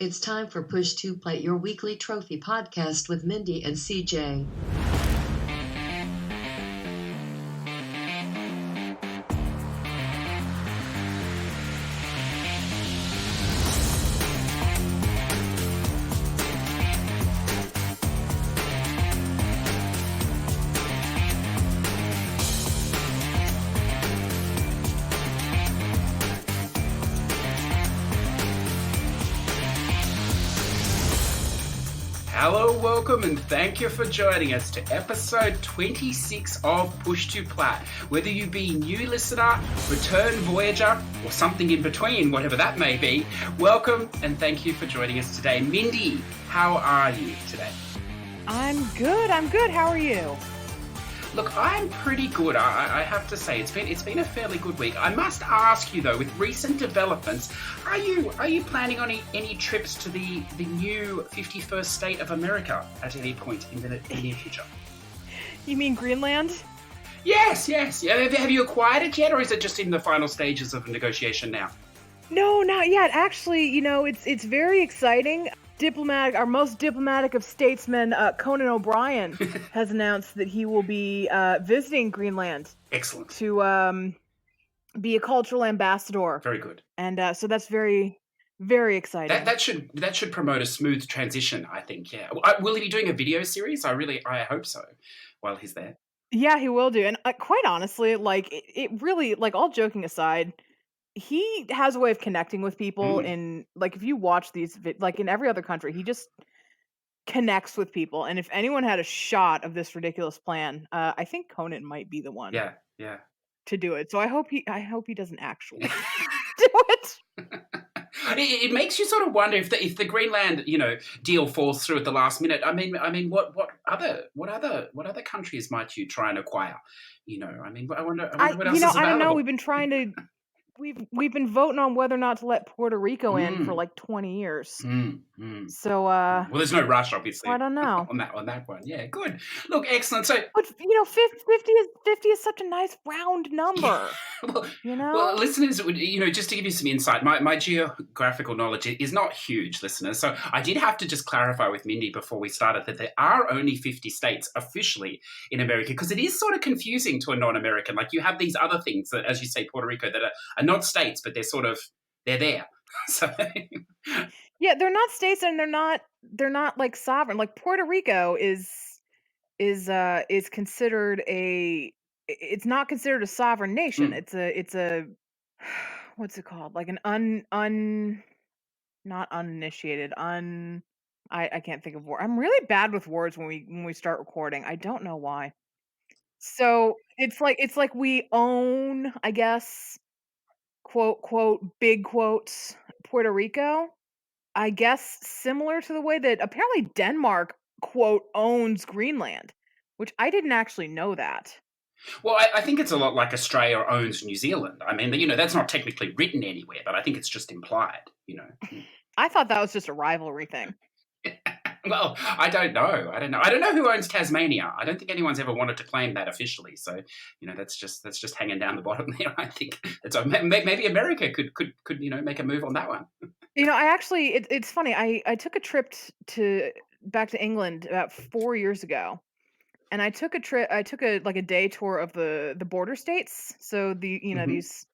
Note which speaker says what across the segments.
Speaker 1: It's time for Push to Play, your weekly trophy podcast with Mindi and Cj.
Speaker 2: Hello, welcome, and thank you for joining us to episode 26 of Push to Plat. Whether you be new listener, return voyager, or something in between, whatever that may be, welcome and thank you for joining us today. Mindi, how are you today?
Speaker 3: I'm good. How are you?
Speaker 2: Look, I'm pretty good. I have to say, it's been a fairly good week. I must ask you though, with recent developments, are you planning on any trips to the new 51st state of America at any point in the near future?
Speaker 3: You mean Greenland?
Speaker 2: Yes. Have you acquired it yet, or is it just in the final stages of negotiation now?
Speaker 3: No, not yet. Actually, it's very exciting. Our most diplomatic of statesmen, Conan OBrien, has announced that he will be visiting Greenland.
Speaker 2: Excellent.
Speaker 3: To be a cultural ambassador.
Speaker 2: Very good.
Speaker 3: And so that's very, very exciting.
Speaker 2: That should promote a smooth transition, I think. Yeah. Will he be doing a video series? I hope so. While he's there.
Speaker 3: Yeah, he will do. And quite honestly, it really, all joking aside, he has a way of connecting with people in, if you watch these, in every other country, he just connects with people. And if anyone had a shot of this ridiculous plan, I think Conan might be the one.
Speaker 2: Yeah.
Speaker 3: To do it. So I hope he doesn't actually do it.
Speaker 2: It makes you sort of wonder if the Greenland, deal falls through at the last minute. I mean, what other countries might you try and acquire? I wonder what else is available.
Speaker 3: I don't know. We've been trying to. We've been voting on whether or not to let Puerto Rico in for 20 years. So well,
Speaker 2: there's no rush, obviously.
Speaker 3: I don't know
Speaker 2: on that one. Yeah, good. Look, excellent. So,
Speaker 3: but 50 is such a nice round number.
Speaker 2: Well, listeners, just to give you some insight, my geographical knowledge is not huge, listeners. So I did have to just clarify with Mindi before we started that there are only 50 states officially in America, because it is sort of confusing to a non-American. Like, you have these other things that, as you say, Puerto Rico, that are not states, but they're there. So
Speaker 3: yeah, they're not states, and they're not sovereign. Like, Puerto Rico is considered it's not considered a sovereign nation. It's a what's it called? Like an not uninitiated, I can't think of word. I'm really bad with words when we start recording. I don't know why. So it's like we own, I guess, quote big quotes, Puerto Rico. I guess similar to the way that apparently Denmark, quote, owns Greenland, which I didn't actually know that.
Speaker 2: Well, I think it's a lot like Australia owns New Zealand. I mean, that's not technically written anywhere, but I think it's just implied,
Speaker 3: I thought that was just a rivalry thing.
Speaker 2: Well, I don't know. I don't know who owns Tasmania. I don't think anyone's ever wanted to claim that officially. So, that's just hanging down the bottom there. I think maybe America could make a move on that one.
Speaker 3: I actually, it's funny. I took a trip back to England about 4 years ago, and I took a day tour of the border states. So these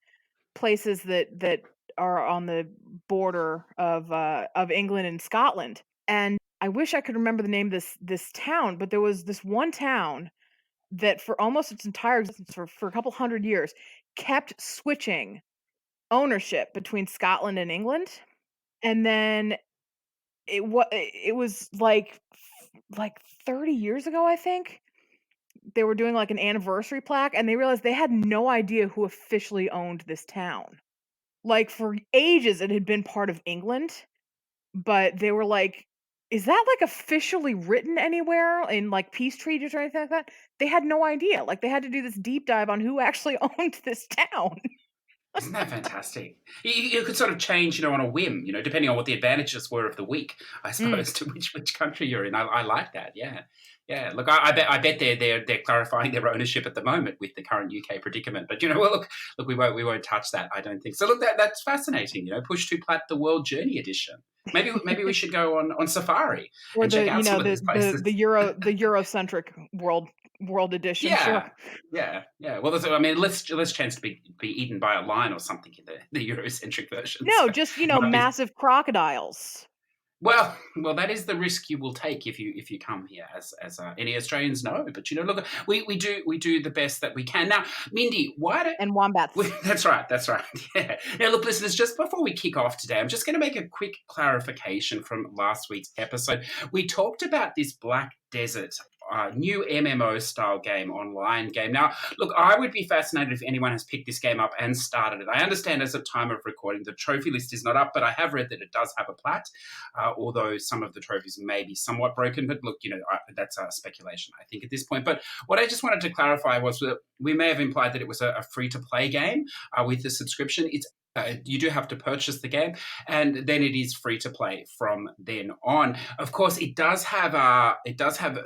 Speaker 3: places that are on the border of England and Scotland. And I wish I could remember the name of this town, but there was this one town that for almost its entire existence, for a couple hundred years, kept switching ownership between Scotland and England. And then it was like 30 years ago, I think, they were doing like an anniversary plaque, and they realized they had no idea who officially owned this town. Like, for ages it had been part of England, but they were like, is that like officially written anywhere in like peace treaties or anything like that? They had no idea. Like, they had to do this deep dive on who actually owned this town.
Speaker 2: Isn't that fantastic? You could sort of change, on a whim, depending on what the advantages were of the week, I
Speaker 3: Mm.
Speaker 2: suppose, to which country you're in. I like that. Yeah, yeah. Look, I bet they're clarifying their ownership at the moment with the current UK predicament. But well, look, we won't touch that. I don't think so. Look, that's fascinating. Push to plat the World Journey Edition. Maybe we should go on safari
Speaker 3: Or
Speaker 2: and check
Speaker 3: the
Speaker 2: out some of
Speaker 3: the
Speaker 2: these places.
Speaker 3: the Eurocentric world edition,
Speaker 2: Yeah,
Speaker 3: sure.
Speaker 2: yeah, yeah. Well, I mean, less chance to be eaten by a lion or something in the Eurocentric version.
Speaker 3: No,
Speaker 2: So
Speaker 3: just,
Speaker 2: might be
Speaker 3: massive crocodiles.
Speaker 2: well. That is the risk you will take if you come here, as any Australians know. But look, we do the best that we can. Now, Mindy, why don't
Speaker 3: And wombats.
Speaker 2: that's right. That's right. Yeah. Now, look, listeners, just before we kick off today, I'm just going to make a quick clarification from last week's episode. We talked about this Black Desert new MMO style game, online game. Now, look, I would be fascinated if anyone has picked this game up and started it. I understand as of time of recording, the trophy list is not up, but I have read that it does have a plat, although some of the trophies may be somewhat broken. But look, that's speculation, I think, at this point. But what I just wanted to clarify was that we may have implied that it was a free-to-play game with the subscription. You do have to purchase the game, and then it is free to play from then on. Of course, it does have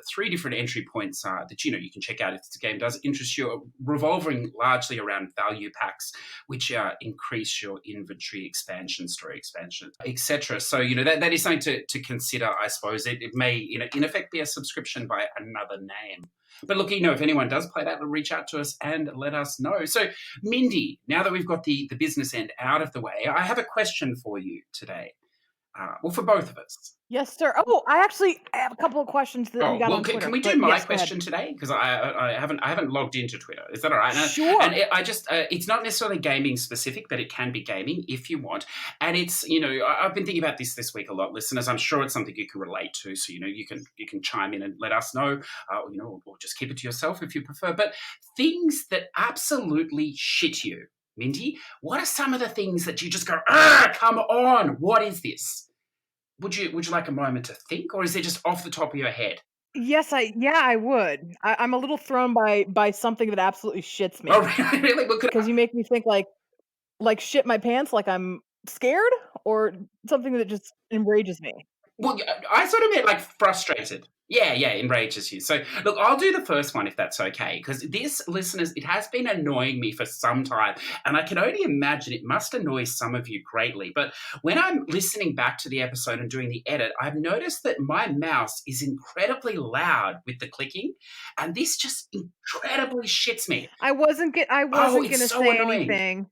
Speaker 2: 3 different entry points that you can check out if the game does interest you, revolving largely around value packs, which increase your inventory expansion, story expansion, etc. So that is something to consider. I suppose it may in effect be a subscription by another name. But look, if anyone does play that, reach out to us and let us know. So, Mindy, now that we've got the business end out of the way, I have a question for you today. Well, for both of us.
Speaker 3: Yes, sir. Oh, I have a couple of questions that we
Speaker 2: Oh
Speaker 3: got
Speaker 2: well,
Speaker 3: on
Speaker 2: can
Speaker 3: Twitter.
Speaker 2: we do
Speaker 3: But
Speaker 2: my
Speaker 3: yes, go ahead.
Speaker 2: question today? Because I haven't logged into Twitter. Is that all right?
Speaker 3: Sure.
Speaker 2: And I just it's not necessarily gaming specific, but it can be gaming if you want. And it's I've been thinking about this week a lot, listeners. I'm sure it's something you can relate to. So you can chime in and let us know. Or just keep it to yourself if you prefer. But things that absolutely shit you, Mindy. What are some of the things that you just go, come on, what is this? Would you like a moment to think, or is it just off the top of your head?
Speaker 3: Yes, I would. I'm a little thrown by something that absolutely shits me
Speaker 2: Oh, really? Well,
Speaker 3: because you make me think like shit my pants, like I'm scared, or something that just enrages me.
Speaker 2: I sort of meant like frustrated. Yeah, enrages you. So, look, I'll do the first one if that's okay, because this, listeners, it has been annoying me for some time, and I can only imagine it must annoy some of you greatly. But when I'm listening back to the episode and doing the edit, I've noticed that my mouse is incredibly loud with the clicking, and this just incredibly shits me.
Speaker 3: I wasn't
Speaker 2: Oh,
Speaker 3: gonna
Speaker 2: it's so
Speaker 3: say
Speaker 2: annoying.
Speaker 3: anything.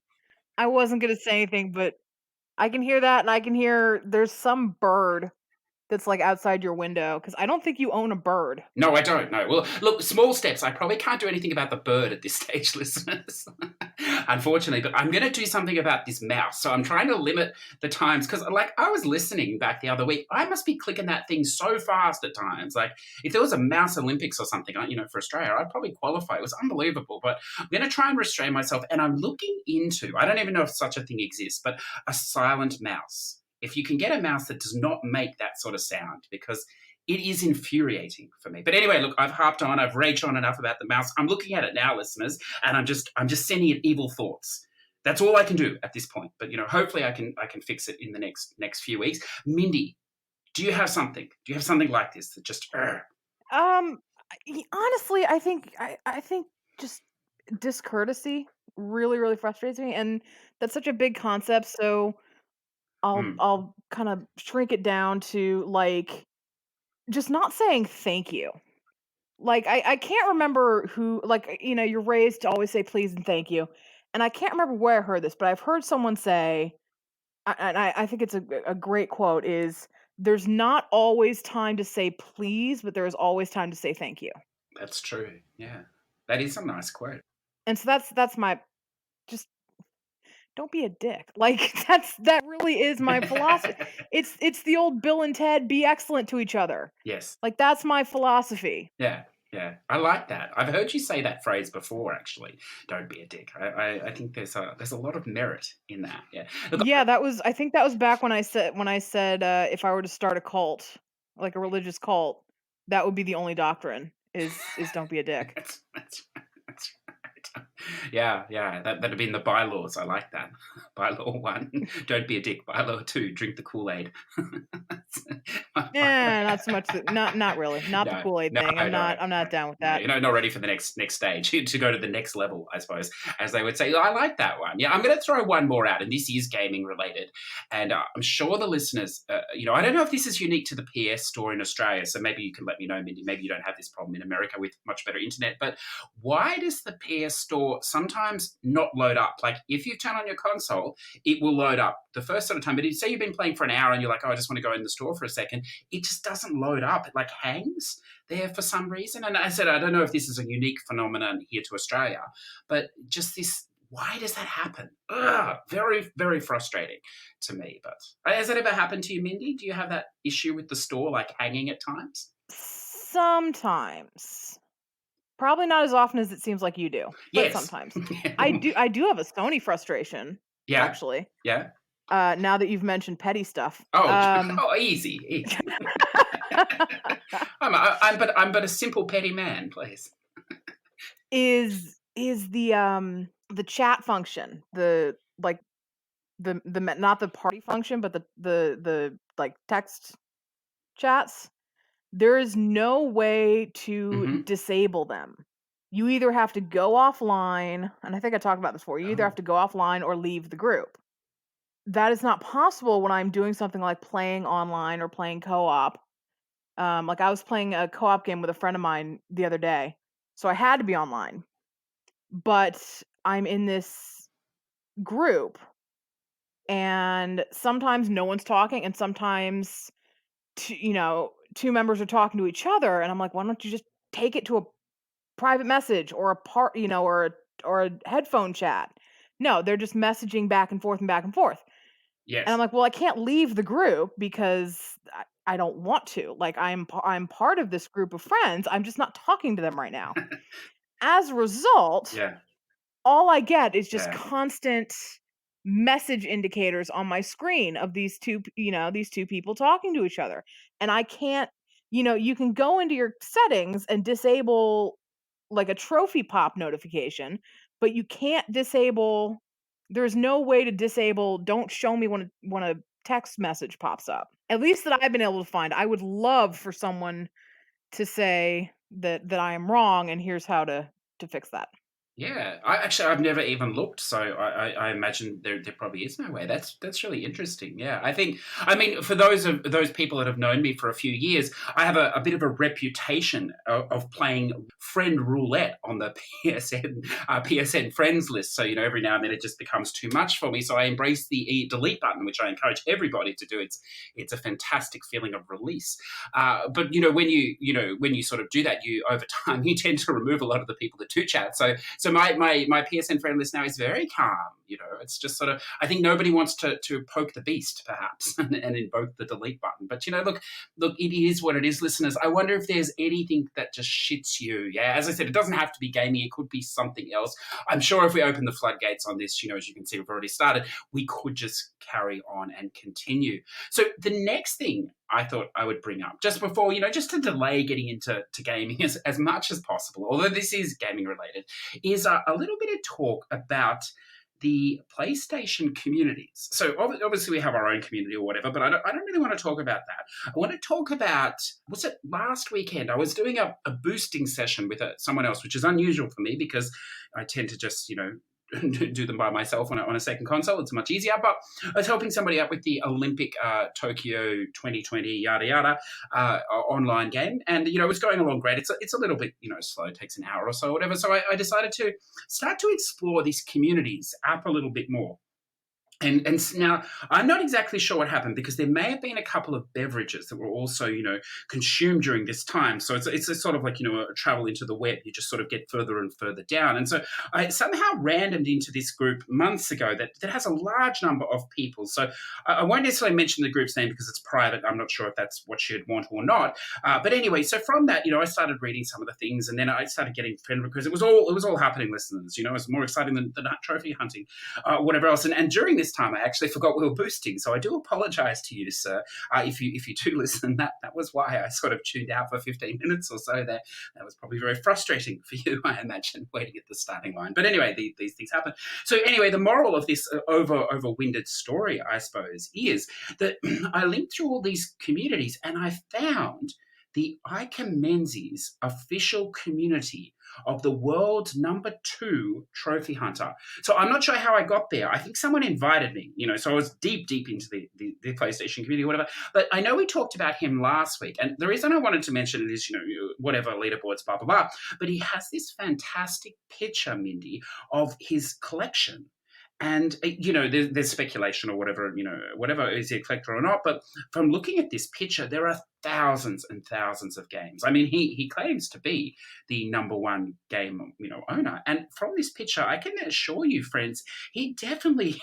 Speaker 3: I wasn't gonna say anything, but I can hear that, and I can hear there's some bird that's like outside your window because I don't think you own a bird.
Speaker 2: No, I don't know. Well, look, small steps. I probably can't do anything about the bird at this stage, listeners, unfortunately, but I'm going to do something about this mouse. So I'm trying to limit the times because, like, I was listening back the other week. I must be clicking that thing so fast at times. Like, if there was a mouse Olympics or something, for Australia, I'd probably qualify. It was unbelievable, but I'm going to try and restrain myself. And I'm looking into, I don't even know if such a thing exists, but a silent mouse. If you can get a mouse that does not make that sort of sound, because it is infuriating for me. But anyway, look, I've harped on, I've raged on enough about the mouse. I'm looking at it now, listeners, and I'm just sending it evil thoughts. That's all I can do at this point. But hopefully I can fix it in the next few weeks. Mindy, do you have something? Do you have something like this that just
Speaker 3: Honestly, I think just discourtesy really frustrates me, and that's such a big concept. So
Speaker 2: hmm.
Speaker 3: I'll kind of shrink it down to like just not saying thank you. Like I can't remember who, like, you're raised to always say please and thank you. And I can't remember where I heard this, but I've heard someone say, and I think it's a great quote, is there's not always time to say please, but there is always time to say thank you.
Speaker 2: That's true. Yeah. That is a nice quote.
Speaker 3: And so that's my, just don't be a dick. Like that really is my philosophy. It's the old Bill and Ted be excellent to each other.
Speaker 2: Yes.
Speaker 3: Like that's my philosophy.
Speaker 2: Yeah, yeah, I like that. I've heard you say that phrase before. Actually, don't be a dick. I think there's a lot of merit in that. Yeah. Look,
Speaker 3: Yeah, I think that was back when I said if I were to start a cult, like a religious cult, that would be the only doctrine is don't be a dick.
Speaker 2: that's right. Yeah, yeah, that'd have been the bylaws. I like that. Bylaw 1, don't be a dick. Bylaw 2, drink the Kool-Aid.
Speaker 3: Not so much. Not really. Not the
Speaker 2: No,
Speaker 3: Kool-Aid
Speaker 2: no,
Speaker 3: thing. I'm
Speaker 2: no,
Speaker 3: not down with
Speaker 2: no.
Speaker 3: that.
Speaker 2: You're not ready for the next stage to go to the next level, I suppose, as they would say. I like that one. Yeah, I'm going to throw one more out, and this is gaming related, and I'm sure the listeners, I don't know if this is unique to the PS Store in Australia, so maybe you can let me know, Mindy. Maybe you don't have this problem in America with much better internet, but why does the PS Store sometimes not load up? Like if you turn on your console, it will load up the first sort of time, but if say you've been playing for an hour and you're like, oh, I just want to go in the store for a second, it just doesn't load up. It like hangs there for some reason. And I said, I don't know if this is a unique phenomenon here to Australia, but just this, why does that happen? Very, very frustrating to me. But has that ever happened to you, Mindy? Do you have that issue with the store like hanging at times?
Speaker 3: Sometimes. Probably not as often as it seems like you do, but
Speaker 2: Yes.
Speaker 3: sometimes. I do have a Sony frustration,
Speaker 2: Yeah.
Speaker 3: actually.
Speaker 2: Yeah.
Speaker 3: Now that you've mentioned petty stuff.
Speaker 2: Easy. I'm but a simple petty man, please.
Speaker 3: Is the chat function, the not the party function, but the like text chats. There is no way to disable them. You either have to go offline, and I think I talked about this before. You either have to go offline or leave the group. That is not possible when I'm doing something like playing online or playing co-op. Like I was playing a co-op game with a friend of mine the other day, so I had to be online. But I'm in this group, and sometimes no one's talking, and sometimes two members are talking to each other, and I'm like, why don't you just take it to a private message or or a headphone chat? No, they're just messaging back and forth and back and forth.
Speaker 2: Yes.
Speaker 3: And I'm like, well, I can't leave the group because I don't want to. Like I'm part of this group of friends. I'm just not talking to them right now. As a result,
Speaker 2: Yeah.
Speaker 3: all I get is just constant message indicators on my screen of these two people talking to each other. And I can't, you can go into your settings and disable like a trophy pop notification, but you can't disable, there's no way to disable don't show me when a text message pops up. At least that I've been able to find. I would love for someone to say that I am wrong and here's how to fix that.
Speaker 2: Yeah, I've never even looked, so I imagine there probably is no way. That's really interesting. Yeah, I mean for those people that have known me for a few years, I have a bit of a reputation of playing friend roulette on the PSN friends list. So every now and then it just becomes too much for me. So I embrace the delete button, which I encourage everybody to do. It's a fantastic feeling of release. But when you sort of do that, you over time you tend to remove a lot of the people that do chat. So my PSN friend list now is very calm. It's just sort of, I think nobody wants to poke the beast, perhaps, and invoke the delete button. But, look, it is what it is, listeners. I wonder if there's anything that just shits you. Yeah, as I said, it doesn't have to be gaming. It could be something else. I'm sure if we open the floodgates on this, as you can see, we've already started, we could just carry on and continue. So the next thing I thought I would bring up just before, just to delay getting into gaming as much as possible, although this is gaming related, is a little bit of talk about the PlayStation communities. So obviously we have our own community or whatever, but I don't really want to talk about that. I want to talk about, was it last weekend? I was doing a boosting session with someone else, which is unusual for me because I tend to just, do them by myself on a second console. It's much easier. But I was helping somebody out with the Olympic Tokyo 2020 yada yada online game, and it was going along great. It's a little bit slow. It takes an hour or so, or whatever. So I decided to start to explore these communities app a little bit more. And now I'm not exactly sure what happened because there may have been a couple of beverages that were also, consumed during this time. So it's a sort of like, a travel into the web. You just sort of get further and further down. And so I somehow randomed into this group months ago that has a large number of people. So I won't necessarily mention the group's name because it's private. I'm not sure if that's what you'd want or not. But anyway, so from that, I started reading some of the things, and then I started getting friend requests. It was all happening, listeners. It was more exciting than that trophy hunting, whatever else. And during this this time. I actually forgot we were boosting, so I do apologise to you, sir. If you do listen, that was why I sort of tuned out for 15 minutes or so there. That was probably very frustrating for you, I imagine, waiting at the starting line. But anyway, these things happen. So anyway, the moral of this overwinded story, I suppose, is that I linked through all these communities and I found the Menzies official community of the world's #2 trophy hunter. So I'm not sure how I got there. I think someone invited me, so I was deep into the PlayStation community or whatever. But I know we talked about him last week. And the reason I wanted to mention it is, whatever, leaderboards, blah, blah, blah. But he has this fantastic picture, Mindy, of his collection. And, there's speculation or whatever, is he a collector or not? But from looking at this picture, there are thousands and thousands of games. I mean, he claims to be the #1 game, owner. And from this picture, I can assure you, friends, he definitely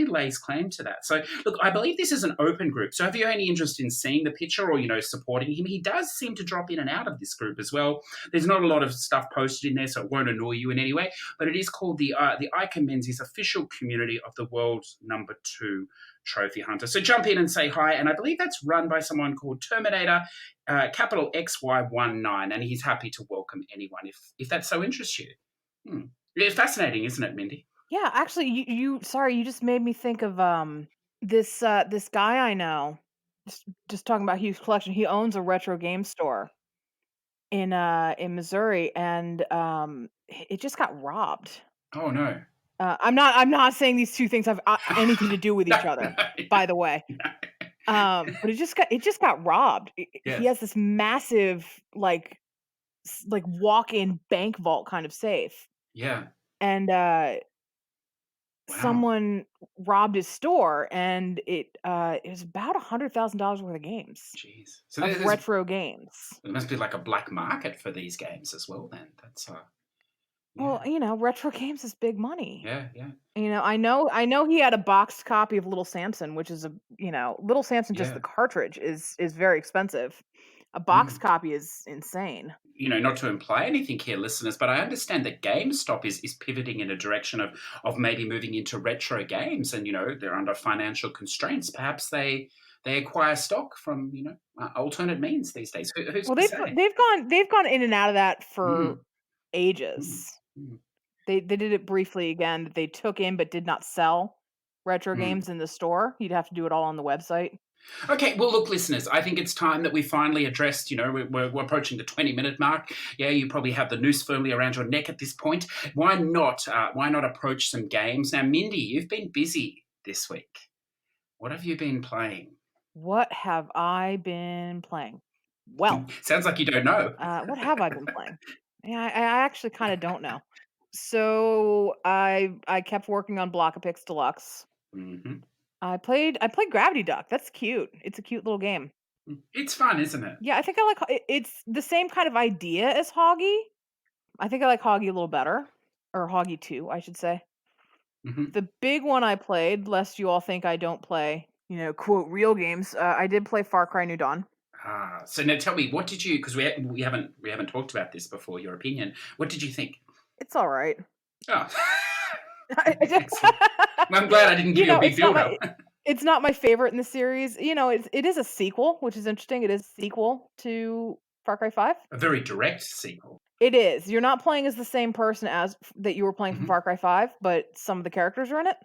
Speaker 2: lays claim to that. So, look, I believe this is an open group. So, have you any interest in seeing the picture or, supporting him? He does seem to drop in and out of this group as well. There's not a lot of stuff posted in there, so it won't annoy you in any way. But it is called the Menzies official community of the world's #2 trophy hunter. So jump in and say hi. And I believe that's run by someone called Terminator, capital XY19, and he's happy to welcome anyone if that so interests you. It's fascinating, isn't it, Mindy?
Speaker 3: Yeah, actually, you just made me think of this guy I know. Just talking about Hugh's collection. He owns a retro game store in Missouri, and it just got robbed.
Speaker 2: Oh no.
Speaker 3: I'm not saying these two things have anything to do with each other, by the way. But it just got robbed.
Speaker 2: Yes.
Speaker 3: He has this massive like walk-in bank vault kind of safe.
Speaker 2: Yeah.
Speaker 3: And
Speaker 2: Wow.
Speaker 3: someone robbed his store, and it was about $100,000 worth of games.
Speaker 2: Jeez. So
Speaker 3: of retro games.
Speaker 2: It must be like a black market for these games as well. Then that's
Speaker 3: Well, retro games is big money.
Speaker 2: Yeah, yeah.
Speaker 3: I know he had a boxed copy of Little Samson, which is Little Samson, just the cartridge is very expensive. A boxed copy is insane.
Speaker 2: Not to imply anything here, listeners, but I understand that GameStop is pivoting in a direction of maybe moving into retro games, and they're under financial constraints. Perhaps they acquire stock from alternate means these days. Who's
Speaker 3: Well,
Speaker 2: to say?
Speaker 3: they've gone in and out of that for ages. They did it briefly again. They took in but did not sell retro games in the store. You'd have to do it all on the website.
Speaker 2: Okay, well, look, listeners, I think it's time that we finally addressed, we're approaching the 20-minute mark. Yeah, you probably have the noose firmly around your neck at this point. Why not approach some games? Now, Mindy, you've been busy this week. What have you been playing?
Speaker 3: What have I been playing? Well,
Speaker 2: sounds like you don't know.
Speaker 3: What have I been playing? Yeah, I actually kind of don't know. So I kept working on Block-A-Pix Deluxe.
Speaker 2: Mm-hmm.
Speaker 3: I played Gravity Duck. That's cute. It's a cute little game.
Speaker 2: It's fun, isn't it?
Speaker 3: Yeah, I think I like it's the same kind of idea as Hoggy. I think I like Hoggy a little better, or Hoggy 2, I should say.
Speaker 2: Mm-hmm.
Speaker 3: The big one I played, lest you all think I don't play, quote, real games. I did play Far Cry New Dawn.
Speaker 2: So now tell me, what did you? Because we haven't talked about this before. Your opinion. What did you think?
Speaker 3: It's all right.
Speaker 2: Oh. I'm glad I didn't give you a big build-up.
Speaker 3: It's not my favorite in the series. It is a sequel, which is interesting. It is a sequel to Far Cry 5.
Speaker 2: A very direct sequel.
Speaker 3: It is. You're not playing as the same person as that you were playing from Far Cry 5, but some of the characters are in it.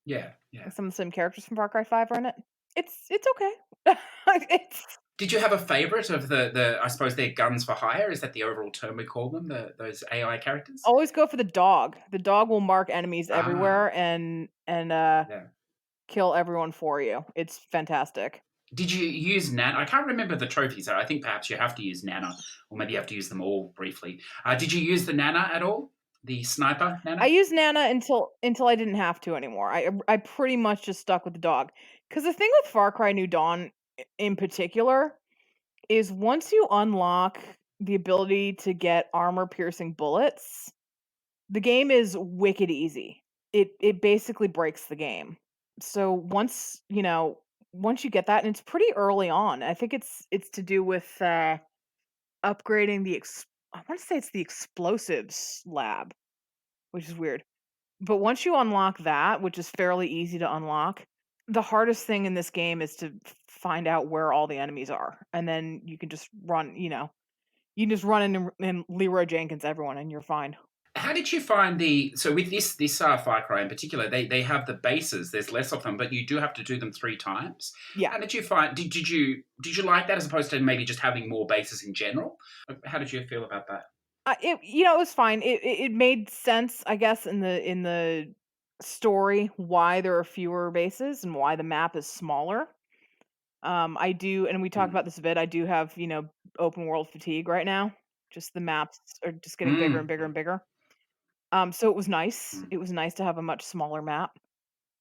Speaker 2: Yeah.
Speaker 3: Like some of the same characters from Far Cry 5 are in it. It's okay.
Speaker 2: Did you have a favorite of the I suppose they're guns for hire? Is that the overall term we call them? Those AI characters?
Speaker 3: Always go for the dog. The dog will mark enemies everywhere and kill everyone for you. It's fantastic.
Speaker 2: Did you use Nana? I can't remember the trophies. I think perhaps you have to use Nana, or maybe you have to use them all briefly. Did you use the Nana at all? The sniper Nana?
Speaker 3: I used Nana until I didn't have to anymore. I pretty much just stuck with the dog. Because the thing with Far Cry New Dawn in particular is once you unlock the ability to get armor-piercing bullets, the game is wicked easy. It basically breaks the game. So once you get that, and it's pretty early on. I think it's to do with upgrading I want to say it's the explosives lab, which is weird. But once you unlock that, which is fairly easy to unlock, the hardest thing in this game is to find out where all the enemies are, and then you can just run. You can just run in and Leroy Jenkins everyone, and you're fine.
Speaker 2: How did you find so with this Far Cry in particular, they have the bases. There's less of them, but you do have to do them 3 times.
Speaker 3: Yeah.
Speaker 2: How did you find? Did you like that as opposed to maybe just having more bases in general? How did you feel about that?
Speaker 3: It was fine. It made sense, I guess, in the story why there are fewer bases and why the map is smaller. I do, and we talked
Speaker 2: Mm.
Speaker 3: about this a bit. I do have open world fatigue right now. Just the maps are just getting bigger and bigger and bigger. So it was nice. It was nice to have a much smaller map.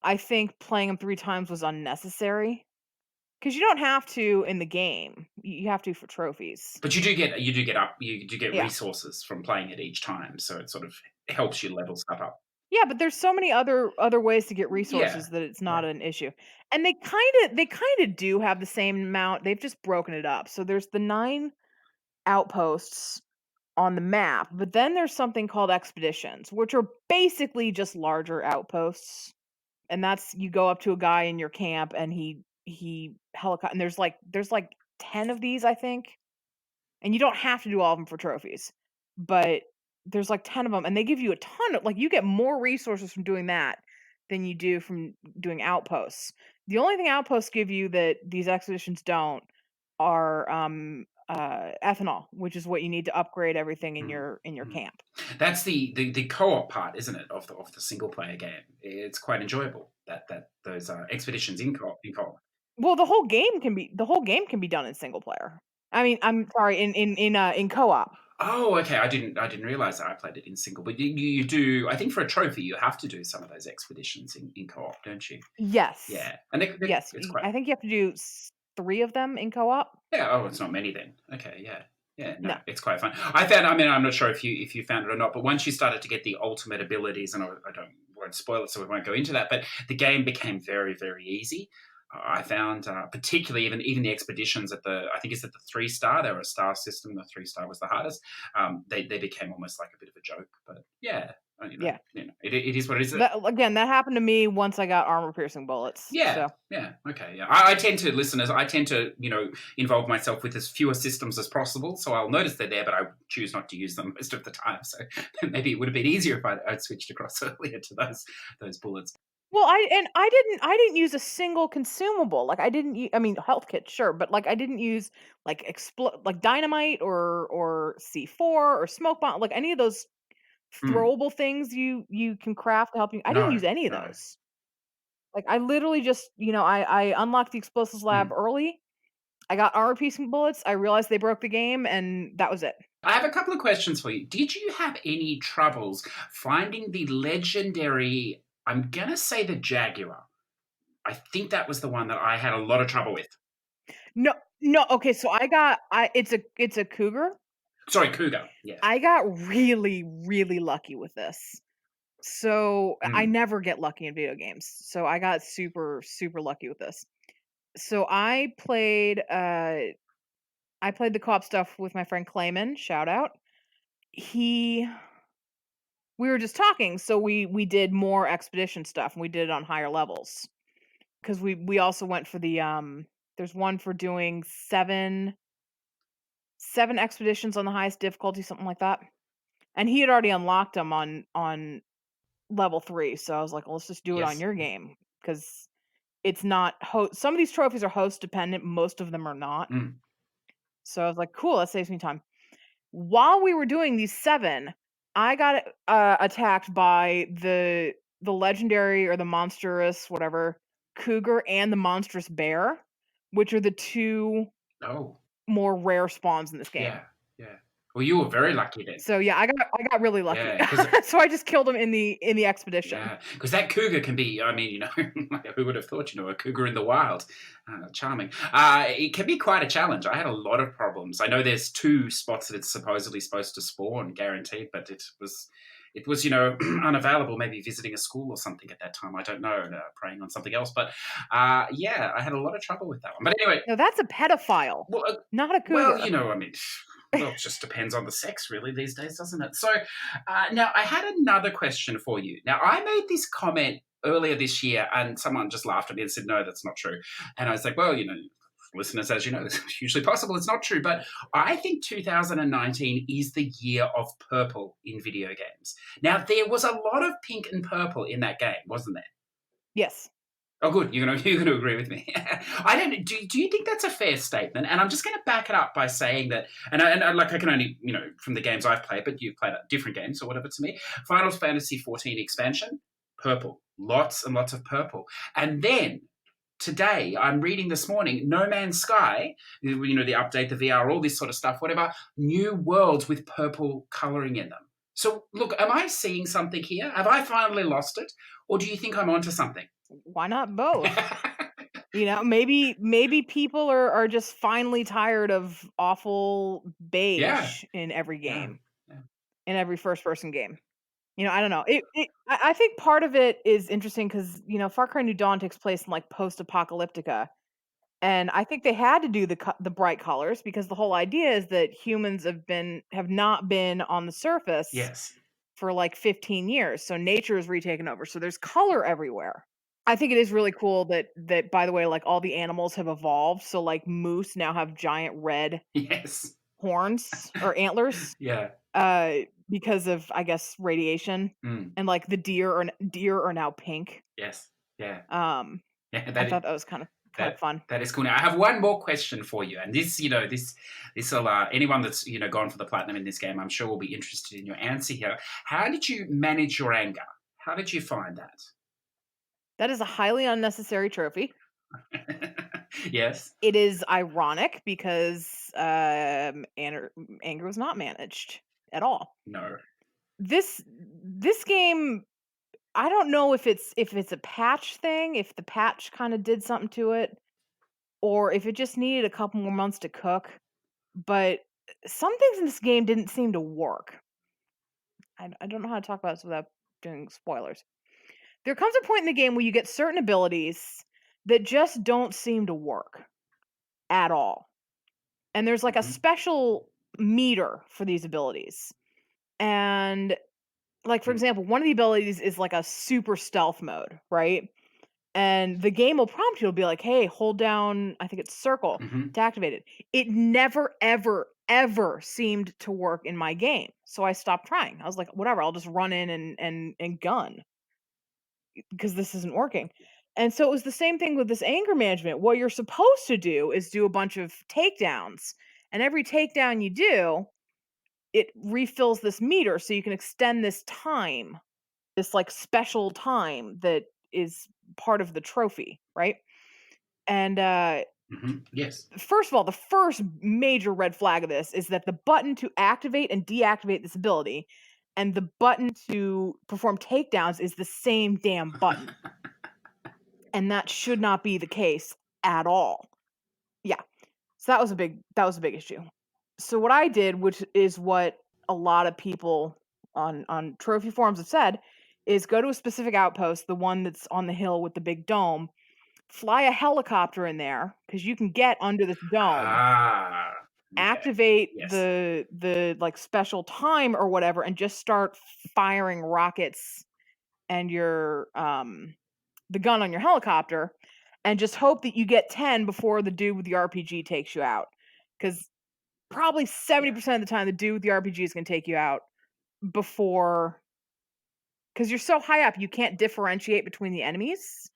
Speaker 3: I think playing them 3 times was unnecessary because you don't have to in the game. You have to for trophies.
Speaker 2: But you do get
Speaker 3: Yeah.
Speaker 2: resources from playing it each time, so it sort of helps you level stuff up.
Speaker 3: Yeah, but there's so many other ways to get
Speaker 2: Yeah,
Speaker 3: resources that it's
Speaker 2: yeah.
Speaker 3: not an issue. And they kinda do have the same amount. They've just broken it up. So there's the 9 outposts on the map, but then there's something called expeditions, which are basically just larger outposts. And that's you go up to a guy in your camp and he helicopter and there's like 10 of these, I think. And you don't have to do all of them for trophies. But there's like 10 of them and they give you a ton of you get more resources from doing that than you do from doing outposts. The only thing outposts give you that these expeditions don't are ethanol, which is what you need to upgrade everything in your camp.
Speaker 2: That's the co-op part, isn't it, of the single player game? It's quite enjoyable that those expeditions in co-op.
Speaker 3: Well, the whole game can be done in single player. I mean, I'm sorry, in co-op.
Speaker 2: Oh, okay. I didn't realize that. I played it in single, but you do. I think for a trophy, you have to do some of those expeditions in co-op, don't you?
Speaker 3: Yes.
Speaker 2: Yeah, and
Speaker 3: Yes.
Speaker 2: it's quite.
Speaker 3: I think you have to do 3 of them in co-op.
Speaker 2: Yeah. Oh, it's not many then. Okay. Yeah. Yeah. No,
Speaker 3: No.
Speaker 2: it's quite fun. I found. I mean, I'm not sure if you found it or not, but once you started to get the ultimate abilities, and I won't spoil it, so we won't go into that. But the game became very, very easy. I found particularly even the expeditions at I think it's at the 3-star. They were a star system. The 3-star was the hardest. They became almost like a bit of a joke. But yeah,
Speaker 3: Yeah.
Speaker 2: it is what it is.
Speaker 3: That happened to me once I got armor piercing bullets.
Speaker 2: Yeah.
Speaker 3: So.
Speaker 2: Yeah. Okay. Yeah. I tend to involve myself with as fewer systems as possible. So I'll notice they're there, but I choose not to use them most of the time. So maybe it would have been easier if I'd switched across earlier to those bullets.
Speaker 3: Well, I didn't use a single consumable. I didn't I mean health kit, sure, but I didn't use dynamite or C4 or smoke bomb, any of those
Speaker 2: Mm.
Speaker 3: throwable things you can craft to help you. I didn't
Speaker 2: No.
Speaker 3: use any of
Speaker 2: No.
Speaker 3: those. I literally just, I unlocked the explosives lab
Speaker 2: Mm.
Speaker 3: early. I got armor piercing bullets. I realized they broke the game, and that was it.
Speaker 2: I have a couple of questions for you. Did you have any troubles finding the legendary, I'm going to say the Jaguar? I think that was the one that I had a lot of trouble with.
Speaker 3: No, okay, so it's a cougar.
Speaker 2: Sorry, Cougar. Yeah.
Speaker 3: I got really, really lucky with this. So I never get lucky in video games. So I got super, super lucky with this. So I played the co-op stuff with my friend Clayman, shout out. We were just talking, so we did more expedition stuff and we did it on higher levels. Because we also went for the there's one for doing 7 expeditions on the highest difficulty, something like that. And he had already unlocked them on level 3, so I was like, well, let's just do it on
Speaker 2: Yes.
Speaker 3: your game because it's not some of these trophies are host dependent, most of them are not. So I was like, cool, that saves me time. While we were doing these 7, I got attacked by the legendary or the monstrous whatever cougar and the monstrous bear, which are the 2 more rare spawns in this game.
Speaker 2: Yeah. Yeah. Well, you were very lucky then.
Speaker 3: So yeah, I got really lucky.
Speaker 2: Yeah,
Speaker 3: so I just killed him in the expedition.
Speaker 2: Yeah, because that cougar can be, I mean, who would have thought, a cougar in the wild, charming. It can be quite a challenge. I had a lot of problems. I know there's 2 spots that it's supposedly supposed to spawn, guaranteed, but it was unavailable, maybe visiting a school or something at that time. I don't know, preying on something else. But yeah, I had a lot of trouble with that one. But anyway.
Speaker 3: No, that's a pedophile, not a cougar.
Speaker 2: Well, I mean, Well, it just depends on the sex, really, these days, doesn't it? So, now I had another question for you. Now, I made this comment earlier this year, and someone just laughed at me and said, "No, that's not true." And I was like, "Well, listeners, as you know, it's hugely possible it's not true, but I think 2019 is the year of purple in video games." Now, there was a lot of pink and purple in that game, wasn't there?
Speaker 3: Yes.
Speaker 2: Oh, good. You're gonna agree with me. I don't. Do you think that's a fair statement? And I'm just going to back it up by saying that. And like I can only from the games I've played, but you've played different games or whatever. To me, Final Fantasy 14 expansion, purple, lots and lots of purple, and then. Today, I'm reading this morning, No Man's Sky, the update, the VR, all this sort of stuff, whatever, new worlds with purple colouring in them. So, look, am I seeing something here? Have I finally lost it? Or do you think I'm onto something?
Speaker 3: Why not both? Maybe people are just finally tired of awful beige
Speaker 2: Yeah.
Speaker 3: in every game,
Speaker 2: Yeah.
Speaker 3: in every first-person game. I don't know. I think part of it is interesting because Far Cry New Dawn takes place in like post-apocalyptica, and I think they had to do the bright colors because the whole idea is that humans have not been on the surface
Speaker 2: Yes.
Speaker 3: for like 15 years, so nature is retaken over. So there's color everywhere. I think it is really cool that by the way, like all the animals have evolved. So like moose now have giant red
Speaker 2: Yes.
Speaker 3: horns or antlers.
Speaker 2: Yeah.
Speaker 3: Because of I guess radiation, and like the deer are now pink.
Speaker 2: Yes. Yeah.
Speaker 3: I thought that was kind of fun.
Speaker 2: That is cool. Now I have one more question for you, and this will anyone that's gone for the platinum in this game, I'm sure will be interested in your answer here. How did you manage your anger? How did you find that?
Speaker 3: That is a highly unnecessary trophy.
Speaker 2: Yes.
Speaker 3: It is ironic because anger was not managed at all.
Speaker 2: No.
Speaker 3: This game, I don't know if it's a patch thing, if the patch kind of did something to it, or if it just needed a couple more months to cook. But some things in this game didn't seem to work. I don't know how to talk about this without doing spoilers. There comes a point in the game where you get certain abilities that just don't seem to work at all. And there's like a special meter for these abilities. And like for example, one of the abilities is like a super stealth mode, right? And the game will prompt you, it'll be like, hey, hold down, I think it's circle to activate it. It never, ever, ever seemed to work in my game. So I stopped trying. I was like, whatever, I'll just run in and gun because this isn't working. And so it was the same thing with this anger management. What you're supposed to do is do a bunch of takedowns. And every takedown you do, it refills this meter so you can extend this time, this like special time that is part of the trophy, right? And
Speaker 2: yes.
Speaker 3: First of all, the first major red flag of this is that the button to activate and deactivate this ability and the button to perform takedowns is the same damn button. And that should not be the case at all. Yeah. So that was a big issue. So what I did, which is what a lot of people on trophy forums have said, is go to a specific outpost, the one that's on the hill with the big dome, fly a helicopter in there because you can get under this dome.
Speaker 2: Okay.
Speaker 3: Activate
Speaker 2: Yes.
Speaker 3: the like special time or whatever, and just start firing rockets and your the gun on your helicopter, and just hope that you get 10 before the dude with the RPG takes you out. Because probably 70% of the time, the dude with the RPG is going to take you out before. Because you're so high up, you can't differentiate between the enemies.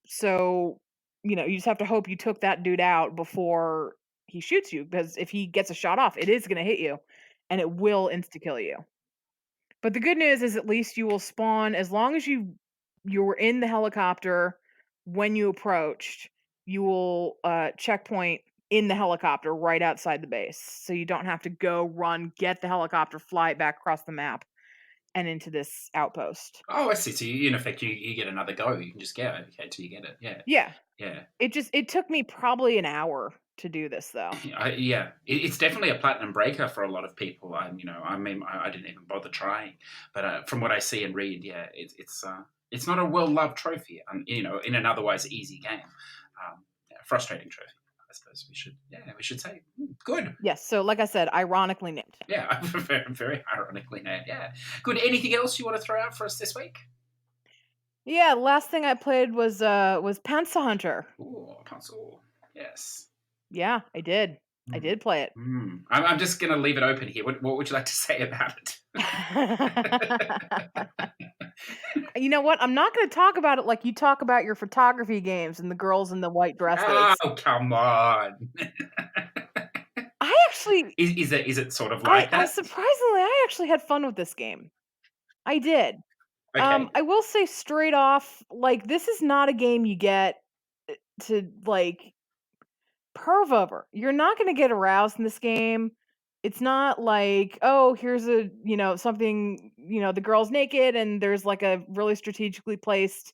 Speaker 3: So, you just have to hope you took that dude out before he shoots you. Because if he gets a shot off, it is going to hit you, and it will insta-kill you. But the good news is at least you will spawn, as long as you were in the helicopter when you approached, you will checkpoint in the helicopter right outside the base. So you don't have to go, run, get the helicopter, fly it back across the map and into this outpost.
Speaker 2: Oh, I see. So in effect, you get another go. You can just get it till you get it. Yeah.
Speaker 3: Yeah.
Speaker 2: Yeah.
Speaker 3: It took me probably an hour to do this though.
Speaker 2: It's definitely a platinum breaker for a lot of people. I didn't even bother trying, but from what I see and read, it's not a well loved trophy. In an otherwise easy game, frustrating trophy. suppose we should say. Good.
Speaker 3: Yes. So, like I said, ironically named.
Speaker 2: Yeah, very, very ironically named. Yeah. Good. Anything else you want to throw out for us this week?
Speaker 3: Yeah, the last thing I played was Pantsu Hunter.
Speaker 2: Ooh, Pantsu. Yes.
Speaker 3: Yeah, I did. I did play it.
Speaker 2: I'm just going to leave it open here. What would you like to say about it?
Speaker 3: You know what? I'm not going to talk about it like you talk about your photography games and the girls in the white dresses.
Speaker 2: Oh, come on.
Speaker 3: I actually
Speaker 2: Is it sort of like that?
Speaker 3: Surprisingly, I actually had fun with this game. I did.
Speaker 2: Okay.
Speaker 3: I will say straight off, like, this is not a game you get to like perv over. You're not going to get aroused in this game. It's not like, oh, here's a, something, the girl's naked and there's like a really strategically placed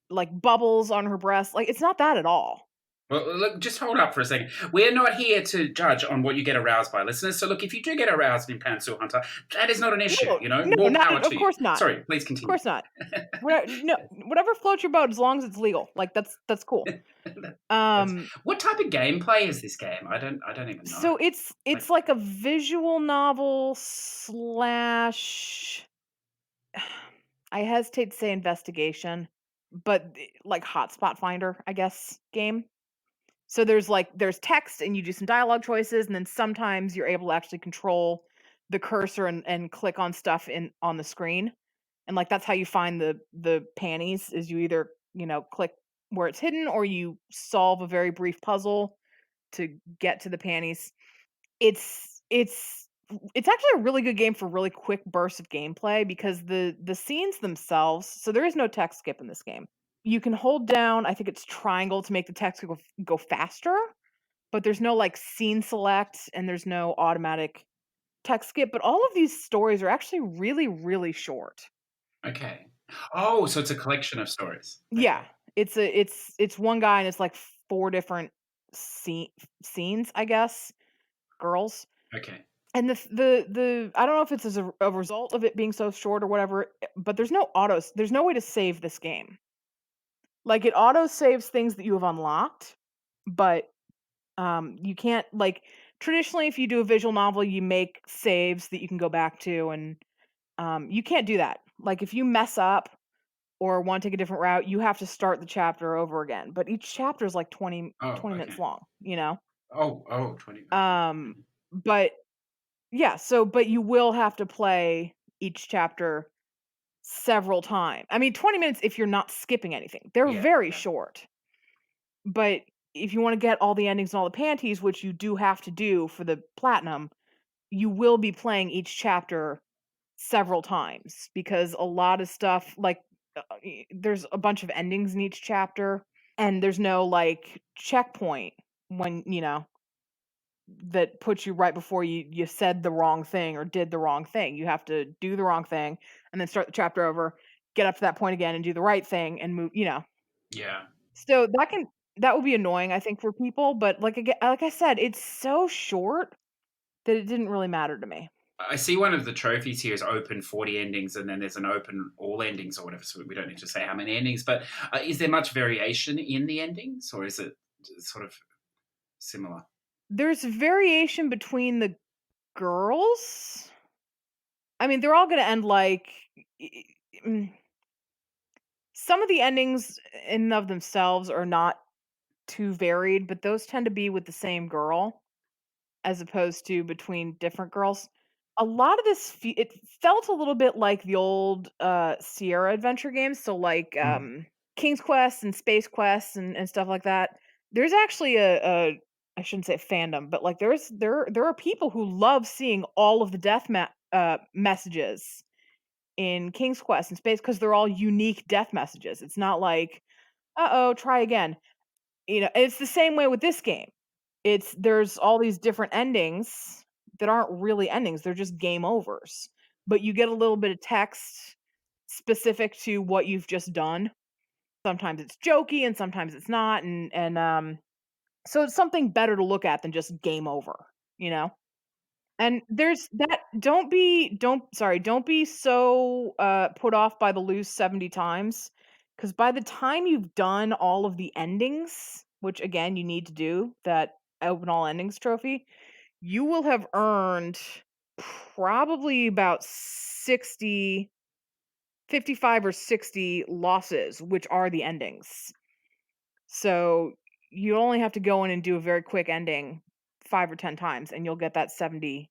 Speaker 3: like bubbles on her breast. Like, it's not that at all.
Speaker 2: Well, look, just hold up for a second. We're not here to judge on what you get aroused by, listeners. So, look, if you do get aroused in Pantsu Hunter, that is not an issue.
Speaker 3: No,
Speaker 2: more power to
Speaker 3: of course
Speaker 2: you.
Speaker 3: not.
Speaker 2: Sorry, please continue.
Speaker 3: Of course not. Whatever floats your boat, as long as it's legal. Like, that's cool.
Speaker 2: What type of gameplay is this game? I don't even know.
Speaker 3: So it's like a visual novel slash. I hesitate to say investigation, but like hotspot finder, I guess, game. So there's text and you do some dialogue choices, and then sometimes you're able to actually control the cursor and click on stuff on the screen. And like that's how you find the panties, is you either, click where it's hidden or you solve a very brief puzzle to get to the panties. It's actually a really good game for really quick bursts of gameplay because the scenes themselves, so there is no text skip in this game. You can hold down, I think it's triangle, to make the text go faster, but there's no like scene select and there's no automatic text skip. But all of these stories are actually really, really short.
Speaker 2: Okay. Oh, so it's a collection of stories. Okay.
Speaker 3: Yeah, it's one guy and it's like 4 different scenes, I guess, girls.
Speaker 2: Okay.
Speaker 3: And the I don't know if it's as a result of it being so short or whatever, but there's no autos. There's no way to save this game. Like, it auto saves things that you have unlocked, but you can't, like, traditionally if you do a visual novel, you make saves that you can go back to, and you can't do that. Like, if you mess up or want to take a different route, you have to start the chapter over again. But each chapter is like 20 minutes long,
Speaker 2: Oh, 20 minutes.
Speaker 3: But yeah, but you will have to play each chapter several times. I mean, 20 minutes if you're not skipping anything. They're very short. But if you want to get all the endings and all the panties, which you do have to do for the platinum, you will be playing each chapter several times because a lot of stuff, like, there's a bunch of endings in each chapter, and there's no like checkpoint when, that puts you right before you said the wrong thing or did the wrong thing. You have to do the wrong thing and then start the chapter over, get up to that point again and do the right thing and move,
Speaker 2: Yeah.
Speaker 3: So that would be annoying, I think, for people, but like I said, it's so short that it didn't really matter to me.
Speaker 2: I see one of the trophies here is open 40 endings, and then there's an open all endings or whatever, so we don't need to say how many endings, but is there much variation in the endings, or is it sort of similar?
Speaker 3: There's variation between the girls. I mean, they're all going to end like some of the endings in and of themselves are not too varied, but those tend to be with the same girl as opposed to between different girls. A lot of this it felt a little bit like the old Sierra adventure games, so like King's Quest and Space Quest and stuff like that. There's actually a I shouldn't say fandom, but like there are people who love seeing all of the death messages in King's Quest and Space, because they're all unique death messages. It's not like, uh-oh, try again. It's the same way with this game. There's all these different endings that aren't really endings. They're just game overs. But you get a little bit of text specific to what you've just done. Sometimes it's jokey and sometimes it's not, and so it's something better to look at than just game over, And there's that. Don't be so put off by the lose 70 times, because by the time you've done all of the endings, which again you need to do, that open all endings trophy, you will have earned probably about 55 or 60 losses, which are the endings. So you only have to go in and do a very quick ending 5 or 10 times, and you'll get that 70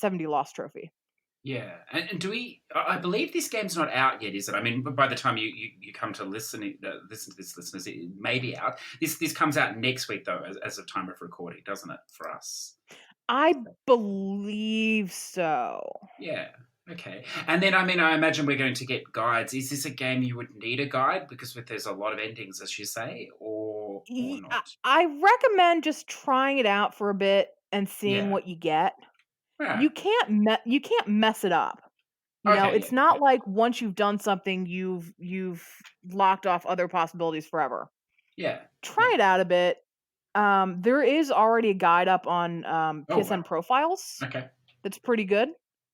Speaker 3: loss trophy.
Speaker 2: Yeah, and do we? I believe this game's not out yet, is it? I mean, by the time you come to listen to this, listeners, it may be out. This comes out next week, though, as of time of recording, doesn't it, for us?
Speaker 3: I believe so.
Speaker 2: Yeah. Okay. And then, I mean, I imagine we're going to get guides. Is this a game you would need a guide because there's a lot of endings, as you say, or not?
Speaker 3: I recommend just trying it out for a bit and seeing
Speaker 2: Yeah.
Speaker 3: what you get.
Speaker 2: Yeah.
Speaker 3: You can't mess it up.
Speaker 2: Okay.
Speaker 3: It's
Speaker 2: Yeah.
Speaker 3: not like once you've done something, you've locked off other possibilities forever.
Speaker 2: Yeah.
Speaker 3: Try it out a bit. There is already a guide up on
Speaker 2: Oh
Speaker 3: PSN
Speaker 2: wow.
Speaker 3: Profiles
Speaker 2: Okay.
Speaker 3: that's pretty good.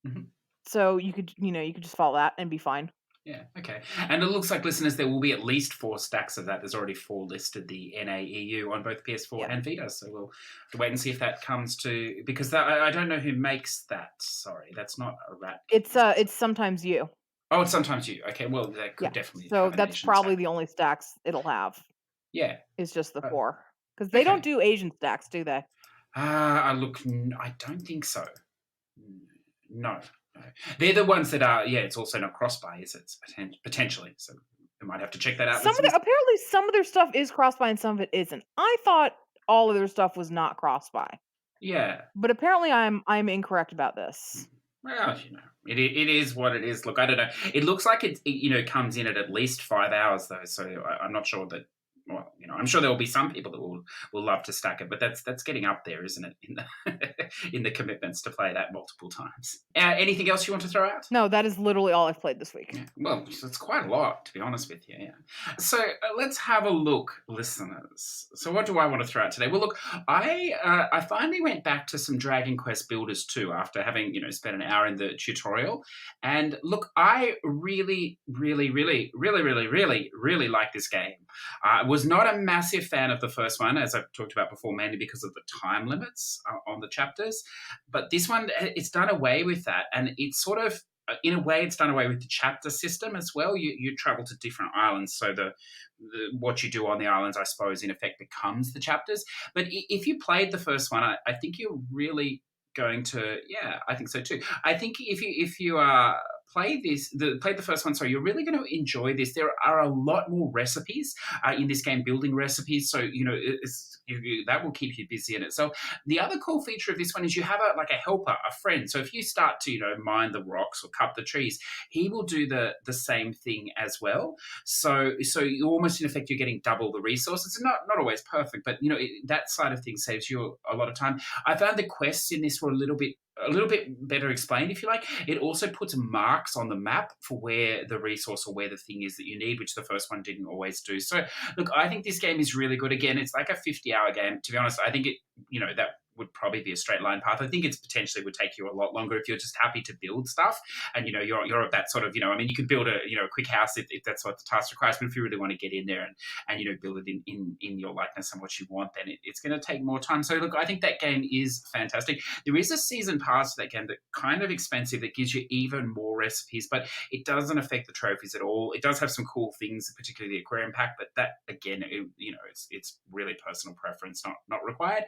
Speaker 2: Mhm.
Speaker 3: So you could just follow that and be fine.
Speaker 2: Yeah, okay. And it looks like, listeners, there will be at least 4 stacks of that. There's already 4 listed, the NAEU, on both PS4
Speaker 3: Yeah.
Speaker 2: and Vita. So we'll have to wait and see if that comes to... Because I don't know who makes that. Sorry, that's not a rat.
Speaker 3: It's sometimes you.
Speaker 2: Oh, it's sometimes you. Okay, well, that could
Speaker 3: Yeah.
Speaker 2: definitely
Speaker 3: So
Speaker 2: have an
Speaker 3: that's
Speaker 2: Asian
Speaker 3: probably
Speaker 2: stack.
Speaker 3: the only stacks it'll have.
Speaker 2: Yeah.
Speaker 3: Is just the
Speaker 2: Oh,
Speaker 3: 4. Because they don't
Speaker 2: okay.
Speaker 3: do Asian stacks, do they?
Speaker 2: I don't think so. No. They're the ones that are... Yeah, it's also not cross-buy, is it? Potentially. So we might have to check that out.
Speaker 3: Apparently some of their stuff is cross-buy and some of it isn't. I thought all of their stuff was not cross-buy.
Speaker 2: Yeah.
Speaker 3: But apparently I'm incorrect about this.
Speaker 2: Well, it is what it is. Look, I don't know. It looks like it comes in at least 5 hours, though. So I'm not sure that... Well, I'm sure there will be some people that will love to stack it, but that's getting up there, isn't it? In the commitments to play that multiple times. Anything else you want to throw out?
Speaker 3: No, that is literally all I've played this week.
Speaker 2: Yeah. Well, it's quite a lot, to be honest with you. Yeah. So let's have a look, listeners. So what do I want to throw out today? Well, look, I finally went back to some Dragon Quest Builders 2 after having spent an hour in the tutorial, and look, I really, really, really, really, really, really, really like this game. I was not a massive fan of the first one, as I've talked about before, mainly because of the time limits on the chapters. But this one, it's done away with that, and it's sort of, in a way, it's done away with the chapter system as well. You travel to different islands, so what you do on the islands, I suppose, in effect becomes the chapters. But if you played the first one, I think you're really going to... Yeah, I think so too. I think if you play the first one, sorry, you're really going to enjoy this. There are a lot more recipes in this game, building recipes, so that will keep you busy in it. So the other cool feature of this one is you have a helper, a friend. So if you start to mine the rocks or cut the trees, he will do the same thing as well. So you almost, in effect, you're getting double the resources. It's not always perfect, but that side of things saves you a lot of time. I found the quests in this were a little bit better explained, if you like. It also puts marks on the map for where the resource or where the thing is that you need, which the first one didn't always do. So, look, I think this game is really good. Again, it's like a 50-hour game. To be honest, I think that would probably be a straight line path. I think it's potentially would take you a lot longer if you're just happy to build stuff and you're of that sort of I mean, you could build a quick house if that's what the task requires, but if you really want to get in there and build it in your likeness and what you want, then it's going to take more time. So look, I think that game is fantastic. There is a season pass to that game that kind of expensive that gives you even more recipes, but it doesn't affect the trophies at all. It does have some cool things, particularly the aquarium pack, but that again, it's really personal preference, not required.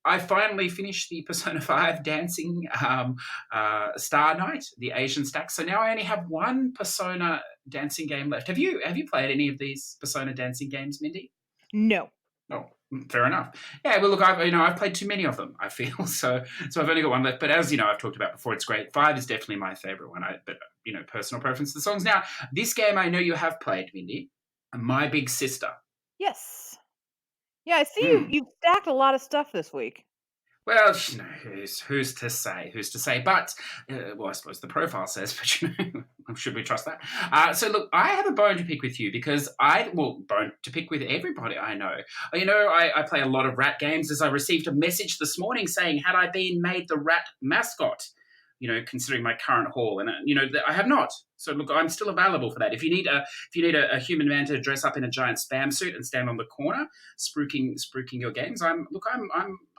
Speaker 2: I finally finished the Persona 5 dancing Star Night, the Asian stack. So now I only have one Persona dancing game left. Have you played any of these Persona dancing games, Mindy?
Speaker 3: No.
Speaker 2: Oh, fair enough. Yeah, well, look, I've played too many of them, I feel. So I've only got one left. But as I've talked about before, it's great. 5 is definitely my favorite one. But personal preference to the songs. Now, this game I know you have played, Mindy. My Big Sister.
Speaker 3: Yes. Yeah, I see you've stacked a lot of stuff this week.
Speaker 2: Well, who's to say? Who's to say? But, I suppose the profile says, but should we trust that? So, look, I have a bone to pick with you because bone to pick with everybody I know. I play a lot of rat games, as I received a message this morning saying, had I been made the rat mascot? considering my current haul, and I have not. So look, I'm still available for that. If you need a human man to dress up in a giant spam suit and stand on the corner spruiking your games, I'm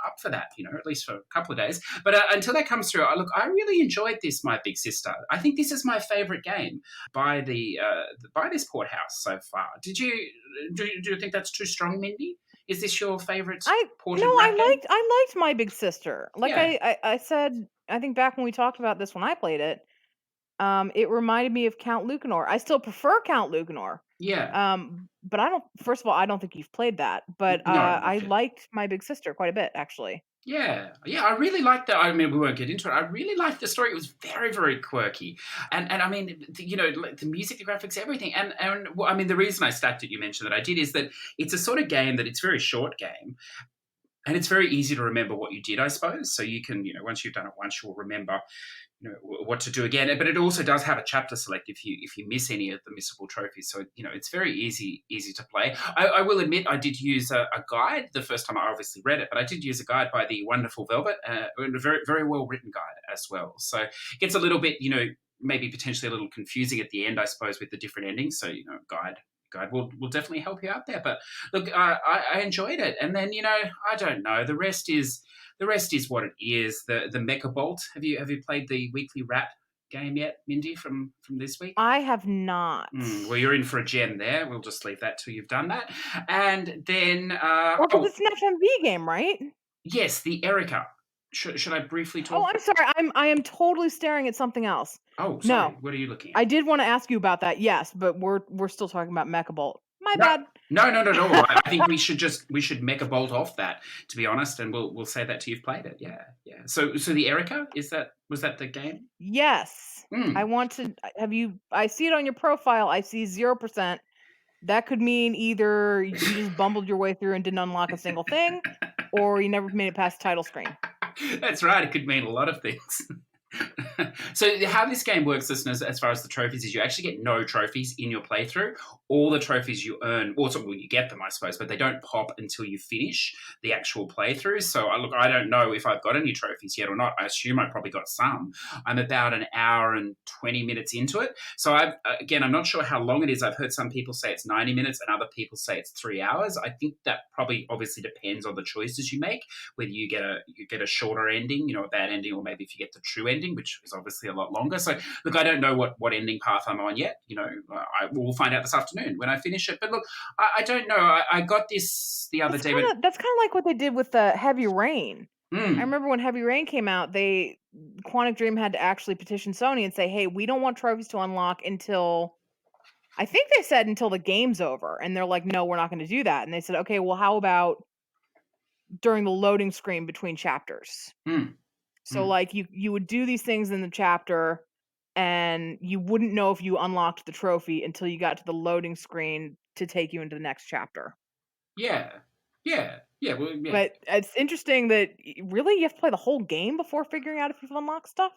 Speaker 2: up for that. At least for a couple of days. But until that comes through, I really enjoyed this, My Big Sister. I think this is my favorite game by this port house so far. Do you think that's too strong, Mindy? Is this your favorite ported rap game?
Speaker 3: I liked My Big Sister. Like
Speaker 2: Yeah.
Speaker 3: I said, I think back when we talked about this when I played it, it reminded me of Count Lucanor. I still prefer Count Lucanor.
Speaker 2: Yeah.
Speaker 3: But first of all, I don't think you've played that, but
Speaker 2: No, not
Speaker 3: I
Speaker 2: yet.
Speaker 3: liked My Big Sister quite a bit, actually.
Speaker 2: Yeah, I really liked that. I mean, we won't get into it. I really liked the story. It was very, very quirky, and I mean, the music, the graphics, everything. And well, I mean, the reason I stacked it, you mentioned that I did, is that it's a sort of game that it's a very short game, and it's very easy to remember what you did, I suppose. So you can, once you've done it once, you'll remember what to do again. But it also does have a chapter select if you miss any of the missable trophies. So it's very easy to play. I will admit I did use a guide the first time. I obviously read it, but I did use a guide by the wonderful Velvet, and a very, very well written guide as well. So it gets a little bit maybe potentially a little confusing at the end, I suppose, with the different endings. So guide will definitely help you out there. But look, I enjoyed it, and then I don't know, the rest is what it is. The Mecha Bolt. Have you played the weekly rat game yet, Mindy, from this week?
Speaker 3: I have not.
Speaker 2: Well, you're in for a gem there. We'll just leave that till you've done that, and then
Speaker 3: It's an FMV game, right?
Speaker 2: yes, the Erica. Should I briefly talk?
Speaker 3: Oh, I'm sorry. I am totally staring at something else.
Speaker 2: Oh, sorry.
Speaker 3: No.
Speaker 2: What are you looking at?
Speaker 3: I did want to ask you about that, yes, but we're still talking about Mechabolt. My
Speaker 2: No.
Speaker 3: bad.
Speaker 2: No. I think we should make a bolt off that, to be honest, and we'll say that till you've played it. Yeah. So the Erica, was that the game?
Speaker 3: Yes. I want to I see it on your profile. I see 0%. That could mean either you just bumbled your way through and didn't unlock a single thing, or you never made it past the title screen.
Speaker 2: That's right. It could mean a lot of things. So how this game works, listeners, as far as the trophies, is you actually get no trophies in your playthrough. All the trophies you earn, you get them, I suppose, but they don't pop until you finish the actual playthrough. So I don't know if I've got any trophies yet or not. I assume I probably got some. I'm about an hour and 20 minutes into it. So I'm not sure how long it is. I've heard some people say it's 90 minutes and other people say it's 3 hours. I think that probably obviously depends on the choices you make, whether you get a shorter ending, a bad ending, or maybe if you get the true ending, which is obviously a lot longer. So look, I don't know what ending path I'm on yet. We'll find out this afternoon when I finish it. But look, I don't know. I got this the other day.
Speaker 3: That's kind of like what they did with the Heavy Rain.
Speaker 2: Mm.
Speaker 3: I remember when Heavy Rain came out, Quantic Dream had to actually petition Sony and say, hey, we don't want trophies to unlock until, I think they said until the game's over. And they're like, no, we're not going to do that. And they said, okay, well, how about during the loading screen between chapters? So like you would do these things in the chapter and you wouldn't know if you unlocked the trophy until you got to the loading screen to take you into the next chapter.
Speaker 2: Yeah. Well, yeah.
Speaker 3: But it's interesting that really you have to play the whole game before figuring out if you've unlocked stuff.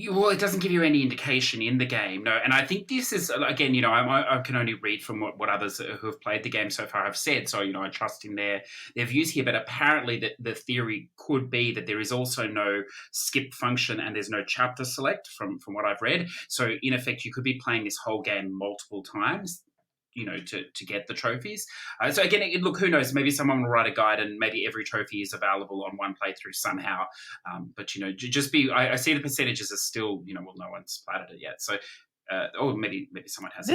Speaker 2: Well, it doesn't give you any indication in the game, no. And I think this is, again, I can only read from what others who have played the game so far have said. So, I trust in their views here. But apparently the theory could be that there is also no skip function and there's no chapter select from what I've read. So, in effect, you could be playing this whole game multiple times, to get the trophies. So again, look, who knows? Maybe someone will write a guide and maybe every trophy is available on one playthrough somehow. But, I see the percentages are still, no one's platted it yet. So, or maybe someone has.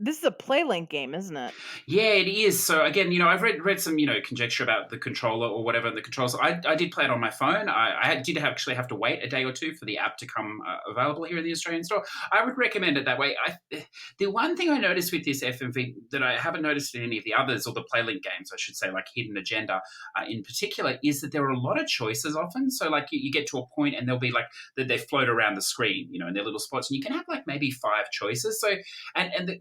Speaker 3: This is a PlayLink game, isn't it?
Speaker 2: Yeah, it is. So again, I've read some, conjecture about the controller or whatever. And the controls, I did play it on my phone. I did actually have to wait a day or two for the app to come available here in the Australian store. I would recommend it that way. The one thing I noticed with this FMV that I haven't noticed in any of the others, or the PlayLink games, I should say, like Hidden Agenda in particular, is that there are a lot of choices often. So like you get to a point and they'll be like, they float around the screen, in their little spots, and you can have like maybe 5 choices. So, and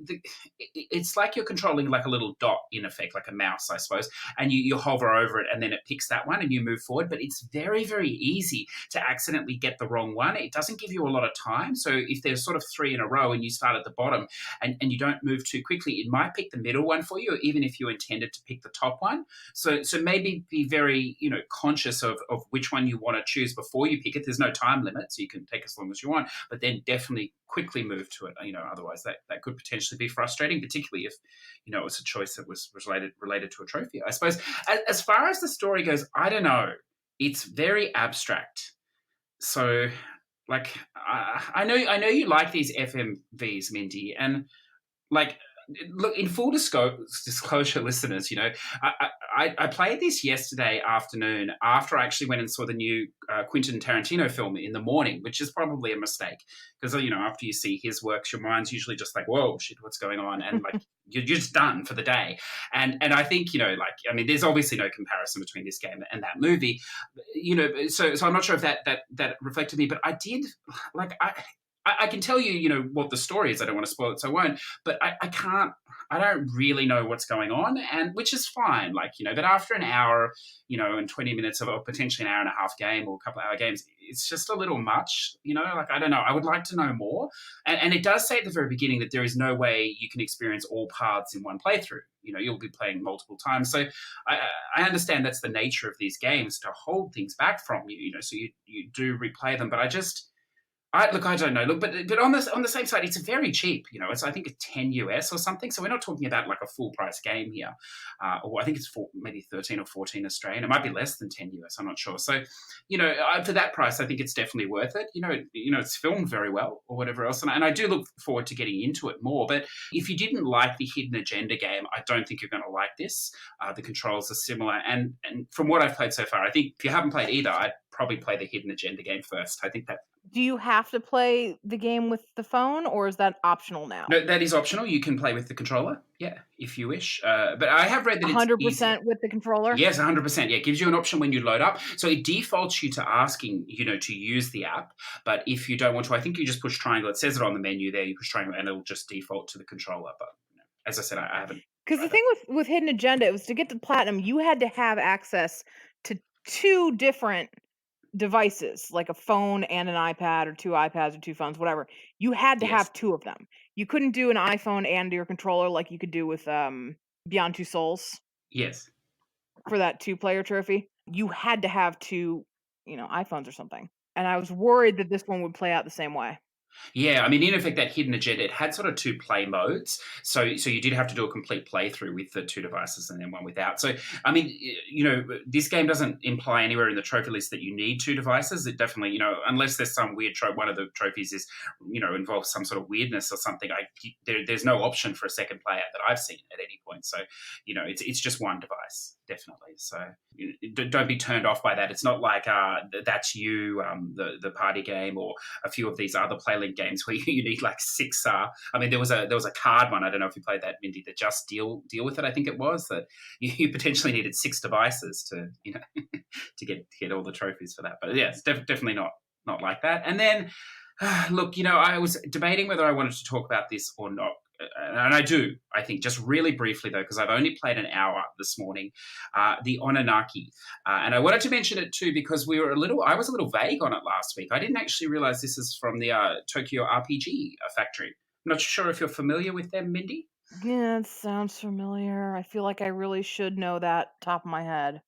Speaker 2: it's like you're controlling like a little dot in effect, like a mouse, I suppose, and you hover over it and then it picks that one and you move forward. But it's very, very easy to accidentally get the wrong one. It doesn't give you a lot of time. So if there's sort of 3 in a row and you start at the bottom and you don't move too quickly, it might pick the middle one for you, even if you intended to pick the top one. So maybe be very, conscious of which one you want to choose before you pick it. There's no time limit, so you can take as long as you want, but then definitely quickly move to it. Otherwise that could potentially be frustrating, particularly if, it's a choice that was related to a trophy. I suppose as far as the story goes, I don't know. It's very abstract. So, like, I know you like these FMVs, Mindy, and like, look, in full disclosure, listeners, I played this yesterday afternoon after I actually went and saw the new Quentin Tarantino film in the morning, which is probably a mistake because, after you see his works, your mind's usually just like, whoa, shit, what's going on? And like, you're just done for the day. And I think, there's obviously no comparison between this game and that movie, so I'm not sure if that reflected me, but I did, like, I can tell you, what the story is. I don't want to spoil it, so I won't. But I don't really know what's going on, and which is fine. Like, but after an hour, and 20 minutes of a potentially an hour and a half game or a couple of hour games, it's just a little much. Like, I don't know. I would like to know more. And it does say at the very beginning that there is no way you can experience all paths in one playthrough. You'll be playing multiple times. So I understand that's the nature of these games, to hold things back from you. So you do replay them, but I don't know. Look, but on the same side, it's very cheap. I think it's $10 US or something. So we're not talking about like a full price game here. Or I think it's maybe 13 or 14 Australian. It might be less than 10 US. I'm not sure. So, for that price, I think it's definitely worth it. It's filmed very well or whatever else. And I do look forward to getting into it more. But if you didn't like the Hidden Agenda game, I don't think you're going to like this. The controls are similar. And from what I've played so far, I think if you haven't played either, I'd probably play the Hidden Agenda game first. I think that.
Speaker 3: Do you have to play the game with the phone, or is that optional now?
Speaker 2: No, that is optional. You can play with the controller, if you wish. But I have read that
Speaker 3: 100%
Speaker 2: it's 100%
Speaker 3: with the controller?
Speaker 2: Yes, 100%. Yeah, it gives you an option when you load up. So it defaults you to asking, to use the app. But if you don't want to, I think you just push triangle. It says it on the menu there. You push triangle, and it'll just default to the controller. But as I said, I haven't.
Speaker 3: Because the thing with Hidden Agenda, it was to get to platinum, you had to have access to 2 different devices, like a phone and an iPad, or 2 iPads or 2 phones, whatever. You had to have 2 of them. You couldn't do an iPhone and your controller like you could do with Beyond Two Souls.
Speaker 2: Yes.
Speaker 3: For that 2-player trophy. You had to have 2, iPhones or something. And I was worried that this one would play out the same way.
Speaker 2: Yeah, in effect, that Hidden Agenda, it had sort of 2 play modes. So you did have to do a complete playthrough with the 2 devices and then one without. So, this game doesn't imply anywhere in the trophy list that you need 2 devices. It definitely, unless there's some weird one of the trophies is, involves some sort of weirdness or something. There's no option for a second player that I've seen at any point. So, it's just one device, definitely. So don't be turned off by that. It's not like That's You, the party game, or a few of these other Playlink games where you need like 6. There was a card one. I don't know if you played that, Mindy. The Just Deal with It. I think it was that you potentially needed 6 devices to to get all the trophies for that. But yeah, it's definitely not like that. And then look, I was debating whether I wanted to talk about this or not. And I do, I think, just really briefly, though, because I've only played an hour this morning, the Anarchy. And I wanted to mention it, too, because I was a little vague on it last week. I didn't actually realize this is from the Tokyo RPG Factory. I'm not sure if you're familiar with them, Mindy.
Speaker 3: Yeah, it sounds familiar. I feel like I really should know that top of my head.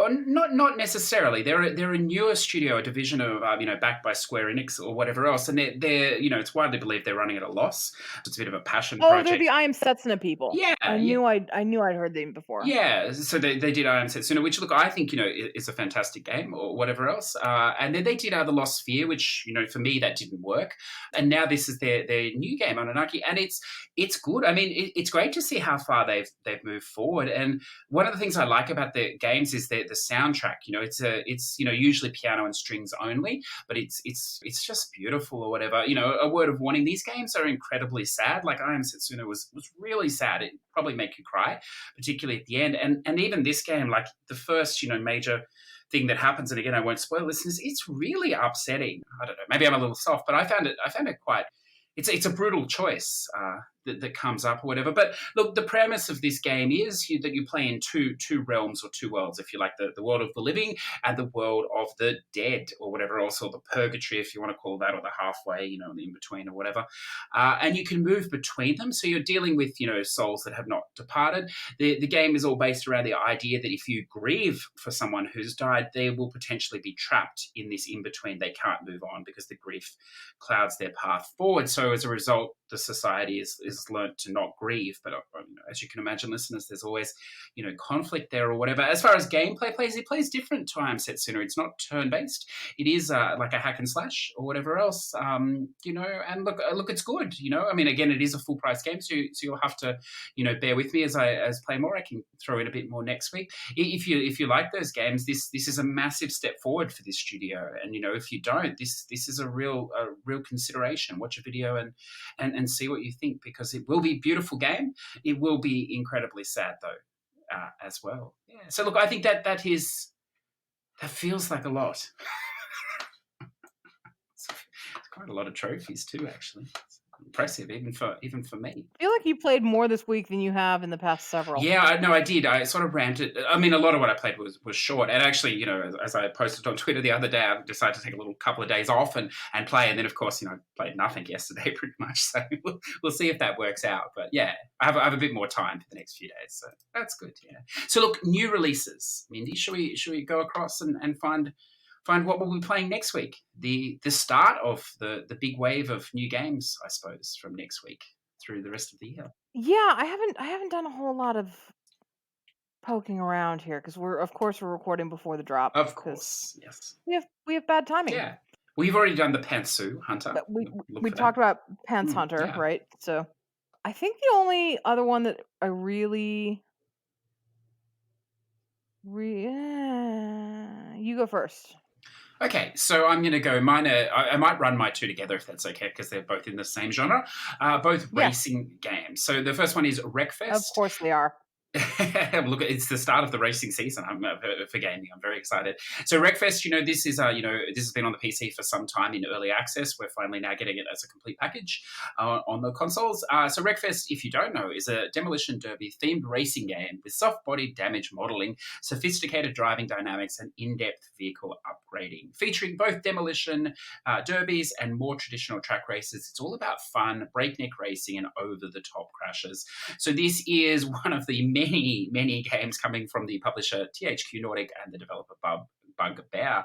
Speaker 2: Not necessarily. They're a newer studio, a division of backed by Square Enix or whatever else, and they're it's widely believed they're running at a loss. It's a bit of a passion project.
Speaker 3: Oh, they're the I Am Setsuna people.
Speaker 2: Yeah,
Speaker 3: I knew I'd heard them before.
Speaker 2: Yeah, so they did I Am Setsuna, which look, I think is a fantastic game or whatever else. And then they did The Lost Sphere, which for me that didn't work. And now this is their new game on Anarchy, and it's good. It's great to see how far they've moved forward. And one of the things I like about the games is the soundtrack. It's usually piano and strings only, but it's just beautiful or whatever. A word of warning: these games are incredibly sad. Like I Am Setsuna was really sad. It probably make you cry, particularly at the end. And even this game, like the first major thing that happens, and again I won't spoil listeners, it's really upsetting. I don't know, maybe I'm a little soft, but I found it quite. It's a brutal choice that comes up or whatever. But look, the premise of this game is that you play in two realms or two worlds, if you like, the world of the living and the world of the dead, or whatever else, or the purgatory, if you want to call that, or the halfway, the in between or whatever. And you can move between them. So you're dealing with, souls that have not departed. The game is all based around the idea that if you grieve for someone who's died, they will potentially be trapped in this in between. They can't move on because the grief clouds their path forward. So as a result, the society is learnt to not grieve. But as you can imagine, listeners, there's always conflict there or whatever. As far as gameplay plays, it plays different time set sooner. It's not turn based. It is like a hack and slash or whatever else. And look, it's good. I mean, again, it is a full price game, so you'll have to bear with me as I play more. I can throw in a bit more next week. If you like those games, this is a massive step forward for this studio. And if you don't, this is a real consideration. Watch a video and see what you think, because it will be a beautiful game. It will be incredibly sad though, as well. Yeah. So look, I think that feels like a lot. It's quite a lot of trophies too, actually. It's impressive, even for me.
Speaker 3: I feel like you played more this week than you have in the past several.
Speaker 2: Yeah, I did. I sort of ranted. I mean, a lot of what I played was short. And actually, as I posted on Twitter the other day, I decided to take a couple of days off and play. And then, of course, I played nothing yesterday pretty much. So we'll see if that works out. But yeah, I have a bit more time for the next few days. So that's good, yeah. So look, new releases. Mindy, should we go across and find what we'll be playing next week? The start of the big wave of new games, I suppose, from next week through the rest of the year.
Speaker 3: Yeah, I haven't done a whole lot of poking around here because we're recording before the drop.
Speaker 2: Of course, yes.
Speaker 3: We have bad timing.
Speaker 2: Yeah, we've already done the Pantsu Hunter.
Speaker 3: But we talked about Pantsu Hunter,
Speaker 2: yeah.
Speaker 3: right? So I think the only other one that I really you go first.
Speaker 2: Okay, so I'm going to go. Mine I might run my two together if that's okay, because they're both in the same genre, both racing games. So the first one is Wreckfest.
Speaker 3: Of course they are.
Speaker 2: Look, it's the start of the racing season. For gaming. I'm very excited. So Wreckfest, this is this has been on the PC for some time in early access. We're finally now getting it as a complete package on the consoles. So Wreckfest, if you don't know, is a demolition derby themed racing game with soft body damage modeling, sophisticated driving dynamics, and in-depth vehicle upgrading, featuring both demolition derbies and more traditional track races. It's all about fun, breakneck racing, and over-the-top crashes. So this is one of the many games coming from the publisher THQ Nordic and the developer Bugbear.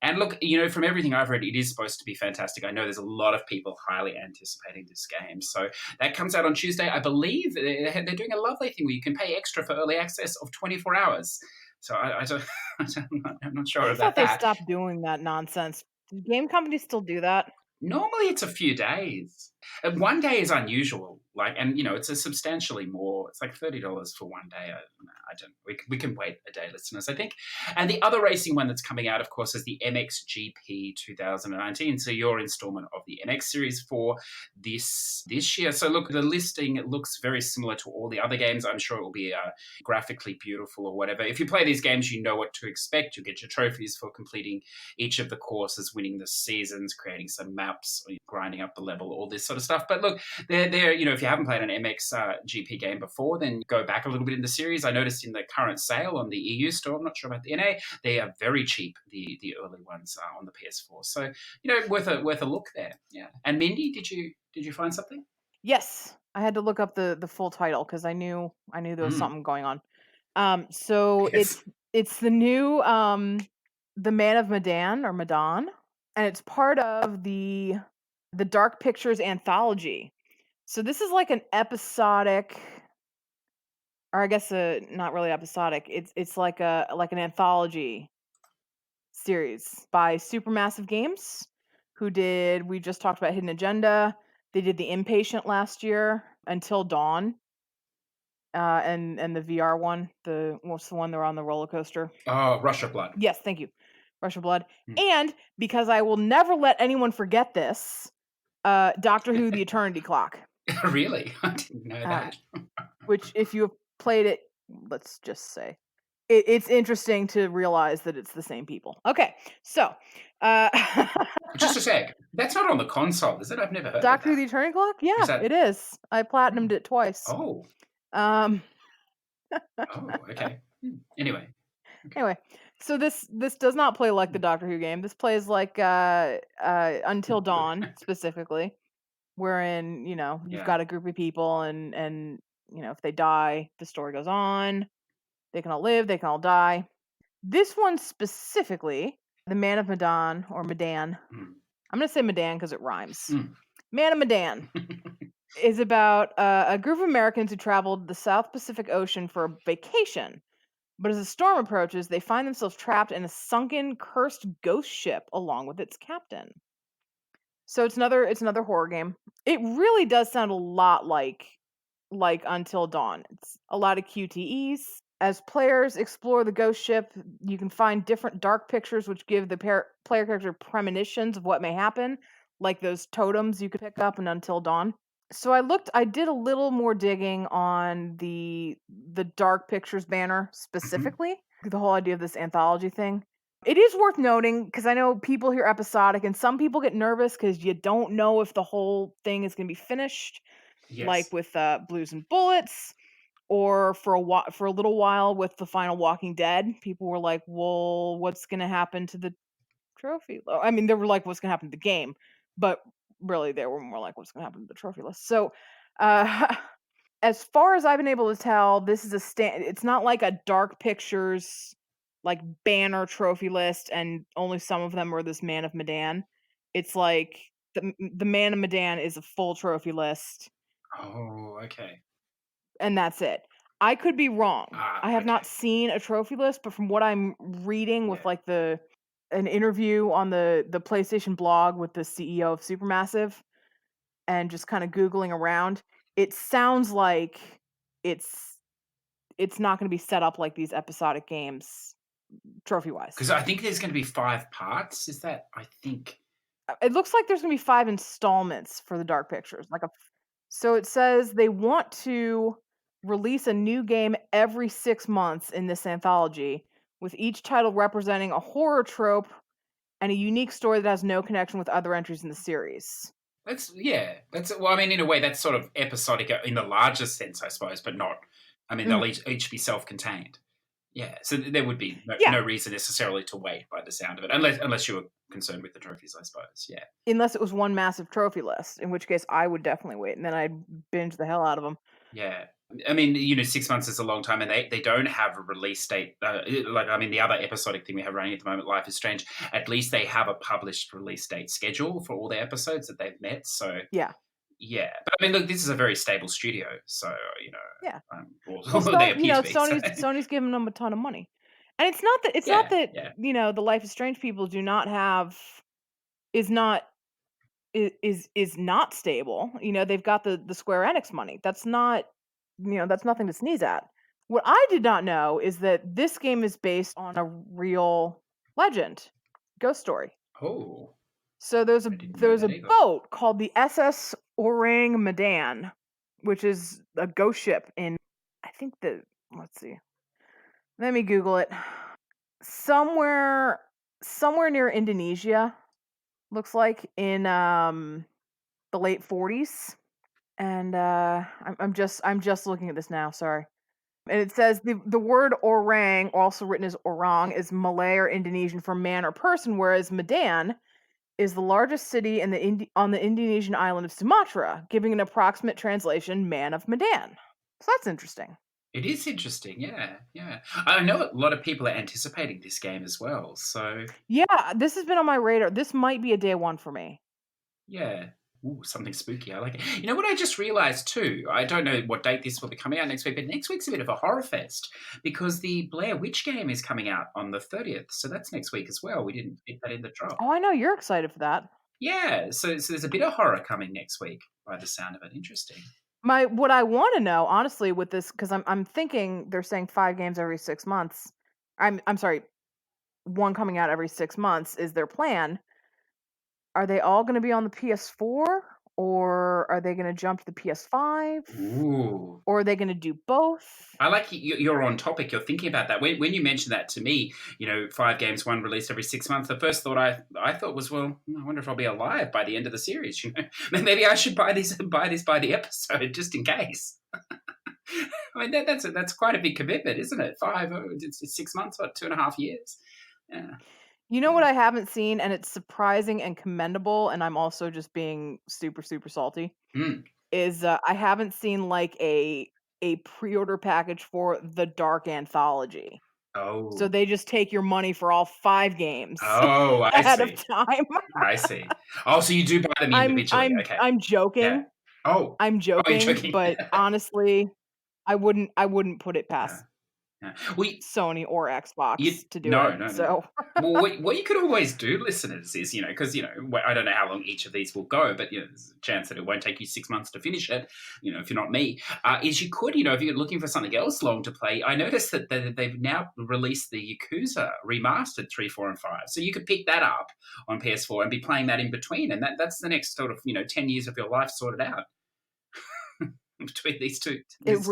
Speaker 2: And look, from everything I've read, it is supposed to be fantastic. I know there's a lot of people highly anticipating this game. So that comes out on Tuesday. I believe they're doing a lovely thing where you can pay extra for early access of 24 hours. So I'm not sure about that.
Speaker 3: They stopped doing that nonsense. Do game companies still do that?
Speaker 2: Normally it's a few days. And 1 day is unusual. It's a substantially more. It's like $30 for 1 day. We can wait a day, listeners, I think. And the other racing one that's coming out, of course, is the MXGP 2019. So your installment of the MX series for this year. So look, the listing looks very similar to all the other games. I'm sure it will be graphically beautiful or whatever. If you play these games, you know what to expect. You get your trophies for completing each of the courses, winning the seasons, creating some maps, grinding up the level, all this sort of stuff. But look, they're if you haven't played an MX GP game before, then go back a little bit in the series. I noticed in the current sale on the EU store, I'm not sure about the NA, they are very cheap, the early ones on the PS4. So, worth a look there. Yeah. And Mindy, did you find something?
Speaker 3: Yes. I had to look up the full title because I knew there was something going on. So
Speaker 2: yes.
Speaker 3: it's the new The Man of Madan or Madan, and it's part of the Dark Pictures anthology. So this is like an episodic, or I guess not really episodic. It's like an anthology series by Supermassive Games, who we just talked about Hidden Agenda. They did The Impatient last year, Until Dawn, and the VR one. What's the one they're on the roller coaster?
Speaker 2: Oh, Rush of Blood.
Speaker 3: Yes, thank you, Rush of Blood. And because I will never let anyone forget this, Doctor Who: The Eternity Clock.
Speaker 2: Really? I didn't know that.
Speaker 3: Which, if you have played it, let's just say, it's interesting to realize that it's the same people. Okay, so
Speaker 2: Just a sec. That's not on the console, is it? I've never heard of
Speaker 3: Doctor Who:
Speaker 2: that.
Speaker 3: The Eternity Clock?
Speaker 2: Is
Speaker 3: Yeah,
Speaker 2: that?
Speaker 3: it is. I platinumed it twice.
Speaker 2: Oh.
Speaker 3: Um,
Speaker 2: Oh. Okay. Anyway. Okay.
Speaker 3: anyway, so this does not play like the Doctor Who game. This plays like Until
Speaker 2: Good.
Speaker 3: Dawn specifically, wherein you've
Speaker 2: Yeah.
Speaker 3: got a group of people and if they die, the story goes on. They can all live, they can all die. This one specifically, the Man of Madan or Madan.
Speaker 2: Mm.
Speaker 3: I'm gonna say Madan because it rhymes.
Speaker 2: Mm.
Speaker 3: Man of Madan is about a group of Americans who traveled the South Pacific Ocean for a vacation. But as a storm approaches, they find themselves trapped in a sunken, cursed ghost ship along with its captain. So it's another horror game. It really does sound a lot like Until Dawn. It's a lot of QTEs. As players explore the ghost ship, you can find different dark pictures which give the player character premonitions of what may happen, like those totems you could pick up in Until Dawn. So I did a little more digging on the dark pictures banner specifically, the whole idea of this anthology thing. It is worth noting because I know people hear episodic and some people get nervous because you don't know if the whole thing is going to be finished, like
Speaker 2: Yes.
Speaker 3: with Blues and Bullets, or for a little while with the final Walking Dead. People were like, "Well, what's going to happen to the trophy?" I mean, they were like, "What's going to happen to the game?" But really, they were more like, "What's going to happen to the trophy list?" So, uh, as far as I've been able to tell, this is it's not like a Dark Pictures like banner trophy list, and only some of them are this Man of Medan. It's like the Man of Medan is a full trophy list,
Speaker 2: Oh. Okay.
Speaker 3: and that's it. I could be wrong.
Speaker 2: Ah.
Speaker 3: I have not
Speaker 2: Okay.
Speaker 3: seen a trophy list, but from what I'm reading with
Speaker 2: Yeah.
Speaker 3: like an interview on the PlayStation blog with the CEO of Supermassive and just kind of googling around, it sounds like it's it's not going to be set up like these episodic games trophy wise.
Speaker 2: Because I think there's going to be 5 parts. Is that? I think.
Speaker 3: It looks like there's going to be 5 installments for the Dark Pictures. So it says they want to release a new game every 6 months in this anthology, with each title representing a horror trope and a unique story that has no connection with other entries in the series.
Speaker 2: That's well. I mean, in a way, that's sort of episodic in the largest sense, I suppose, but not. I mean, they'll
Speaker 3: Mhm.
Speaker 2: each be self-contained. Yeah, so there would be
Speaker 3: Yeah,
Speaker 2: no reason necessarily to wait by the sound of it, unless you were concerned with the trophies, I suppose. Yeah,
Speaker 3: unless it was one massive trophy list, in which case I would definitely wait, and then I'd binge the hell out of them.
Speaker 2: yeah. I mean, 6 months is a long time, and they don't have a release date. Like, I mean, the other episodic thing we have running at the moment, Life is Strange. At least they have a published release date schedule for all the episodes that they've met. So
Speaker 3: Yeah,
Speaker 2: yeah, but I mean, look, this is a very stable studio, so
Speaker 3: yeah. Well,
Speaker 2: or they
Speaker 3: you
Speaker 2: appear
Speaker 3: know,
Speaker 2: to be. So
Speaker 3: Sony's giving them a ton of money, and it's not
Speaker 2: yeah,
Speaker 3: that
Speaker 2: yeah.
Speaker 3: the Life is Strange people do not have is not is not stable. They've got the Square Enix money. That's nothing to sneeze at. What I did not know is that this game is based on a real legend, ghost story.
Speaker 2: Oh,
Speaker 3: So
Speaker 2: I didn't know
Speaker 3: there's
Speaker 2: that
Speaker 3: a
Speaker 2: either.
Speaker 3: boat called the SS Orang Madan, which is a ghost ship in I think let's see. Let me Google it. Somewhere near Indonesia, looks like in the late 40s. And I'm just looking at this now, sorry. And it says the word orang, also written as orang, is Malay or Indonesian for man or person, whereas Medan is the largest city on the Indonesian island of Sumatra, giving an approximate translation "man of Medan." So that's interesting.
Speaker 2: It is interesting, yeah, yeah. I know a lot of people are anticipating this game as well, so
Speaker 3: Yeah, this has been on my radar. This might be a day one for me.
Speaker 2: yeah. Ooh, something spooky. I like it. You know what I just realised too? I don't know what date this will be coming out next week, but next week's a bit of a horror fest because the Blair Witch game is coming out on the 30th, so that's next week as well. We didn't fit that in the drop.
Speaker 3: Oh, I know you're excited for that.
Speaker 2: Yeah, so there's a bit of horror coming next week by the sound of it. Interesting.
Speaker 3: What I want to know, honestly, with this, because I'm thinking they're saying 5 games every 6 months. I'm sorry, one coming out every 6 months is their plan. Are they all going to be on the PS4, or are they going to jump to the PS5?
Speaker 2: Ooh.
Speaker 3: Or are they going to do both?
Speaker 2: I like you're on topic. You're thinking about that. When you mentioned that to me, 5 games, one released every 6 months. The first thought I thought was, well, I wonder if I'll be alive by the end of the series. Maybe I should buy this by the episode just in case. I mean, that's quite a big commitment, isn't it? 6 months, what, 2.5 years? Yeah.
Speaker 3: You know what I haven't seen, and it's surprising and commendable, and I'm also just being super, super salty, is I haven't seen like a pre-order package for the Dark Anthology.
Speaker 2: Oh.
Speaker 3: So they just take your money for all 5 games
Speaker 2: Oh, I
Speaker 3: ahead
Speaker 2: see.
Speaker 3: of time.
Speaker 2: I see. Oh, so you do buy them individually. Okay.
Speaker 3: I'm joking.
Speaker 2: Yeah. Oh.
Speaker 3: I'm
Speaker 2: Oh, you're
Speaker 3: joking,
Speaker 2: joking.
Speaker 3: but honestly, I wouldn't put it past
Speaker 2: Yeah. Well,
Speaker 3: Sony or Xbox to do
Speaker 2: no,
Speaker 3: it.
Speaker 2: no.
Speaker 3: So
Speaker 2: Well, what you could always do, listeners, is, because, I don't know how long each of these will go, but, there's a chance that it won't take you 6 months to finish it, if you're not me, is you could, if you're looking for something else long to play, I noticed that they've now released the Yakuza remastered 3, 4, and 5. So you could pick that up on PS4 and be playing that in between. And that's the next sort of, 10 years of your life sorted out between these two
Speaker 3: it
Speaker 2: games.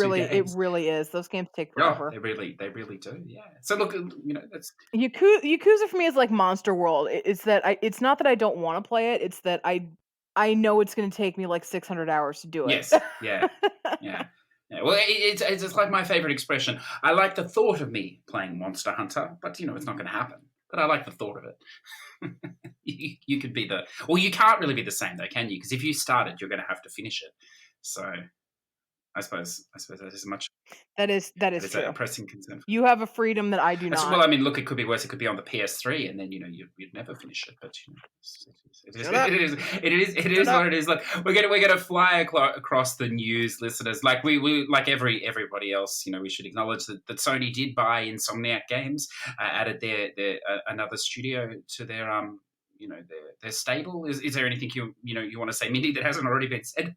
Speaker 3: really is. Those games take
Speaker 2: Oh,
Speaker 3: forever.
Speaker 2: they really do. Yeah. So look, that's
Speaker 3: Yakuza for me is like Monster World. It's not that I don't want to play it. It's that I know it's going to take me like 600 hours to do it.
Speaker 2: yes, yeah. Yeah. Well, it's like my favorite expression. I like the thought of me playing Monster Hunter, but it's not going to happen. But I like the thought of it. you could be you can't really be the same though, can you? Because if you start it, you're going to have to finish it. So I suppose that is much.
Speaker 3: That is true.
Speaker 2: A pressing concern.
Speaker 3: You have a freedom that I do not.
Speaker 2: Well, I mean, look, it could be worse. It could be on the PS3, and then you'd never finish it. But it is what it is. Look, we're gonna fly across the news, listeners. Like we like everybody else. We should acknowledge that Sony did buy Insomniac Games, added their another studio to their their stable. Is there anything you want to say, Mindy, that hasn't already been said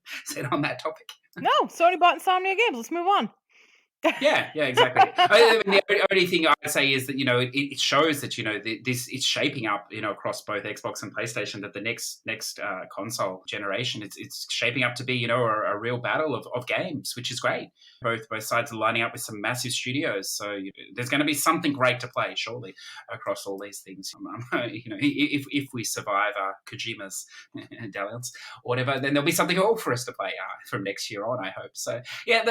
Speaker 2: on that topic?
Speaker 3: No, Sony bought Insomnia Games. Let's move on.
Speaker 2: Yeah, exactly. I mean, the only thing I'd say is that it shows that this is shaping up across both Xbox and PlayStation, that the next console generation it's shaping up to be a real battle of games, which is great. Both sides are lining up with some massive studios, so there's going to be something great to play surely across all these things. If we survive Kojima's dalliance or whatever, then there'll be something all for us to play from next year on, I hope. So yeah,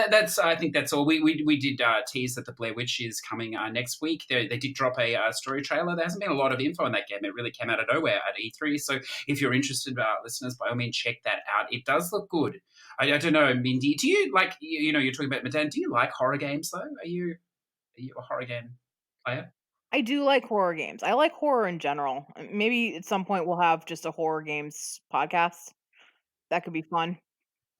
Speaker 2: I think that's all. We did tease that the Blair Witch is coming next week. They did drop a story trailer. There hasn't been a lot of info on that game. It really came out of nowhere at E3. So if you're interested, listeners, by all means, check that out. It does look good. I don't know, Mindy, do you like, you're talking about Madan, do you like horror games, though? Are you a horror game player?
Speaker 3: I do like horror games. I like horror in general. Maybe at some point we'll have just a horror games podcast. That could be fun.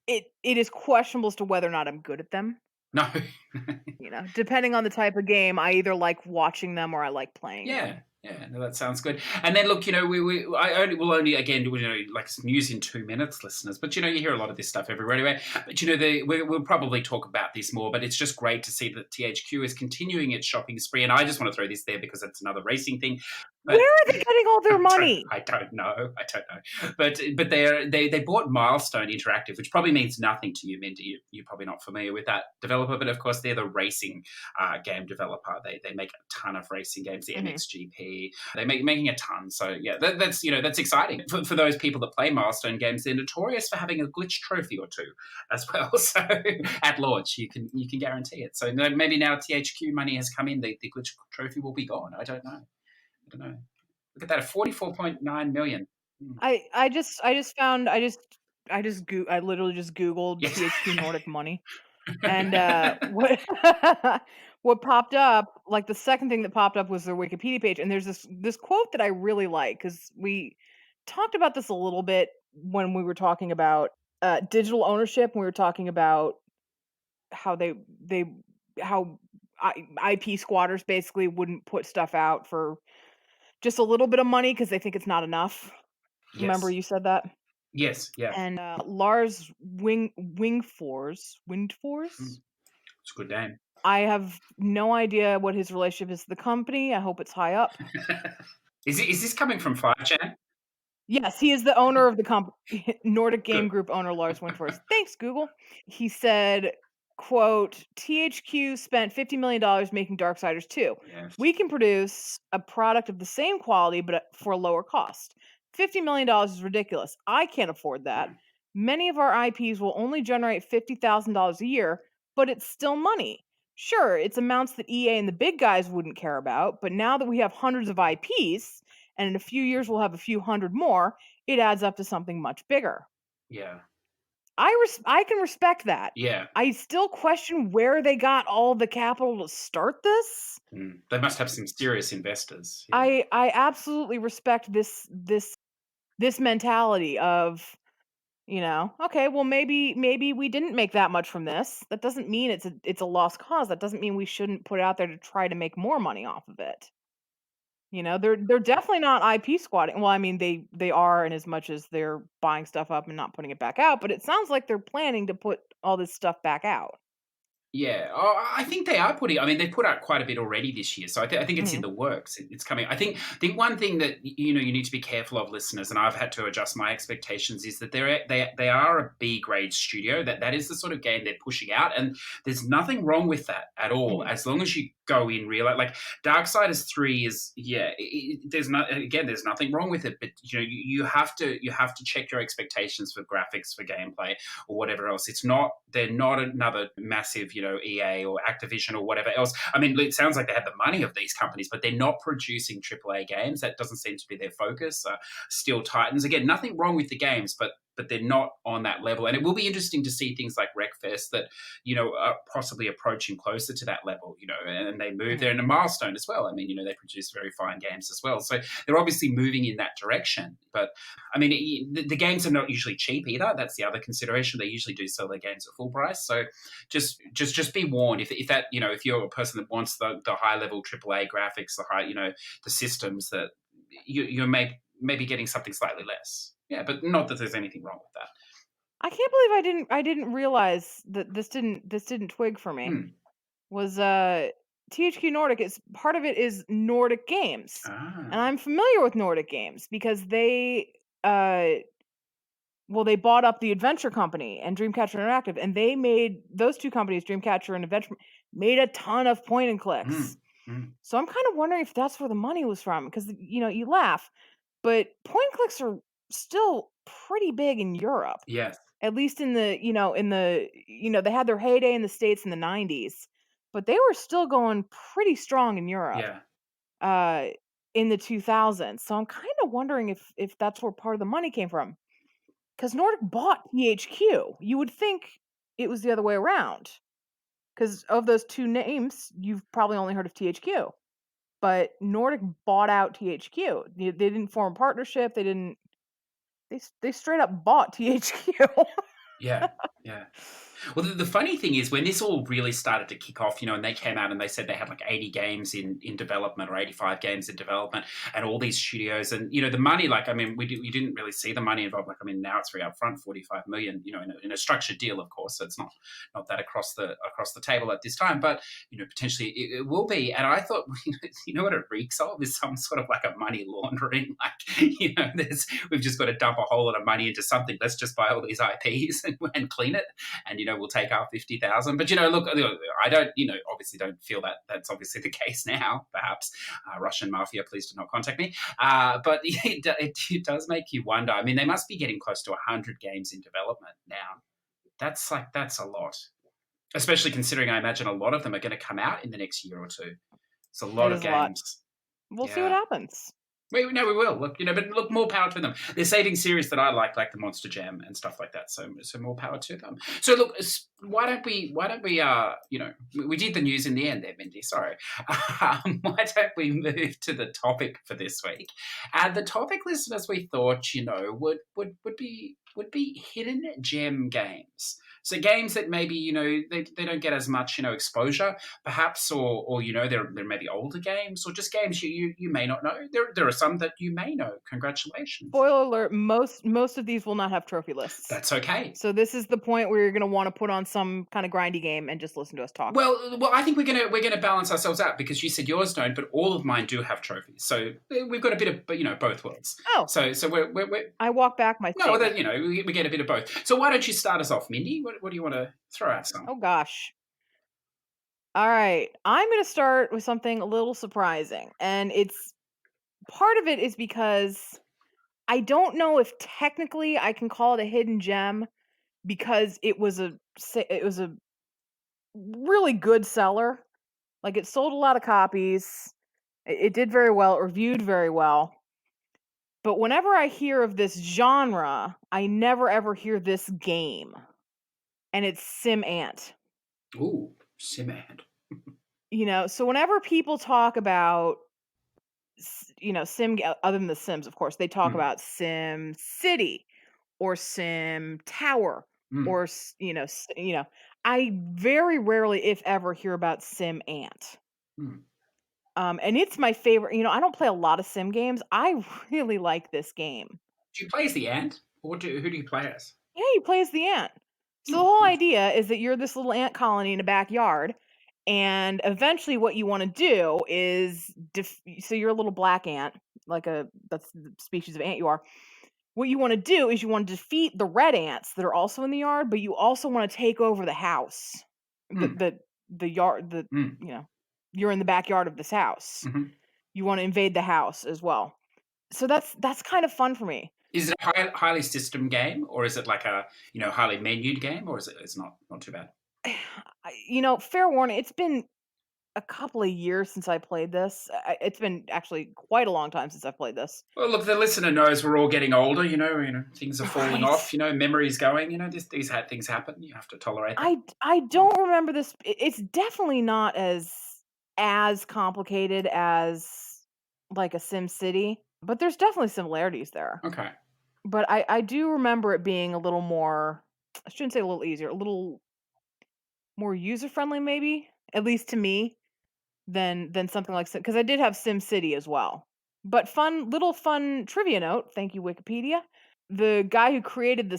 Speaker 3: It is questionable as to whether or not I'm good at them.
Speaker 2: No.
Speaker 3: Depending on the type of game, I either like watching them or I like playing them.
Speaker 2: Yeah, no, that sounds good. And then look, we'll only again do like news in 2 minutes, listeners. But you hear a lot of this stuff everywhere anyway. But we'll probably talk about this more. But it's just great to see that THQ is continuing its shopping spree. And I just want to throw this there because it's another racing thing.
Speaker 3: But where are they getting all their money?
Speaker 2: I don't know. But they bought Milestone Interactive, which probably means nothing to you, Mindy. You're probably not familiar with that developer, but of course they're the racing game developer. They make a ton of racing games, the MXGP. They're making a ton. So yeah, that's exciting for those people that play Milestone games. They're notorious for having a glitch trophy or two as well. So at launch, you can guarantee it. So maybe now THQ money has come in, the glitch trophy will be gone. I don't know. Look at that, 44.9 million.
Speaker 3: I literally just Googled THQ Nordic money. And what popped up, like the second thing that popped up was their Wikipedia page. And there's this quote that I really like, because we talked about this a little bit when we were talking about digital ownership. And we were talking about how how IP squatters basically wouldn't put stuff out for just a little bit of money because they think it's not enough.
Speaker 2: Yes.
Speaker 3: Remember you said that?
Speaker 2: Yes, yeah.
Speaker 3: And Lars Wingfors.
Speaker 2: It's a good name.
Speaker 3: I have no idea what his relationship is to the company. I hope it's high up.
Speaker 2: Is this coming from 5chan?
Speaker 3: Yes, he is the owner of the Nordic Game
Speaker 2: Good.
Speaker 3: Group owner Lars Winters. Thanks, Google. He said, quote, THQ spent $50 million making Darksiders 2.
Speaker 2: Yes.
Speaker 3: We can produce a product of the same quality, but for a lower cost. $50 million is ridiculous. I can't afford that. Many of our IPs will only generate $50,000 a year, but it's still money. Sure, it's amounts that EA and the big guys wouldn't care about, but now that we have hundreds of IPs, and in a few years we'll have a few hundred more, it adds up to something much bigger.
Speaker 2: Yeah.
Speaker 3: I can respect that.
Speaker 2: Yeah.
Speaker 3: I still question where they got all the capital to start this.
Speaker 2: They must have some serious investors. Yeah.
Speaker 3: I absolutely respect this mentality of, okay, well maybe we didn't make that much from this. That doesn't mean it's a lost cause. That doesn't mean we shouldn't put it out there to try to make more money off of it. They're definitely not IP squatting. Well, I mean, they are in as much as they're buying stuff up and not putting it back out, but it sounds like they're planning to put all this stuff back out.
Speaker 2: Yeah, I think they are putting. I mean, they put out quite a bit already this year, so I think it's in
Speaker 3: Mhm.
Speaker 2: the works. It's coming. I think one thing that you need to be careful of, listeners, and I've had to adjust my expectations, is that they are a B grade studio. That is the sort of game they're pushing out, and there's nothing wrong with that at all,
Speaker 3: Mhm.
Speaker 2: as long as you go in real. Like Darksiders 3 is, there's nothing wrong with it, but you have to check your expectations for graphics, for gameplay, or whatever else. They're not another massive, EA or Activision or whatever else. I mean, it sounds like they have the money of these companies, but they're not producing AAA games. That doesn't seem to be their focus. Steel Titans, again, nothing wrong with the games, but they're not on that level. And it will be interesting to see things like Wreckfest that, are possibly approaching closer to that level, and they move there,
Speaker 3: Mhm.
Speaker 2: in a milestone as well. I mean, they produce very fine games as well. So they're obviously moving in that direction. But I mean, the games are not usually cheap either. That's the other consideration. They usually do sell their games at full price. So just be warned, if that, if you're a person that wants the high level AAA graphics, the high, the systems, that you're maybe getting something slightly less. Yeah, but not that there's anything wrong with that.
Speaker 3: I can't believe I didn't realize that this didn't twig for me. Was THQ Nordic, is part of it is Nordic Games. And
Speaker 2: Ah.
Speaker 3: I'm familiar with Nordic Games because they they bought up the Adventure Company and Dreamcatcher Interactive, and they made those two companies, Dreamcatcher and Adventure, made a ton of point and clicks.
Speaker 2: Mm. Mm.
Speaker 3: So I'm kind of wondering if that's where the money was from, because you laugh, but point and clicks are still pretty big in Europe.
Speaker 2: Yes.
Speaker 3: At least in the they had their heyday in the States in the 90s, but they were still going pretty strong in Europe
Speaker 2: Yeah.
Speaker 3: uh in the 2000s. So I'm kind of wondering if that's where part of the money came from. Because Nordic bought THQ. You would think it was the other way around. Because of those two names, you've probably only heard of THQ. But Nordic bought out THQ. They didn't form a partnership. They didn't. They straight up bought THQ.
Speaker 2: Yeah. Yeah. Well, the funny thing is, when this all really started to kick off, and they came out and they said they had like 80 games in development, or 85 games in development, and all these studios, and the money, like, I mean, we didn't really see the money involved. Like, I mean, now it's very upfront, 45 million, in a structured deal, of course. So it's not that across the table at this time, but potentially it will be. And I thought, what it reeks of is some sort of like a money laundering, like, we've just got to dump a whole lot of money into something. Let's just buy all these IPs and clean it, and we'll take our 50,000. But look, I don't, obviously don't feel that that's obviously the case now. Perhaps Russian mafia, please do not contact me. But it does make you wonder. I mean, they must be getting close to 100 games in development now. That's a lot, especially considering I imagine a lot of them are going to come out in the next year or two. It's a
Speaker 3: It
Speaker 2: lot of
Speaker 3: is a lot.
Speaker 2: games.
Speaker 3: We'll see what
Speaker 2: Yeah.
Speaker 3: happens.
Speaker 2: We will. Look, but look, more power to them. They're saving series that I like the Monster Jam and stuff like that. So more power to them. So look, why don't we? We did the news in the end there, Mindi. Sorry. Why don't we move to the topic for this week? And the topic, listeners, we thought would be hidden gem games. So games that maybe they don't get as much exposure, perhaps, or there may be older games, or just games you may not know. There are some that you may know. Congratulations.
Speaker 3: Spoiler alert, most of these will not have trophy lists.
Speaker 2: That's okay.
Speaker 3: So this is the point where you're going to want to put on some kind of grindy game and just listen to us talk.
Speaker 2: Well, I think we're gonna balance ourselves out because you said yours don't, but all of mine do have trophies. So we've got a bit of both worlds.
Speaker 3: Oh,
Speaker 2: So we're
Speaker 3: I walk back my
Speaker 2: no,
Speaker 3: statement.
Speaker 2: that we get a bit of both. So why don't you start us off, Mindy? What do you want to throw out some?
Speaker 3: Oh gosh. All right, I'm going to start with something a little surprising, and it's part of it is because I don't know if technically I can call it a hidden gem because it was a really good seller. Like, it sold a lot of copies. It did very well, it reviewed very well. But whenever I hear of this genre, I never ever hear this game. And it's Sim Ant.
Speaker 2: Ooh, Simad.
Speaker 3: So whenever people talk about other than the Sims, of course, they talk
Speaker 2: Mm,
Speaker 3: about Sim City or Sim Tower
Speaker 2: mm,
Speaker 3: or I very rarely, if ever, hear about Sim Ant.
Speaker 2: mm.
Speaker 3: And it's my favorite. I don't play a lot of sim games. I really like this game.
Speaker 2: Do you play as the ant, or who do you play as?
Speaker 3: Yeah, you play as the ant. So the
Speaker 2: Oh,
Speaker 3: whole
Speaker 2: nice.
Speaker 3: idea is that you're this little ant colony in a backyard, and eventually, what you want to do is, so you're a little black ant, that's the species of ant you are. What you want to do is you want to defeat the red ants that are also in the yard, but you also want to take over the house,
Speaker 2: Mm,
Speaker 3: the yard,
Speaker 2: mm,
Speaker 3: you know, you're in the backyard of this house.
Speaker 2: mhm.
Speaker 3: You want to invade the house as well. So that's kind of fun for me.
Speaker 2: Is it a highly system game, or is it like a highly menued game, or is it's not too bad?
Speaker 3: Fair warning, it's been a couple of years since I played this. It's been actually quite a long time since I've played this.
Speaker 2: Well, look, the listener knows we're all getting older. Things are falling off.
Speaker 3: Right.
Speaker 2: Memories going. These things happen. You have to tolerate that.
Speaker 3: I don't remember this. It's definitely not as complicated as like a Sim City, but there's definitely similarities there.
Speaker 2: Okay.
Speaker 3: But I do remember it being a little more, I shouldn't say a little easier, a little more user friendly maybe, at least to me, than something like Sim, because I did have Sim City as well. But fun trivia note, thank you Wikipedia. The guy who created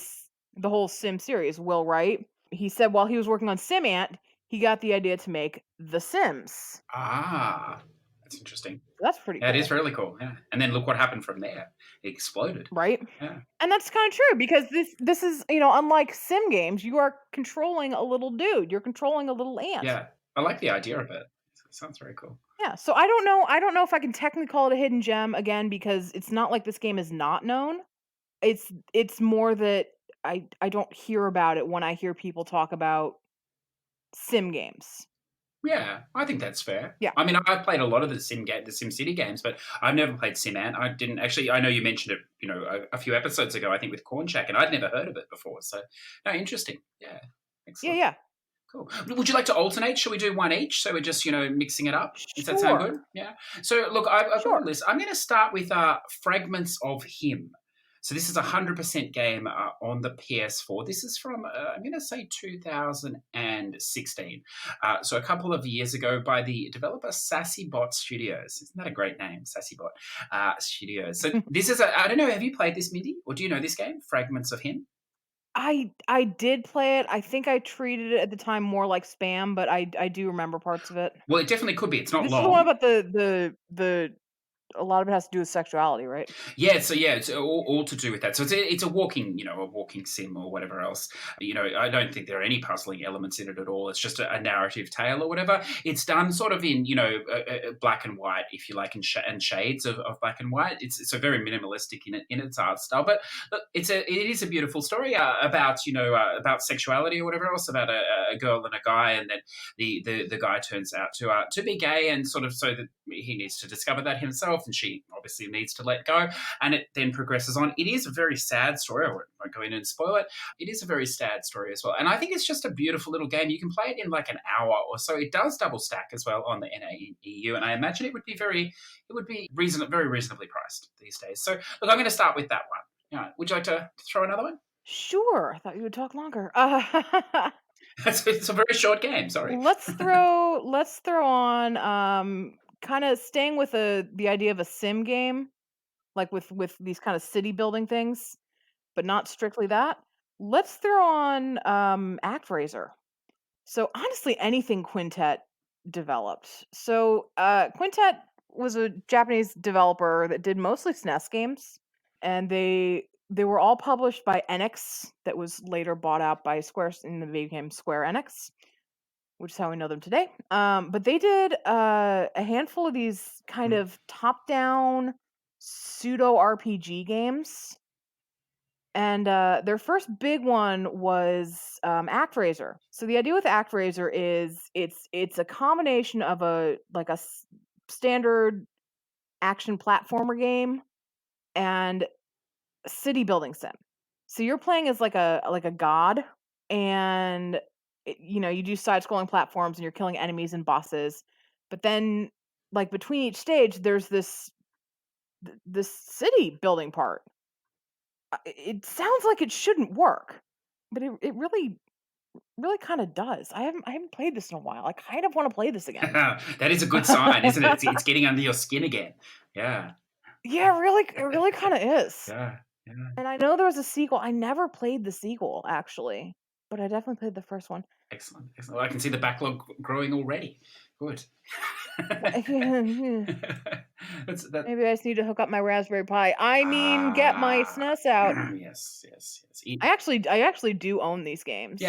Speaker 3: the whole Sim series, Will Wright, he said while he was working on Sim Ant, he got the idea to make The Sims.
Speaker 2: Ah, that's interesting.
Speaker 3: So that's pretty
Speaker 2: Yeah, it is
Speaker 3: cool,
Speaker 2: really cool. Yeah, and then look what happened from there. It exploded.
Speaker 3: right?
Speaker 2: Yeah,
Speaker 3: And that's kind of true because this is, unlike sim games, you are controlling a little dude. You're controlling a little ant.
Speaker 2: yeah. I like the idea of it. It sounds very cool.
Speaker 3: Yeah, so I don't know if I can technically call it a hidden gem again because it's not like this game is not known. It's more that I don't hear about it when I hear people talk about sim games.
Speaker 2: Yeah, I think that's fair.
Speaker 3: Yeah.
Speaker 2: I mean, I've played a lot of the Sim City games, but I've never played SimAnt. I didn't actually. I know you mentioned it, a few episodes ago. I think with Cornchack, and I'd never heard of it before. So, no, interesting. Yeah,
Speaker 3: Yeah,
Speaker 2: excellent.
Speaker 3: yeah.
Speaker 2: Cool. Would you like to alternate? Shall we do one each? So we're just mixing it up. Does that sound good?
Speaker 3: Sure.
Speaker 2: Yeah. So look, I've got a
Speaker 3: Sure.
Speaker 2: list. I'm going to start with Fragments of Him. So this is a 100% game on the PS4. This is from I'm going to say 2016. So a couple of years ago by the developer SassyBot Studios. Isn't that a great name, SassyBot Studios? So this is I don't know. Have you played this, Mindy, or do you know this game, Fragments of Him?
Speaker 3: I did play it. I think I treated it at the time more like spam, but I do remember parts of it.
Speaker 2: Well, it definitely could be. It's not
Speaker 3: This is the one
Speaker 2: long.
Speaker 3: about the a lot of it has to do with sexuality, right?
Speaker 2: Yeah, it's all to do with that. So it's a walking sim or whatever else. I don't think there are any puzzling elements in it at all. It's just a narrative tale or whatever. It's done sort of in black and white, if you like, and shades of black and white. It's a very minimalistic in its art style, but look, it is a beautiful story about about sexuality or whatever else, about a girl and a guy, and then the guy turns out to be gay, and sort of so that he needs to discover that himself, and she obviously needs to let go, and it then progresses on. It is a very sad story. I won't go in and spoil it. It is a very sad story as well, and I think it's just a beautiful little game. You can play it in like an hour or so. It does double stack as well on the NAEU, and I imagine it would be very reasonably priced these days. So look, I'm going to start with that one. Would you like to throw another one?
Speaker 3: Sure. I thought you would talk longer.
Speaker 2: It's a very short game. Sorry.
Speaker 3: Let's throw on kind of staying with the idea of a sim game. like with these kind of city building things, but not strictly that. Let's throw on ActRaiser. So honestly, anything Quintet developed. So Quintet was a Japanese developer that did mostly SNES games, and they were all published by Enix, that was later bought out by Square, and they became Square Enix, which is how we know them today. But they did a handful of these kind
Speaker 2: Mm.
Speaker 3: of top-down pseudo RPG games, and their first big one was ActRaiser. So the idea with ActRaiser is it's a combination of a standard action platformer game and city building sim. So you're playing as like a god, and you do side scrolling platforms and you're killing enemies and bosses. But then, like, between each stage, there's this city building part. It sounds like it shouldn't work, but it really kind of does. I haven't played this in a while. I kind of want to play this again.
Speaker 2: That is a good sign, isn't it? It's getting under your skin again. Yeah,
Speaker 3: Yeah, really, it really kind of is.
Speaker 2: yeah, yeah.
Speaker 3: And I know there was a sequel. I never played the sequel, actually, but I definitely played the first one.
Speaker 2: Excellent, excellent. I can see the backlog growing already. Good.
Speaker 3: Maybe
Speaker 2: That.
Speaker 3: I just need to hook up my Raspberry Pi. I mean, get my
Speaker 2: Ah,
Speaker 3: SNES out.
Speaker 2: yes, yes, yes.
Speaker 3: I actually do own these
Speaker 2: Yeah.
Speaker 3: games.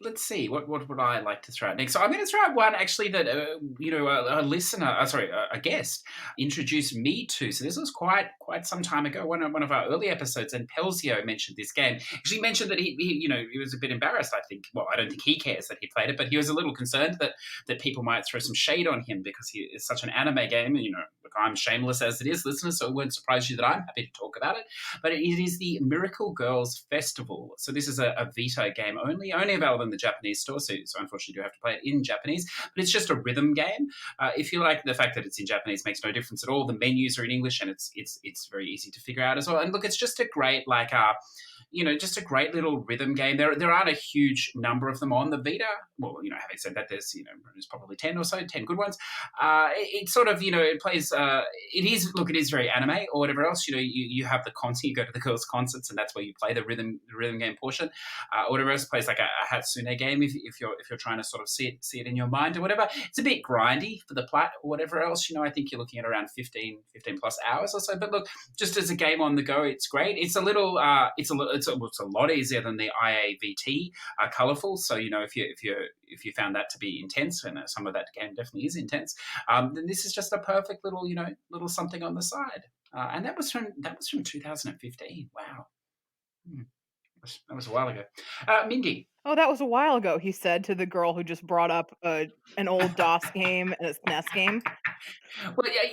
Speaker 2: Let's see. What would I like to throw out next? So I'm going to throw out one actually that a listener, sorry, a guest introduced me to. So this was quite some time ago. One of our early episodes, and Pelzio mentioned this game. He mentioned that he was a bit embarrassed. I think. Well, I don't think he cares that he played it, but he was a little concerned that people might throw some shade on him because he is such an anime game. And look, I'm shameless as it is, listeners, so it won't surprise you that I'm happy to talk about it. But it is the Miracle Girls Festival. So this is a Vita game only available in the Japanese store. So unfortunately, you have to play it in Japanese. But it's just a rhythm game. If you like, the fact that it's in Japanese makes no difference at all. The menus are in English, and it's very easy to figure out as well. And look, it's just a great just a great little rhythm game. There aren't a huge number of them on the Vita. Well, having said that, there's probably 10 or so, 10 good ones. It sort of it plays. It is very anime or whatever else. You have the concert. You go to the girls' concerts, and that's where you play the rhythm game portion. Or whatever else plays like a Hatsune game if you're trying to sort of see it in your mind or whatever. It's a bit grindy for the plat or whatever else. I think you're looking at around 15 plus hours or so. But look, just as a game on the go, it's great. It's a little. It's a lot easier than the IAVT colorful. So if you found that to be intense, and some of that game definitely is intense, then this is just a perfect little little something on the side. And that was from 2015. Wow, that was a while ago. Mindy.
Speaker 3: Oh, that was a while ago, he said to the girl who just brought up an old DOS game and a SNES game.
Speaker 2: Well, yeah.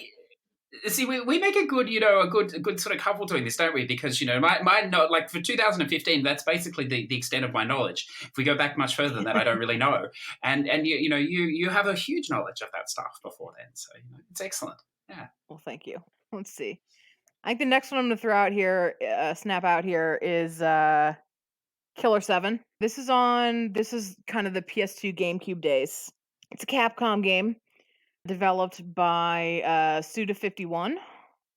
Speaker 2: See, we make a good, a good sort of couple doing this, don't we? Because my like for 2015, that's basically the extent of my knowledge. If we go back much further than that, I don't really know. And you have a huge knowledge of that stuff before then, so it's excellent. Yeah.
Speaker 3: Well, thank you. Let's see. I think the next one I'm going to throw out here, snap out here, is Killer 7. This is kind of the PS2 GameCube days. It's a Capcom game developed by Suda51.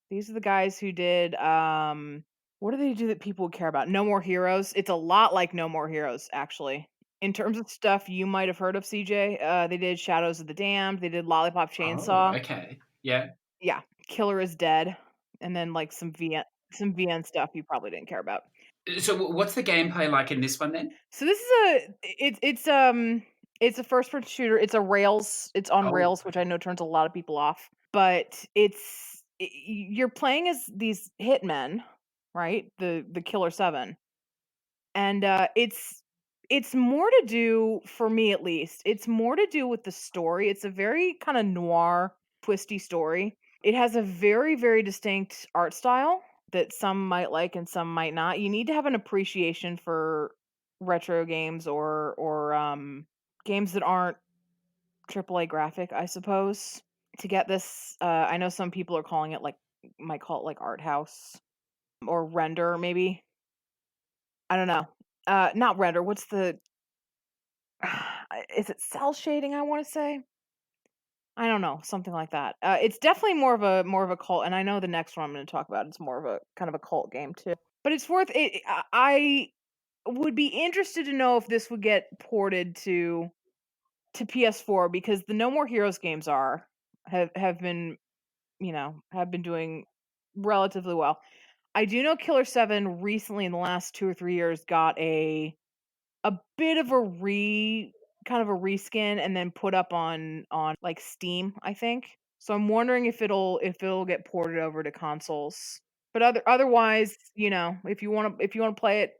Speaker 3: These are the guys who did what do they do that people would care about? No More Heroes. It's a lot like No More Heroes, actually. In terms of stuff you might have heard of, CJ, they did Shadows of the Damned. They did Lollipop
Speaker 2: Oh,
Speaker 3: Chainsaw.
Speaker 2: okay. Yeah.
Speaker 3: Yeah, Killer is Dead, and then like some VN stuff you probably didn't care about.
Speaker 2: So what's the gameplay like in this one then?
Speaker 3: So this is it's a first person shooter. It's on
Speaker 2: Oh,
Speaker 3: rails, which I know turns a lot of people off. But you're playing as these hitmen, right? The Killer 7. And it's more to do, for me at least, it's more to do with the story. It's a very kind of noir, twisty story. It has a very, very distinct art style that some might like and some might not. You need to have an appreciation for retro games or games that aren't AAA graphic, I suppose, to get this. I know some people are calling it might call it like art house or render, maybe. I don't know. Not render. What's the? Is it cell shading? I want to say. I don't know, something like that. It's definitely more of a cult, and I know the next one I'm going to talk about. It's more of a kind of a cult game too. But it's worth it. I would be interested to know if this would get ported to PS4 because the No More Heroes games have been have been doing relatively well. I do know Killer 7 recently in the last 2 or 3 years got a bit of a kind of a reskin and then put up on like Steam, I think. So I'm wondering if it'll get ported over to consoles. But otherwise, if you want to play it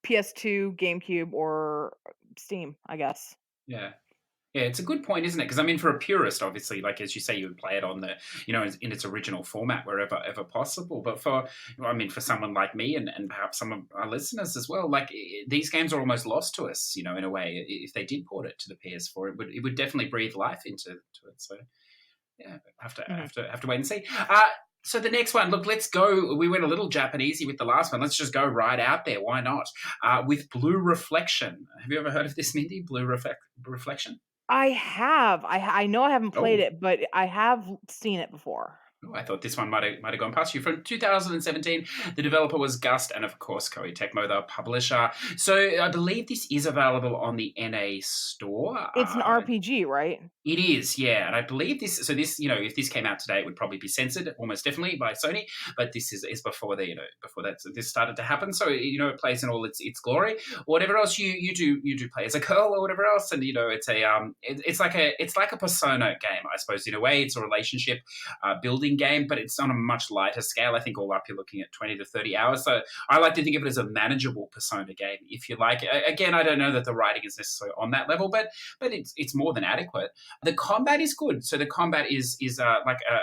Speaker 3: PS2, GameCube or Steam, I guess.
Speaker 2: Yeah. Yeah, it's a good point, isn't it? Because I mean, for a purist, obviously, like as you say, you would play it on the, in its original format wherever ever possible. But I mean, for someone like me and perhaps some of our listeners as well, like these games are almost lost to us, in a way. If they did port it to the PS4, it would definitely breathe life into it. So yeah, have to wait and see. So the next one, look, let's go. We went a little Japanesey with the last one. Let's just go right out there. Why not? With Blue Reflection. Have you ever heard of this, Mindy? Blue Reflection.
Speaker 3: I have. I know I haven't played
Speaker 2: Oh,
Speaker 3: it, but I have seen it before.
Speaker 2: oh, I thought this one might have gone past you. From 2017, the developer was Gust, and of course Koei Tecmo, the publisher. So I believe this is available on the NA store.
Speaker 3: It's an RPG, right?
Speaker 2: It is, yeah, and I believe this. So this, if this came out today, it would probably be censored almost definitely by Sony. But this is before before that this started to happen. So it plays in all its glory. Whatever else you do play as a girl or whatever else, and it's it's like a Persona game, I suppose, in a way. It's a relationship building game, but it's on a much lighter scale. I think all up you're looking at 20 to 30 hours. So I like to think of it as a manageable Persona game, if you like. Again, I don't know that the writing is necessarily on that level, but it's more than adequate. The combat is good. So the combat is like a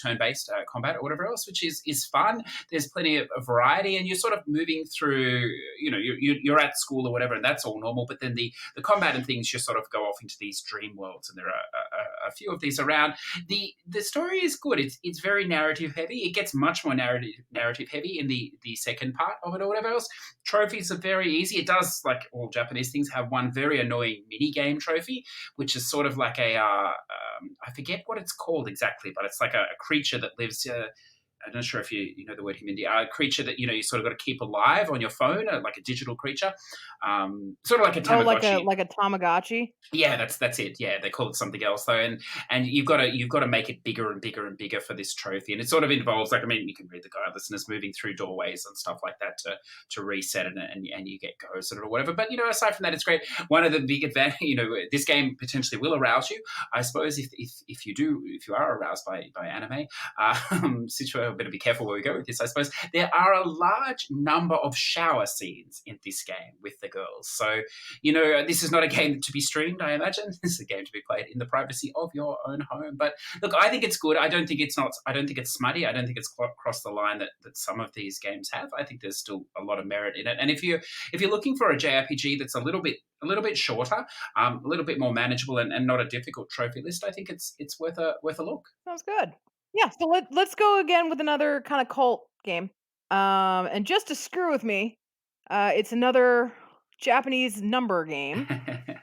Speaker 2: turn-based combat or whatever else, which is fun. There's plenty of variety, and you're sort of moving through. You're at school or whatever, and that's all normal. But then the combat and things, you sort of go off into these dream worlds, and there are a few of these around. The story is good. It's very narrative heavy. It gets much more narrative heavy in the second part of it or whatever else. Trophies are very easy. It does, like all Japanese things, have one very annoying mini game trophy, which is sort of like I forget what it's called exactly, but it's like a creature that lives. I'm not sure if you know the word Mindi. A creature that you sort of got to keep alive on your phone, like a digital creature, sort of like a
Speaker 3: Oh,
Speaker 2: Tamagotchi.
Speaker 3: like a Tamagotchi.
Speaker 2: Yeah, that's it. Yeah, they call it something else though, and you've got to make it bigger and bigger and bigger for this trophy, and it sort of involves, like, I mean, you can read the guide, listeners, moving through doorways and stuff like that to reset it, and you get ghosts or whatever. But aside from that, it's great. One of the big advantages, this game potentially will arouse you, I suppose, if you are aroused by anime. Better be careful where we go with this, I suppose. There are a large number of shower scenes in this game with the girls, so this is not a game to be streamed, I imagine. This is a game to be played in the privacy of your own home. But look, I think it's good. I don't think it's smutty. I don't think it's crossed the line that some of these games have. I think there's still a lot of merit in it. And if you're looking for a JRPG that's a little bit shorter, a little bit more manageable, and not a difficult trophy list, I think it's worth a look.
Speaker 3: Sounds good. Yeah, so let's go again with another kind of cult game. And just to screw with me, it's another Japanese number game.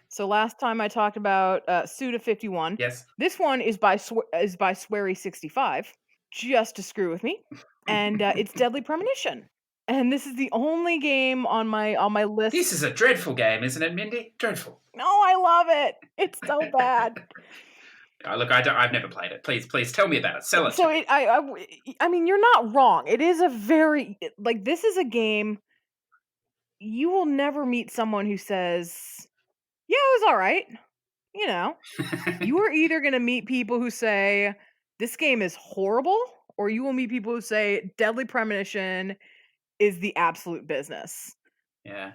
Speaker 3: So last time I talked about Suda 51.
Speaker 2: Yes.
Speaker 3: This one is by Swery 65, just to screw with me, and it's Deadly Premonition. And this is the only game on my list.
Speaker 2: This is a dreadful game, isn't it, Mindy? Dreadful.
Speaker 3: No, I love it. It's so bad.
Speaker 2: Look, I've never played it. Please tell me about it. Sell it.
Speaker 3: So I mean, you're not wrong. It is a very this is a game. You will never meet someone who says, "Yeah, it was all right." You are either going to meet people who say this game is horrible, or you will meet people who say Deadly Premonition is the absolute business.
Speaker 2: Yeah.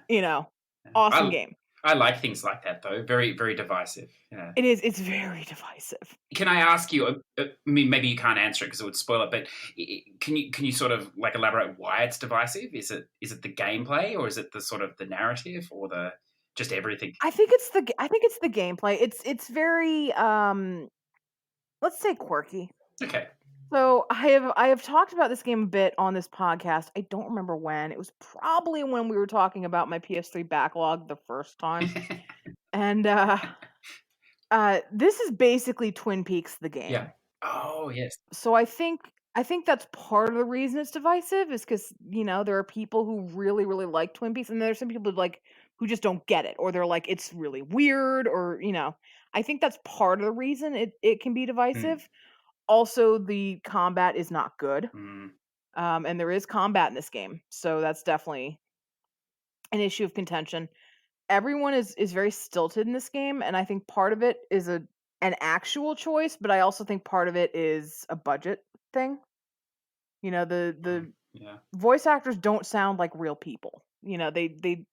Speaker 3: Awesome game.
Speaker 2: I like things like that, though. Very, very divisive. Yeah.
Speaker 3: It is. It's very divisive.
Speaker 2: Can I ask you? I mean, maybe you can't answer it because it would spoil it. But can you sort of like elaborate why it's divisive? Is it the gameplay, or is it the sort of the narrative, or the just everything?
Speaker 3: I think it's the gameplay. It's very let's say quirky.
Speaker 2: Okay.
Speaker 3: So I have talked about this game a bit on this podcast. I don't remember when. It was probably when we were talking about my PS3 backlog the first time. And This is basically Twin Peaks the game.
Speaker 2: Yeah. Oh, yes.
Speaker 3: So I think that's part of the reason it's divisive is because there are people who really really like Twin Peaks, and there's some people who just don't get it, or they're like it's really weird, or I think that's part of the reason it can be
Speaker 2: Mm,
Speaker 3: divisive. Also, the combat is not good,
Speaker 2: mm,
Speaker 3: and there is combat in this game, so that's definitely an issue of contention. Everyone is very stilted in this game, and I think part of it is an actual choice, but I also think part of it is a budget thing. The
Speaker 2: yeah.
Speaker 3: voice actors don't sound like real people. They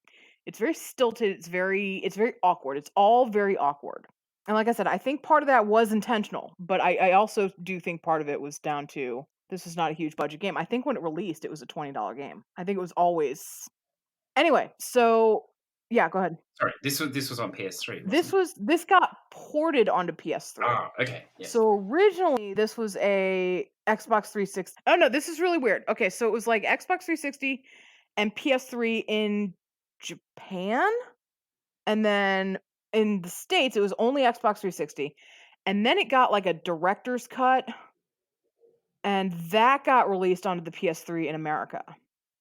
Speaker 3: it's very stilted, it's very awkward. It's all very awkward. And like I said, I think part of that was intentional, but I also do think part of it was down to this is not a huge budget game. I think when it released, it was a $20 game. I think it was always anyway. So yeah, go ahead.
Speaker 2: Sorry, this was on PS3, wasn't it?
Speaker 3: This got ported onto PS3.
Speaker 2: Ah, okay. Yes.
Speaker 3: So originally this was a Xbox 360. Oh no, this is really weird. Okay, so it was like Xbox 360 and PS3 in Japan, and then in the States it was only Xbox 360. And then it got like a director's cut, and that got released onto the PS3 in America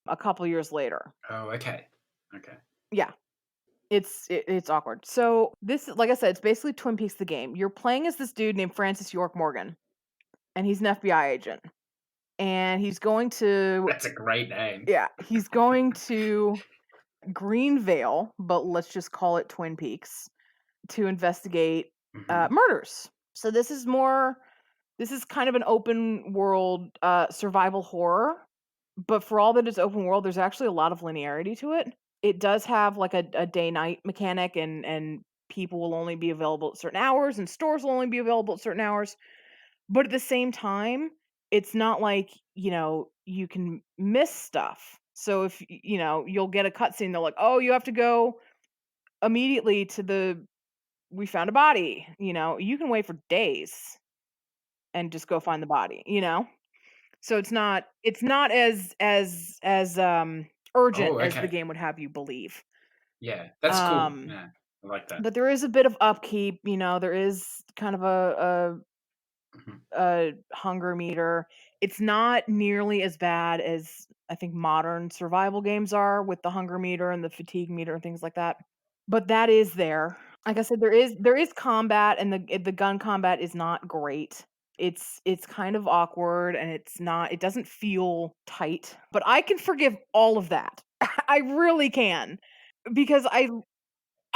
Speaker 3: a couple years later.
Speaker 2: Oh, okay. Okay.
Speaker 3: Yeah. It's awkward. So this, like I said, it's basically Twin Peaks the game. You're playing as this dude named Francis York Morgan, and he's an FBI agent. And he's going to
Speaker 2: That's a great name.
Speaker 3: he's going to Greenvale, but let's just call it Twin Peaks, to investigate
Speaker 2: Mhm.
Speaker 3: murders. So this is kind of an open world survival horror, but for all that it's open world, there's actually a lot of linearity to it. It does have like a day night mechanic, and people will only be available at certain hours, and stores will only be available at certain hours. But at the same time, it's not like, you can miss stuff. So if you'll get a cutscene, they're like, "Oh, you have to go immediately to the we found a body." You can wait for days and just go find the body. So it's not as urgent
Speaker 2: Oh,
Speaker 3: as the
Speaker 2: okay.
Speaker 3: game would have you believe.
Speaker 2: Yeah, that's cool.
Speaker 3: Um
Speaker 2: Yeah, I like that.
Speaker 3: but there is a bit of upkeep, there is kind of
Speaker 2: Mhm.
Speaker 3: a hunger meter. It's not nearly as bad as I think modern survival games are with the hunger meter and the fatigue meter and things like that. But that is there. Like I said, there is combat, and the gun combat is not great. It's kind of awkward, and it doesn't feel tight. But I can forgive all of that. I really can, because I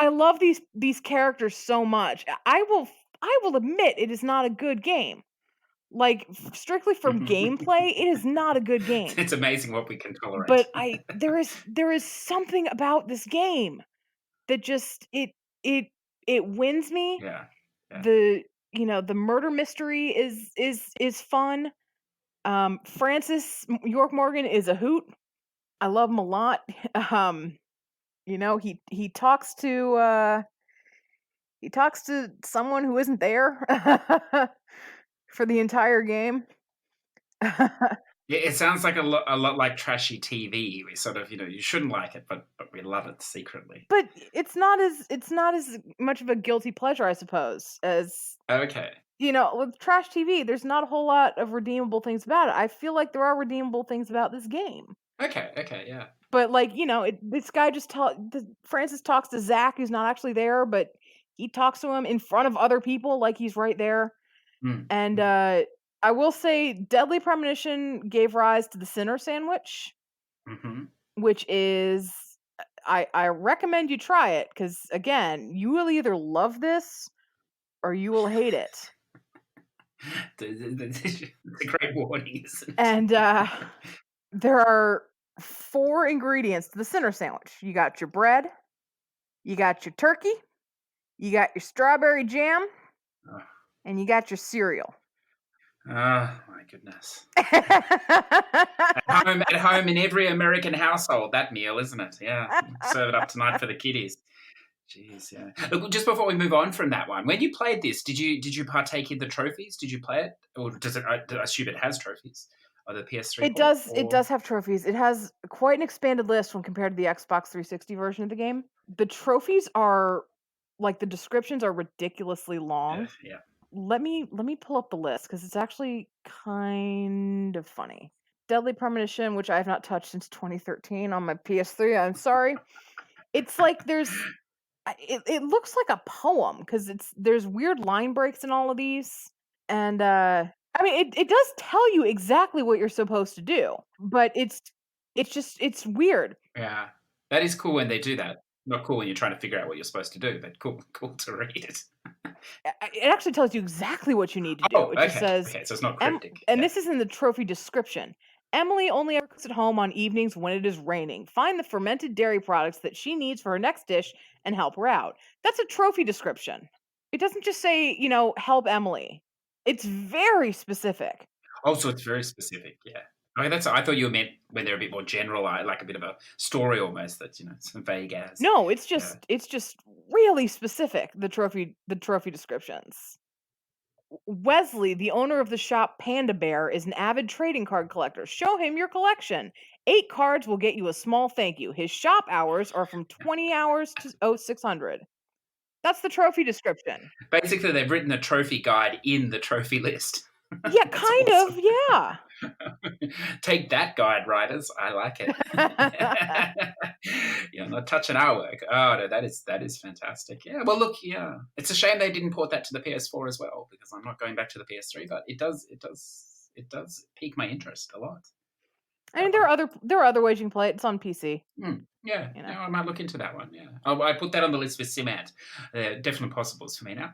Speaker 3: love these characters so much. I will admit it is not a good game. Like, strictly from gameplay, it is not a good game.
Speaker 2: It's amazing what we can tolerate.
Speaker 3: But I there is something about this game that just it it wins me.
Speaker 2: Yeah, yeah.
Speaker 3: The murder mystery is fun. Francis York Morgan is a hoot. I love him a lot. Um, he talks to someone who isn't there for the entire game.
Speaker 2: Yeah, it sounds like a lot like trashy TV. We sort of, you shouldn't like it, but we love it secretly.
Speaker 3: But it's not as much of a guilty pleasure, I suppose, as
Speaker 2: Okay.
Speaker 3: with trash TV. There's not a whole lot of redeemable things about it. I feel like there are redeemable things about this game,
Speaker 2: Okay, okay, yeah.
Speaker 3: but like this guy Francis talks to Zach, who's not actually there, but he talks to him in front of other people, like he's right there.
Speaker 2: Mm,
Speaker 3: And
Speaker 2: mm,
Speaker 3: I will say, Deadly Premonition gave rise to the Sinner Sandwich,
Speaker 2: mhm.
Speaker 3: which is I recommend you try it, because again, you will either love this or you will hate it.
Speaker 2: It's a great warning, isn't it?
Speaker 3: And there are 4 ingredients to the Sinner Sandwich. You got your bread, you got your turkey, you got your strawberry jam,
Speaker 2: Oh,
Speaker 3: and you got your cereal.
Speaker 2: oh, my goodness. At home in every American household, that meal, isn't it? Yeah. Serve it up tonight for the kiddies. Jeez, yeah. Look, just before we move on from that one, when you played this, did you partake in the trophies? Did you play it, or does it? I assume it has trophies. Or the PS3
Speaker 3: It
Speaker 2: port,
Speaker 3: does it
Speaker 2: or
Speaker 3: does have trophies. It has quite an expanded list when compared to the Xbox 360 version of the game. The trophies are like the descriptions are ridiculously long.
Speaker 2: Yeah.
Speaker 3: Let me pull up the list because it's actually kind of funny. Deadly Premonition, which I have not touched since 2013 on my PS3. I'm sorry. It's like it looks like a poem because there's weird line breaks in all of these, and I mean it does tell you exactly what you're supposed to do, but it's weird.
Speaker 2: Yeah. That is cool when they do that. Not cool when you're trying to figure out what you're supposed to do, but cool to read it.
Speaker 3: It actually tells you exactly what you need to do.
Speaker 2: Oh,
Speaker 3: It just
Speaker 2: okay.
Speaker 3: says,
Speaker 2: Okay, so it's not
Speaker 3: em-
Speaker 2: cryptic.
Speaker 3: and
Speaker 2: Yeah.
Speaker 3: this is in the trophy description. Emily only ever cooks at home on evenings when it is raining. Find the fermented dairy products that she needs for her next dish and help her out. That's a trophy description. It doesn't just say, help Emily. It's very specific.
Speaker 2: Oh, so it's very specific. Yeah. Okay, I thought you meant when they're a bit more general, like a bit of a story almost that's some vague as.
Speaker 3: No, it's
Speaker 2: Yeah.
Speaker 3: just really specific, the trophy descriptions. Wesley, the owner of the shop Panda Bear, is an avid trading card collector. Show him your collection. 8 cards will get you a small thank you. His shop hours are from 20 hours to 600. That's the trophy description.
Speaker 2: Basically, they've written a trophy guide in the trophy list.
Speaker 3: Yeah,
Speaker 2: That's
Speaker 3: kind
Speaker 2: awesome.
Speaker 3: of. Yeah.
Speaker 2: Take that, guide writers. I like it. Not touching our work. Oh no, that is fantastic. Yeah. Well, look, yeah, it's a shame they didn't port that to the PS4 as well because I'm not going back to the PS3, but it does pique my interest a lot.
Speaker 3: I mean, there are other ways you can play it. It's on PC.
Speaker 2: Yeah,
Speaker 3: You know.
Speaker 2: I might look into that one. Yeah, I put that on the list with Simant. Definitely possibles for me now.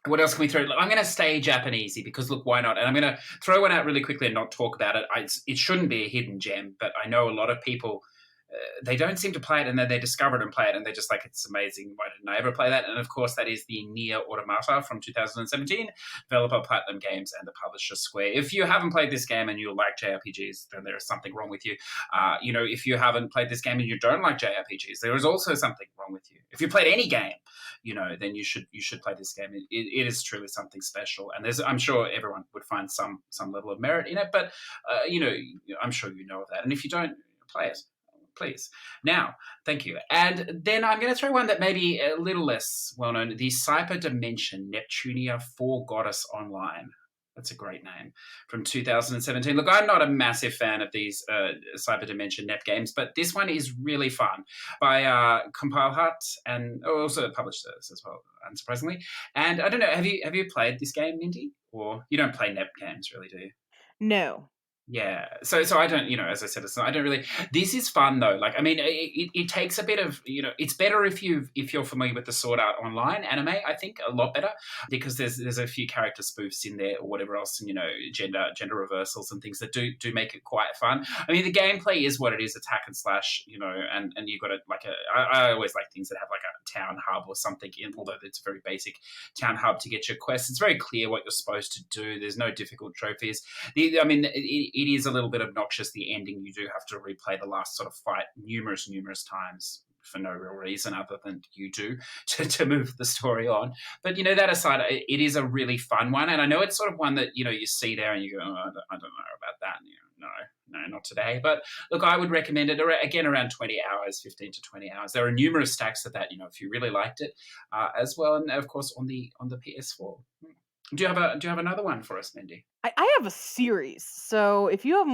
Speaker 2: What else can we throw? I'm going to stay Japanesey because look, why not? And I'm going to throw one out really quickly and not talk about it. It shouldn't be a hidden gem, but I know a lot of people they don't seem to play it, and then they discover it and play it, and they're just like, it's amazing. Why didn't I ever play that? And of course, that is the Nier Automata from 2017, developer Platinum Games and the publisher Square. If you haven't played this game and you like JRPGs, then there is something wrong with you. If you haven't played this game and you don't like JRPGs, there is also something wrong with you. If you played any game, then you should play this game. It is truly something special, and I'm sure everyone would find some level of merit in it. But I'm sure you know of that, and if you don't, play it, please. Now, thank you. And then I'm going to throw one that may be a little less well known: the Cyber Dimension Neptunia 4 Goddess Online. That's a great name. From 2017. Look, I'm not a massive fan of these Cyber Dimension Nep games, but this one is really fun by Compile Hut and also published this as well, unsurprisingly. And I don't know, have you played this game, Mindy? Or you don't play Nep games, really, do you?
Speaker 3: No.
Speaker 2: Yeah. So I don't, as I said, I don't really. This is fun though. Like, I mean, it takes a bit of, it's better if you're familiar with the Sword Art Online anime. I think a lot better because there's a few character spoofs in there or whatever else, and gender reversals and things that do make it quite fun. I mean, the gameplay is what it is, attack and slash, and you've got I always like things that have like a town hub or something in, although it's a very basic town hub to get your quests. It's very clear what you're supposed to do. There's no difficult trophies. It is a little bit obnoxious, the ending. You do have to replay the last sort of fight numerous times for no real reason other than you do to move the story on. But, that aside, it is a really fun one. And I know it's sort of one that, you see there and you go, oh, I don't know about that. No, not today. But look, I would recommend it, again, around 20 hours, 15 to 20 hours. There are numerous stacks of that, if you really liked it as well. And, of course, on the PS4. Do you have another one for us, Mindy?
Speaker 3: I have a series, so if you have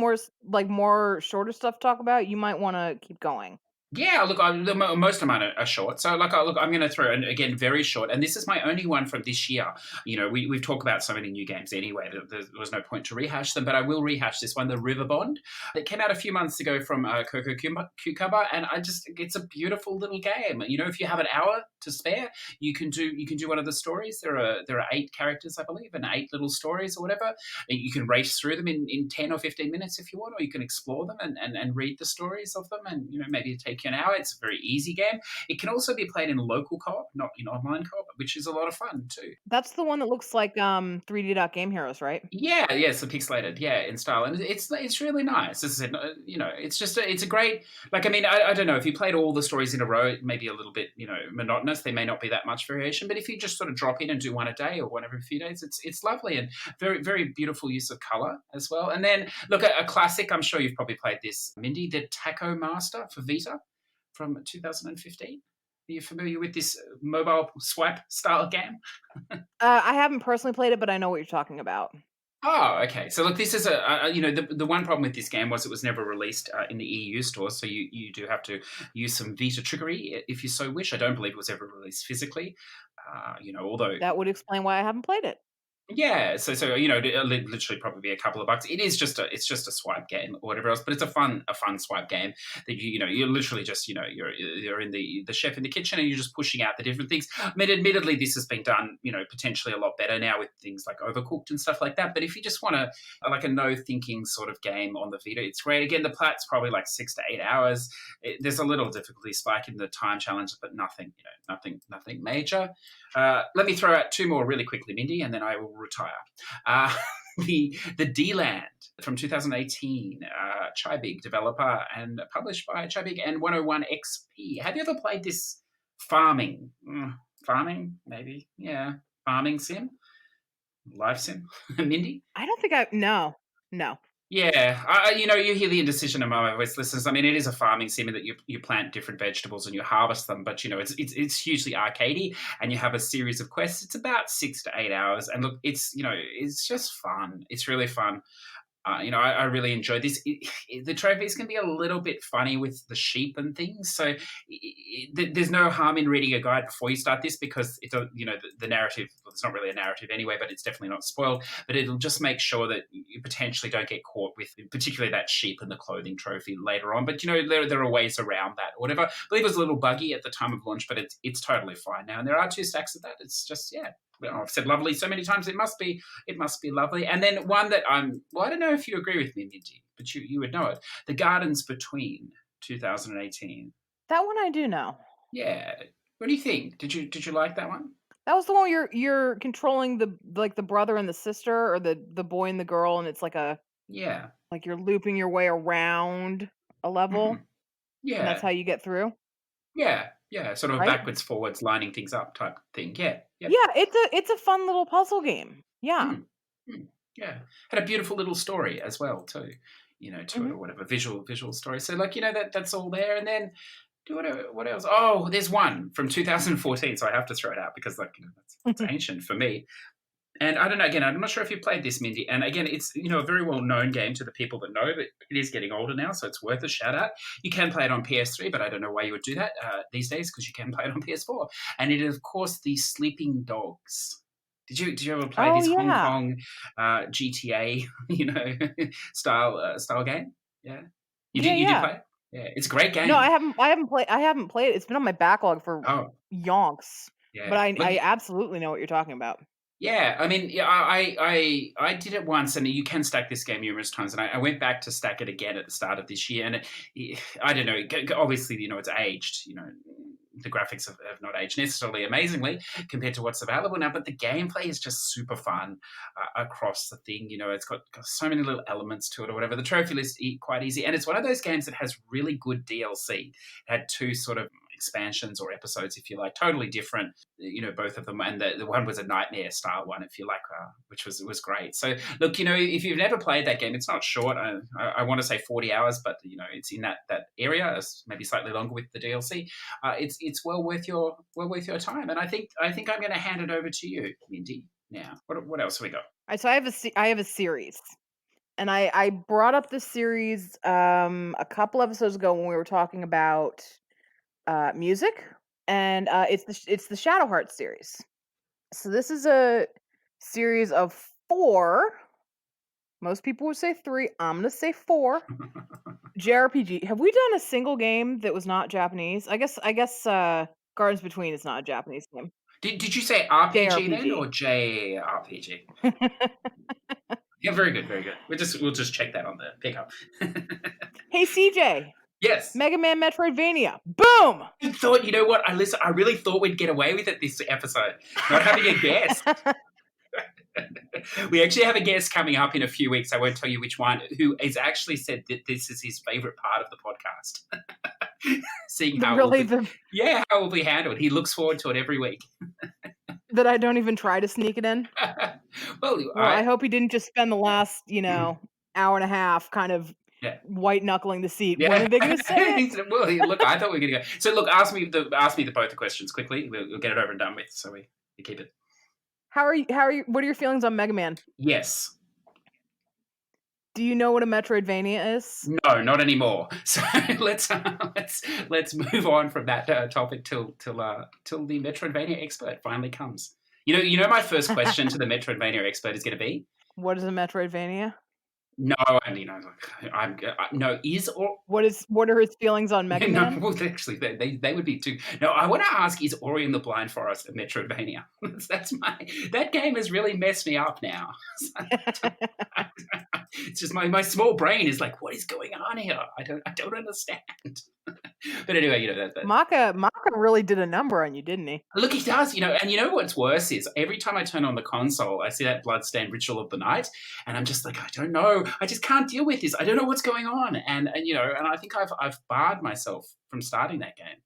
Speaker 3: more shorter stuff to talk about, you might want to keep going.
Speaker 2: Yeah, look, most of mine are short. So, I'm going to throw, and again, very short. And this is my only one from this year. We've talked about so many new games anyway. There was no point to rehash them, but I will rehash this one, the River Bond, that came out a few months ago from Coco Cucumber, and it's a beautiful little game. If you have an hour to spare, you can do one of the stories. There are 8 characters, I believe, and 8 little stories or whatever. You can race through them in 10 or 15 minutes if you want, or you can explore them and read the stories of them, and maybe take an hour. It's a very easy game. It can also be played in local co-op, not in online co-op, which is a lot of fun too.
Speaker 3: That's the one that looks like 3D Game Heroes, right?
Speaker 2: Yeah, it's a pixelated, in style, and it's really nice. As I said, it's a great. Like, I mean, I don't know if you played all the stories in a row, it may be a little bit monotonous. There may not be that much variation, but if you just sort of drop in and do one a day or one every few days, it's lovely and very, very beautiful use of color as well. And then look at a classic. I'm sure you've probably played this, Mindy, the Taco Master for Vita from 2015. you familiar with this mobile swipe style game?
Speaker 3: I haven't personally played it, but I know what you're talking about.
Speaker 2: Oh, okay. So look, this is the one problem with this game was it was never released in the EU store, so you do have to use some Vita trickery if you so wish. I don't believe it was ever released physically. Although
Speaker 3: That would explain why I haven't played it.
Speaker 2: yeah, so it'll literally probably be a couple of bucks. It's just a swipe game or whatever else, but it's a fun swipe game that you're literally just you're in the chef in the kitchen and you're just pushing out the different things. I mean, admittedly, this has been done potentially a lot better now with things like Overcooked and stuff like that. But if you just want a no thinking sort of game on the Vita, it's great. Again, the plat's probably like 6 to 8 hours. There's a little difficulty spike in the time challenge, but nothing major. Let me throw out two more really quickly, Mindy, and then I will retire. The D-Land from 2018, Chybig developer and published by Chybig and 101XP. Have you ever played this farming? Farming, maybe? Yeah. Farming sim? Live sim? Mindy?
Speaker 3: I don't think no.
Speaker 2: Yeah, you hear the indecision among my voice listeners. I mean, it is a farming sim that you plant different vegetables and you harvest them, but it's hugely arcadey, and you have a series of quests. It's about 6 to 8 hours, and look, it's just fun. It's really fun. I really enjoy this. The trophies can be a little bit funny with the sheep and things, so there's no harm in reading a guide before you start this because the narrative. Well, it's not really a narrative anyway, but it's definitely not spoiled. But it'll just make sure that you potentially don't get caught with, particularly that sheep and the clothing trophy later on. But there are ways around that or whatever. I believe it was a little buggy at the time of launch, but it's totally fine now. And there are 2 stacks of that. It's just I've said lovely so many times. It must be lovely. And then one that I don't know if you agree with me, Mindy, but you would know it. The Gardens Between 2018.
Speaker 3: That one I do know.
Speaker 2: Yeah. What do you think? Did you like that one?
Speaker 3: That was the one where you're controlling the brother and the sister, or the boy and the girl, and it's like like you're looping your way around a level.
Speaker 2: Mm-hmm. Yeah.
Speaker 3: And that's how you get through.
Speaker 2: Yeah. Sort of
Speaker 3: right?
Speaker 2: backwards, forwards, lining things up type thing. Yeah. Yep.
Speaker 3: Yeah, it's a fun little puzzle game. Yeah.
Speaker 2: Yeah. Had a beautiful little story as well too. To it or whatever visual story. So that's all there. And then what else? Oh, there's one from 2014, so I have to throw it out because that's ancient for me. And I don't know, again, I'm not sure if you played this, Mindy. And again, it's a very well-known game to the people that know, but it is getting older now, so it's worth a shout-out. You can play it on PS3, but I don't know why you would do that these days because you can play it on PS4. And it is, of course, the Sleeping Dogs. Did you ever play this Hong Kong GTA, style game? Yeah. You did play it? Yeah, it's a great game.
Speaker 3: No, I haven't played it. It's been on my backlog for yonks. Yeah. But I absolutely know what you're talking about.
Speaker 2: Yeah, I mean, I did it once, and you can stack this game numerous times, and I went back to stack it again at the start of this year, and I don't know, obviously, it's aged, the graphics have not aged necessarily amazingly compared to what's available now, but the gameplay is just super fun across the thing. It's got so many little elements to it or whatever. The trophy list is quite easy, and it's one of those games that has really good DLC. It had 2 sort of expansions or episodes, if you like, totally different, both of them, and the one was a nightmare style one, if you like, which was great. So look, if you've never played that game, it's not short. I want to say 40 hours, but it's in that area, maybe slightly longer with the DLC. It's well worth your time, and I think I'm going to hand it over to you, Mindy. Now, what else have we got?
Speaker 3: All right, so I have a series. And I brought up this series a couple episodes ago when we were talking about music, and it's the Shadow Heart series. So this is a series of 4. Most people would say 3. I'm gonna say 4. JRPG. Have we done a single game that was not Japanese? I guess Gardens Between is not a Japanese game.
Speaker 2: Did you say RPG then or JRPG? Yeah, very good, very good. We'll just check that on the pickup.
Speaker 3: Hey CJ.
Speaker 2: Yes.
Speaker 3: Mega Man Metroidvania. Boom!
Speaker 2: I thought, you know what? I really thought we'd get away with it this episode. Not having a guest. We actually have a guest coming up in a few weeks. I won't tell you which one, who has actually said that this is his favorite part of the podcast. Seeing how how it will be handled. He looks forward to it every week.
Speaker 3: That I don't even try to sneak it in? Well, I hope he didn't just spend the last, hour and a half kind of
Speaker 2: Yeah.
Speaker 3: white knuckling the seat.
Speaker 2: Yeah.
Speaker 3: When are they going to say it?
Speaker 2: Well, look, I thought we were going to go. So, look, ask me the both the questions quickly. We'll get it over and done with, so we keep it.
Speaker 3: How are you? What are your feelings on Mega Man?
Speaker 2: Yes.
Speaker 3: Do you know what a Metroidvania is?
Speaker 2: No, not anymore. So let's move on from that topic till the Metroidvania expert finally comes. You know, my first question to the Metroidvania expert is going to be,
Speaker 3: What is a Metroidvania?
Speaker 2: no, and no is or
Speaker 3: What are his feelings on Mega
Speaker 2: no.
Speaker 3: Man?
Speaker 2: Well, actually, they would be too. No, I want to ask: is Ori and the Blind Forest a Metroidvania? That game has really messed me up now. It's just my small brain is like, what is going on here? I don't understand. But anyway,
Speaker 3: Maka really did a number on you, didn't he?
Speaker 2: look, he does, and you know what's worse is every time I turn on the console, I see that bloodstained Ritual of the Night, and I'm just like, I don't know, I just can't deal with this. I don't know what's going on, and I think I've barred myself from starting that game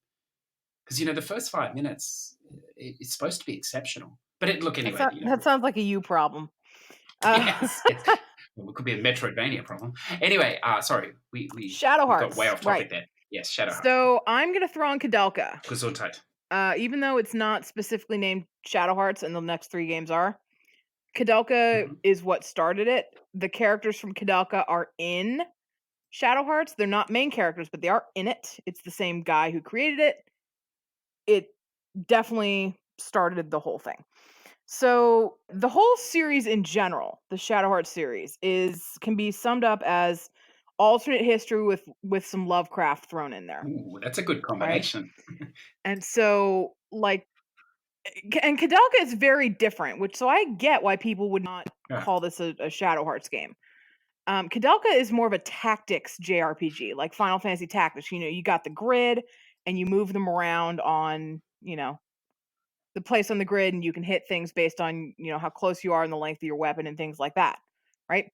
Speaker 2: because the first 5 minutes it's supposed to be exceptional. But look anyway.
Speaker 3: That sounds like a you problem.
Speaker 2: Yes. Well, it could be a Metroidvania problem. Anyway, sorry, we
Speaker 3: Shadow Hearts.
Speaker 2: Got way off topic there. Yes, Shadow Hearts.
Speaker 3: So I'm gonna throw on Kadalka.
Speaker 2: Gesundheit.
Speaker 3: Even though it's not specifically named Shadow Hearts, and the next 3 games are, Kadalka is what started it. The characters from Kadalka are in Shadow Hearts. They're not main characters, but they are in it. It's the same guy who created it. It definitely started the whole thing. So the whole series in general, the Shadow Hearts series, can be summed up as alternate history with some Lovecraft thrown in there.
Speaker 2: Ooh, that's a good combination.
Speaker 3: Right? And so, and Kadalka is very different, so I get why people would not call this a Shadow Hearts game. Kadalka is more of a tactics JRPG, like Final Fantasy Tactics. You got the grid, and you move them around on, the place on the grid, and you can hit things based on, how close you are and the length of your weapon and things like that, right?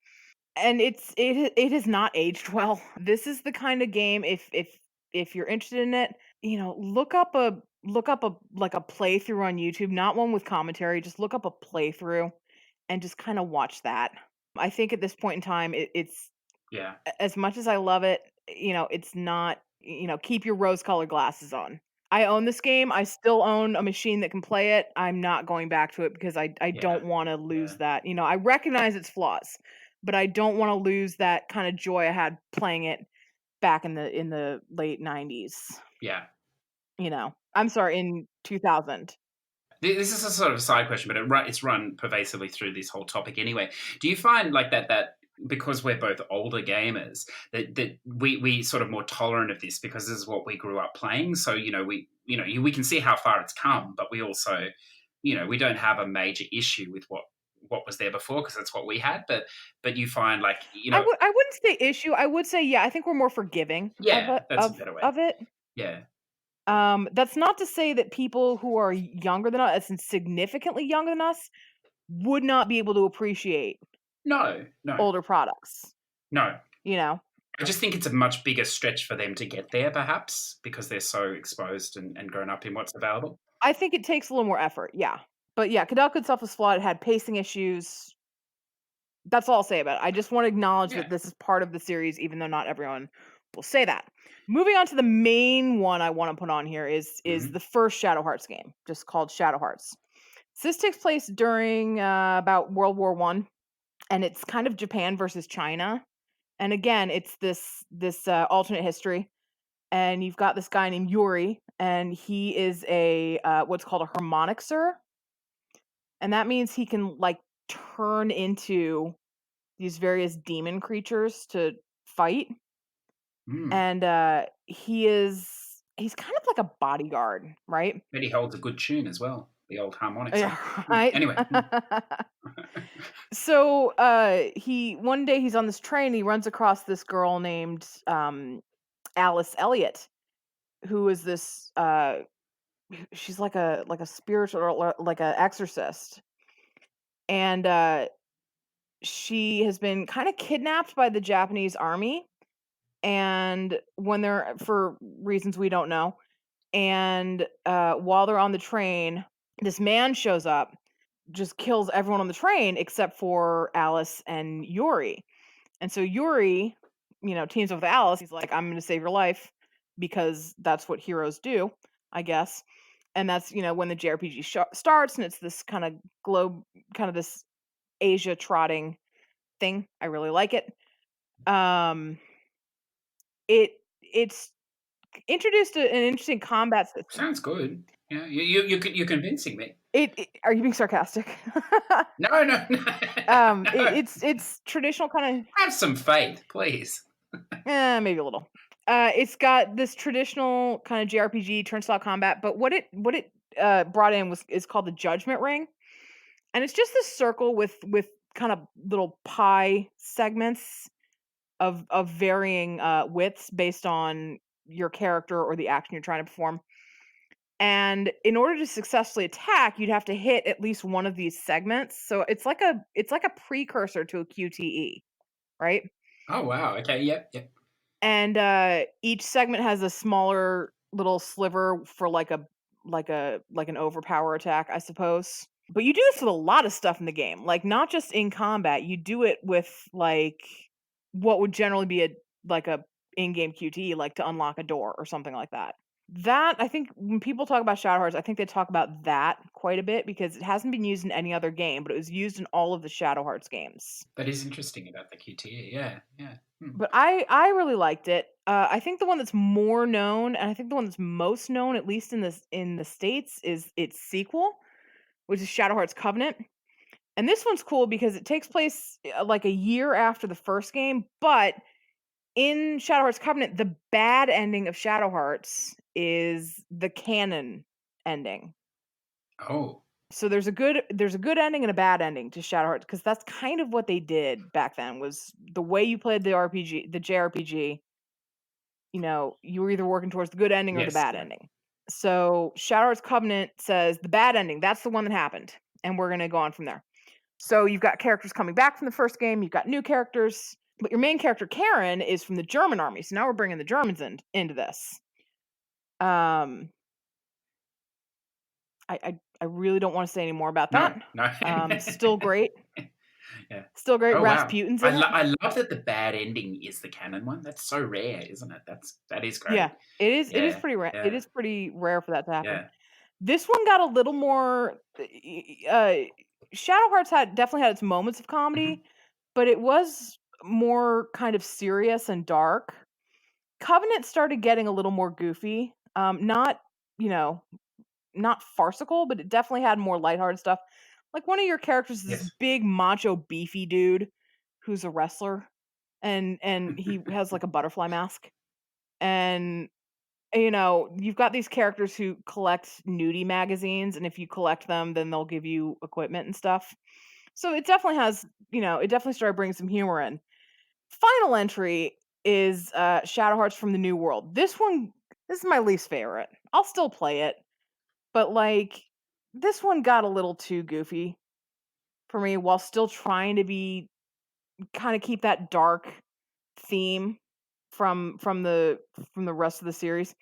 Speaker 3: And it has not aged well. This is the kind of game, if you're interested in it, look up a like a playthrough on YouTube, not one with commentary. Just look up a playthrough and just kind of watch that. I think at this point in time, it's as much as I love it, it's not, keep your rose-colored glasses on. I own this game. I still own a machine that can play it. I'm not going back to it because I don't want to lose that. I recognize its flaws, but I don't want to lose that kind of joy I had playing it back in the late 90s.
Speaker 2: Yeah.
Speaker 3: I'm sorry, in 2000.
Speaker 2: This is a sort of a side question, but it's run pervasively through this whole topic anyway. Do you find like that because we're both older gamers, that we sort of more tolerant of this because this is what we grew up playing? So, we can see how far it's come, but we also, we don't have a major issue with what was there before because that's what we had. But you find like,
Speaker 3: I wouldn't say issue. I would say, I think we're more forgiving
Speaker 2: that's a better way.
Speaker 3: of it.
Speaker 2: Yeah.
Speaker 3: That's not to say that people who are younger than us and significantly younger than us would not be able to appreciate
Speaker 2: No.
Speaker 3: older products.
Speaker 2: No.
Speaker 3: I
Speaker 2: just think it's a much bigger stretch for them to get there, perhaps, because they're so exposed and grown up in what's available.
Speaker 3: I think it takes a little more effort, yeah. But yeah, Kadalka itself was flawed. It had pacing issues. That's all I'll say about it. I just want to acknowledge that this is part of the series, even though not everyone will say that. Moving on to the main one I want to put on here is the first Shadow Hearts game, just called Shadow Hearts. So this takes place during about World War I, and it's kind of Japan versus China. And again, it's this alternate history, and you've got this guy named Yuri, and he is a what's called a harmonixer, and that means he can turn into these various demon creatures to fight. And he's kind of like a bodyguard, right?
Speaker 2: But he holds a good tune as well, the old harmonics.
Speaker 3: Yeah, right?
Speaker 2: Anyway.
Speaker 3: So one day he's on this train, he runs across this girl named Alice Elliott, who is this she's like a spiritual, or like an exorcist. And she has been kind of kidnapped by the Japanese army, and when they're, for reasons we don't know, and while they're on the train, this man shows up, just kills everyone on the train except for Alice and Yuri. And so Yuri teams up with Alice. He's like, I'm going to save your life because that's what heroes do, I guess. And that's when the JRPG starts, and it's this kind of globe, kind of this Asia trotting thing. I really like it. It's introduced an interesting combat system.
Speaker 2: Sounds good. Yeah, you're convincing me.
Speaker 3: Are you being sarcastic?
Speaker 2: No. No.
Speaker 3: It's traditional kind of.
Speaker 2: Have some faith, please.
Speaker 3: Maybe a little. It's got this traditional kind of JRPG turnstile combat, but what it brought in is called the Judgment Ring, and it's just this circle with kind of little pie segments of varying widths based on your character or the action you're trying to perform. And in order to successfully attack, you'd have to hit at least one of these segments. So it's like a precursor to a QTE, right?
Speaker 2: Oh wow. Okay. Yep.
Speaker 3: And each segment has a smaller little sliver for like an overpower attack, I suppose. But you do this with a lot of stuff in the game, like not just in combat. You do it with like what would generally be a in-game QTE, like to unlock a door or something like that. That, I think, when people talk about Shadow Hearts, I think they talk about that quite a bit because it hasn't been used in any other game, but it was used in all of the Shadow Hearts games.
Speaker 2: That is interesting about the QTE. Yeah.
Speaker 3: But I really liked it. I think the one that's more known, and I think the one that's most known, at least in the States, is its sequel, which is Shadow Hearts Covenant. And this one's cool because it takes place like a year after the first game, but in Shadow Hearts Covenant, the bad ending of Shadow Hearts is the canon ending.
Speaker 2: Oh.
Speaker 3: So there's a good ending and a bad ending to Shadow Hearts, because that's kind of what they did back then. Was the way you played the JRPG, you were either working towards the good ending or the bad ending. So Shadow Hearts Covenant says the bad ending, that's the one that happened, and we're going to go on from there. So you've got characters coming back from the first game, you've got new characters, but your main character, Karen, is from the German army. So now we're bringing the Germans into this. I really don't want to say any more about that.
Speaker 2: No.
Speaker 3: Still great.
Speaker 2: Yeah.
Speaker 3: Still great.
Speaker 2: Oh,
Speaker 3: Rasputin's
Speaker 2: wow.
Speaker 3: in it.
Speaker 2: I love that the bad ending is the canon one. That's so rare, isn't it? That is great.
Speaker 3: Yeah, it is.
Speaker 2: Yeah,
Speaker 3: It is pretty rare.
Speaker 2: yeah.
Speaker 3: It is pretty rare for that to happen.
Speaker 2: Yeah.
Speaker 3: This one got a little more. Shadow Hearts definitely had its moments of comedy, but it was more kind of serious and dark. Covenant started getting a little more goofy. Not farcical, but it definitely had more lighthearted stuff. Like one of your characters is this big macho beefy dude who's a wrestler, and he has like a butterfly mask. And you've got these characters who collect nudie magazines, and if you collect them, then they'll give you equipment and stuff. So it definitely has, it definitely started bringing some humor in. Final entry is Shadow Hearts from the New World. This is my least favorite. I'll still play it, but like this one got a little too goofy for me, while still trying to be kind of keep that dark theme from the rest of the series.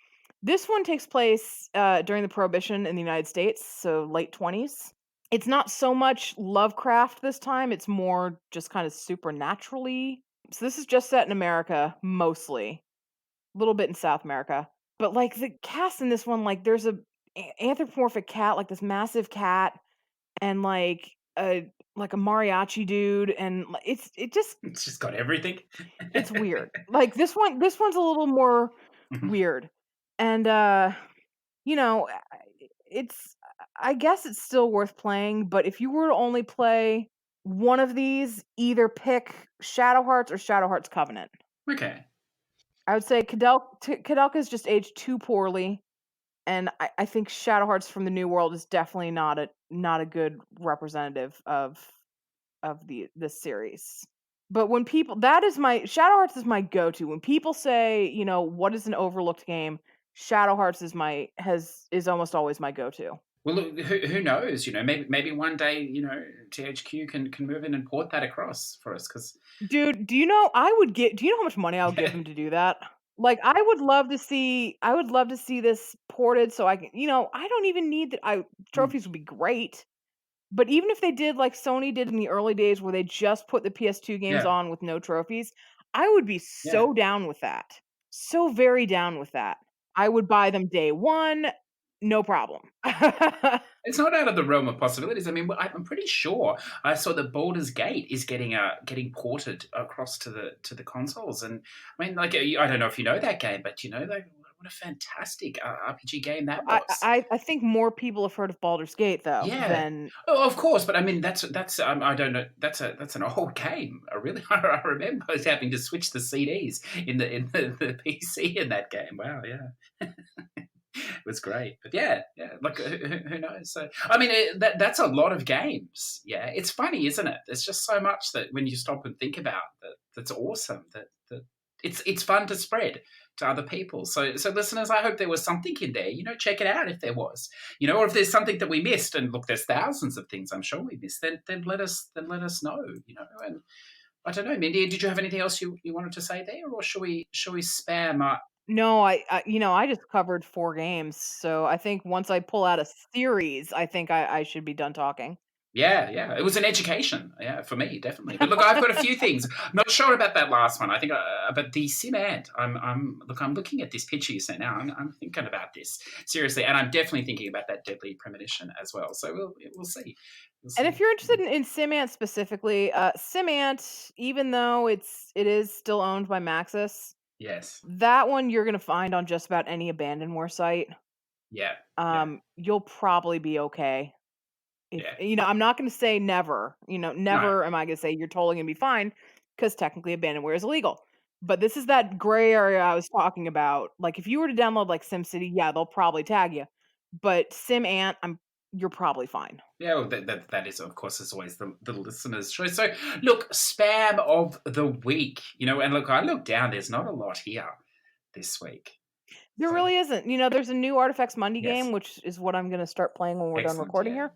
Speaker 3: This one takes place during the Prohibition in the United States, so late 20s. It's not so much Lovecraft this time, it's more just kind of supernaturally. So this is just set in America, mostly. A little bit in South America. But like the cast in this one, like there's a anthropomorphic cat, like this massive cat, and like a mariachi dude, and it's
Speaker 2: just got everything.
Speaker 3: It's weird. Like this one's a little more weird. And it's I guess it's still worth playing, but if you were to only play one of these, either pick Shadow Hearts or Shadow Hearts Covenant.
Speaker 2: Okay.
Speaker 3: I would say Kadelka's just aged too poorly, and I think Shadow Hearts from the New World is definitely not a good representative of this series. But when people, Shadow Hearts is my go-to. When people say, what is an overlooked game, Shadow Hearts is almost always my go-to.
Speaker 2: Well, look, who knows? Maybe one day, THQ can move in and port that across for us. Because,
Speaker 3: dude, do you know how much money I would give them to do that? Like, I would love to see this ported, so I can, I don't even need that. Trophies would be great. But even if they did like Sony did in the early days, where they just put the PS2 games on with no trophies, I would be
Speaker 2: Yeah.
Speaker 3: so down with that. So very down with that. I would buy them day one, no problem.
Speaker 2: It's not out of the realm of possibilities. I mean, I'm pretty sure I saw that Baldur's Gate is getting ported across to the consoles, and I mean, like I don't know if you know that game, but like what a fantastic RPG game that
Speaker 3: I
Speaker 2: was.
Speaker 3: I think more people have heard of Baldur's Gate though
Speaker 2: Yeah.
Speaker 3: than
Speaker 2: Oh, of course, but I mean that's I don't know, that's an old game. I really I remember having to switch the CDs in the PC in that game. Wow, yeah. It was great. But yeah, like who knows? So I mean, that's a lot of games. Yeah, it's funny, isn't it? There's just so much that when you stop and think about that's awesome. That it's fun to spread to other people. So listeners, I hope there was something in there. Check it out if there was. Or if there's something that we missed. And look, there's thousands of things I'm sure we missed. Then let us know. And I don't know, Mindy, did you have anything else you wanted to say there, or shall we spam?
Speaker 3: no, I just covered 4 games, so I think once I pull out a series, I think I should be done talking.
Speaker 2: Yeah. It was an education, yeah, for me, definitely. But look, I've got a few things. I'm not sure about that last one. I think, but the Sim Ant. I'm looking at this picture you sent now. I'm thinking about this seriously, and I'm definitely thinking about that Deadly Premonition as well. So we'll see. We'll
Speaker 3: And
Speaker 2: see.
Speaker 3: if you're interested in SimAnt specifically, SimAnt, even though it is still owned by Maxis,
Speaker 2: Yes.
Speaker 3: that one you're gonna find on just about any abandonware site.
Speaker 2: Yeah. Yeah.
Speaker 3: You'll probably be okay. If
Speaker 2: Yeah.
Speaker 3: I'm not gonna say never.
Speaker 2: No.
Speaker 3: Never am I gonna say you're totally gonna be fine, because technically abandonware is illegal. But this is that gray area I was talking about. Like if you were to download like SimCity, yeah, they'll probably tag you. But SimAnt, you're probably fine.
Speaker 2: Yeah, well, that is, of course, is always the listener's choice. So, look, spam of the week, and look, I look down. There's not a lot here this week.
Speaker 3: There
Speaker 2: So,
Speaker 3: really isn't. There's a new Artifacts Monday
Speaker 2: yes,
Speaker 3: game, which is what I'm gonna start playing when we're done
Speaker 2: excellent.
Speaker 3: recording
Speaker 2: Yeah,
Speaker 3: here.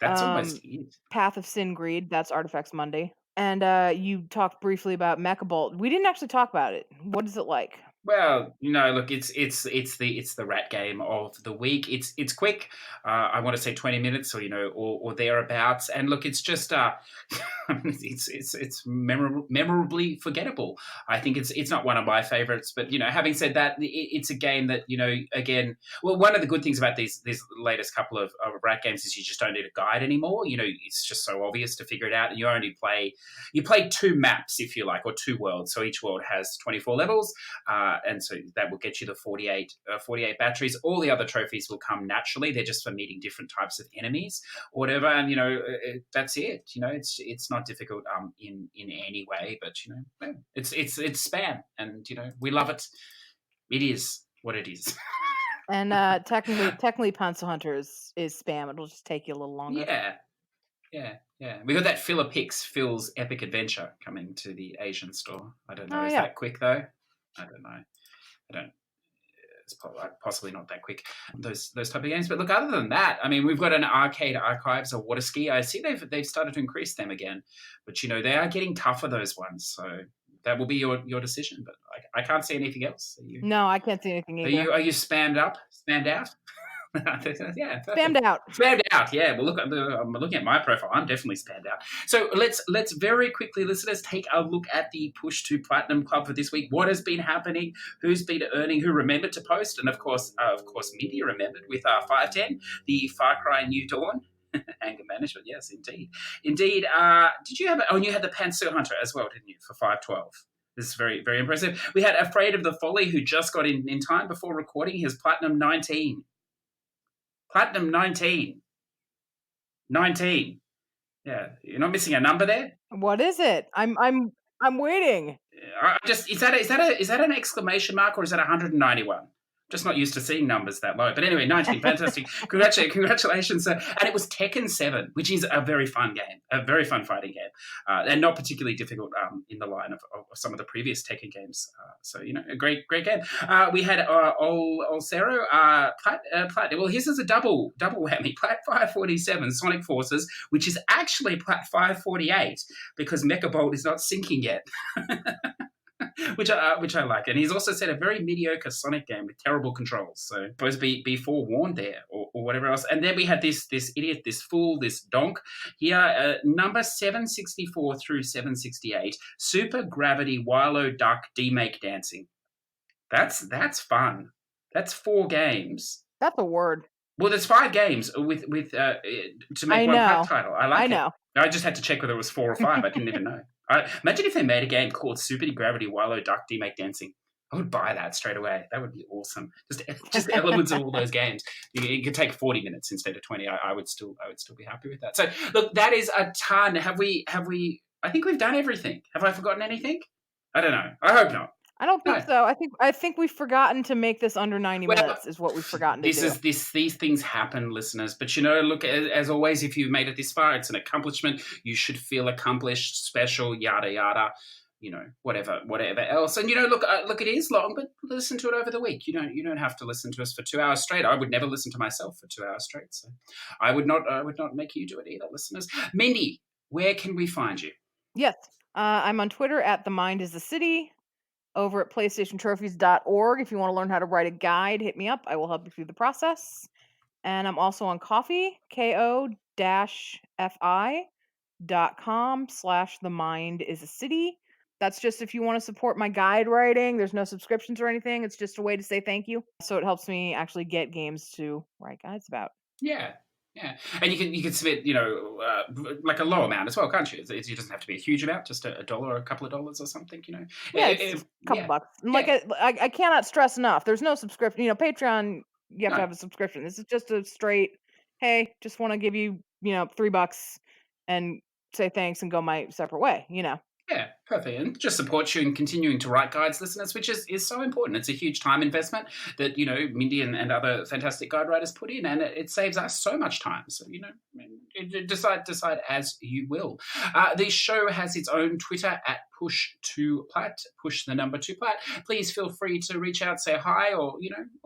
Speaker 2: that's almost
Speaker 3: Um,
Speaker 2: it.
Speaker 3: Path of Sin Greed, that's Artifacts Monday. And you talked briefly about Mechabolt. We didn't actually talk about it. What is it like?
Speaker 2: Well, look, it's the rat game of the week. It's quick. I want to say 20 minutes, or thereabouts. And look, it's just it's memorably forgettable. I think it's not one of my favorites, but having said that, it's a game that again. Well, one of the good things about these latest couple of rat games is you just don't need a guide anymore. It's just so obvious to figure it out, and you play 2 maps if you like, or 2 worlds. So each world has 24 levels. And so that will get you the 48 batteries. All the other trophies will come naturally. They're just for meeting different types of enemies or whatever. And that's it. It's not difficult in any way. But it's spam, and we love it. It is what it is.
Speaker 3: And technically, Pantsu Hunter is spam. It'll just take you a little longer.
Speaker 2: Yeah. We got that Phil's Epic Adventure coming to the Asian store. I don't know.
Speaker 3: Oh,
Speaker 2: Is
Speaker 3: yeah.
Speaker 2: that quick though? I don't know. It's possibly not that quick, those type of games. But look, other than that, I mean, we've got an Arcade Archives, a water ski. I see they've started to increase them again, but they are getting tougher, those ones. So that will be your decision. But I can't see anything else.
Speaker 3: No, I can't see anything either.
Speaker 2: Are you spammed out? Yeah,
Speaker 3: spammed out.
Speaker 2: Spammed out. Yeah. Well, look, I'm looking at my profile. I'm definitely spammed out. So let's very quickly, listeners, take a look at the Push to Platinum Club for this week. What has been happening? Who's been earning? Who remembered to post? And of course, Media remembered with 510, the Far Cry New Dawn. Anger management. Yes, indeed. Did you have? Oh, and you had the Pantsu Hunter as well, didn't you? For 512. This is very, very impressive. We had Afraid of the Folly, who just got in time before recording his Platinum 19. Platinum 19. 19. Yeah, you're not missing a number there.
Speaker 3: What is it? I'm waiting.
Speaker 2: Is that an exclamation mark, or is that 191? Just not used to seeing numbers that low. But anyway, 19, fantastic. Congratulations. And it was Tekken 7, which is a very fun game, a very fun fighting game, and not particularly difficult in the line of some of the previous Tekken games. So, a great game. We had Olcero, Plat. Well, his is a double whammy. Plat 547, Sonic Forces, which is actually Plat 548, because Mechabolt is not syncing yet. which I like. And he's also said a very mediocre Sonic game with terrible controls. So supposed to be forewarned there, or whatever else. And then we had this idiot, this fool, this donk here, number 764 through 768, Super Gravity Wilo Duck D-Make Dancing. That's fun. That's 4 games.
Speaker 3: That's a word.
Speaker 2: Well, there's 5 games with to make one pack title. I like it. I just had to check whether it was 4 or 5. I didn't even know. Imagine if they made a game called Super Gravity Wilo Duck D-Make Dancing. I would buy that straight away. That would be awesome. Just elements of all those games. It could take 40 minutes instead of 20. I would still be happy with that. So look, that is a ton. Have we? I think we've done everything. Have I forgotten anything? I don't know. I hope not.
Speaker 3: I don't think so. I think we've forgotten to make this under 90 minutes is what we've forgotten to do.
Speaker 2: These things happen, listeners. But look, as always, if you've made it this far, it's an accomplishment. You should feel accomplished, special, yada yada. Whatever else. And look, it is long, but listen to it over the week. You don't have to listen to us for 2 hours straight. I would never listen to myself for 2 hours straight. So I would not make you do it either, listeners. Mindi, where can we find you?
Speaker 3: Yes, I'm on Twitter at The Mind Is the City. Over at PlayStationTrophies.org. If you want to learn how to write a guide, hit me up. I will help you through the process. And I'm also on Ko-fi, ko-fi.com/themindisacity. That's just if you want to support my guide writing. There's no subscriptions or anything. It's just a way to say thank you. So it helps me actually get games to write guides about.
Speaker 2: Yeah. Yeah, and you can submit, like a low amount as well, can't you? It doesn't have to be a huge amount, just $1 or a couple of dollars or something,
Speaker 3: Yeah, it's a couple bucks. Like I cannot stress enough. There's no subscription. Patreon, you have to have a subscription. This is just a straight, hey, just want to give you, $3 and say thanks and go my separate way.
Speaker 2: Yeah, perfect. And just supports you in continuing to write guides, listeners, which is so important. It's a huge time investment that, Mindi and other fantastic guide writers put in, and it saves us so much time. So, decide as you will. The show has its own Twitter at push2plat, push the number 2plat. Please feel free to reach out, say hi, or,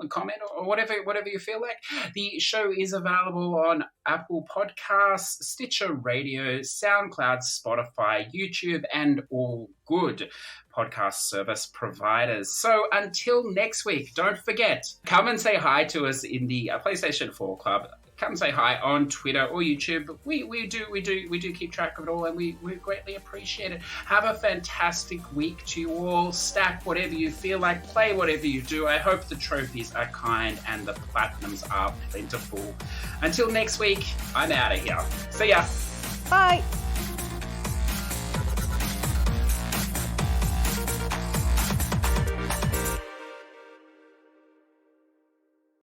Speaker 2: comment or whatever you feel like. The show is available on Apple Podcasts, Stitcher Radio, SoundCloud, Spotify, YouTube, and all good podcast service providers. So until next week, don't forget, come and say hi to us in the PlayStation 4 Club. Come say hi on Twitter or YouTube. We do keep track of it all, and we greatly appreciate it. Have a fantastic week to you all. Stack whatever you feel like, play whatever you do. I hope the trophies are kind and the platinums are plentiful. Until next week, I'm out of here. See ya.
Speaker 3: Bye.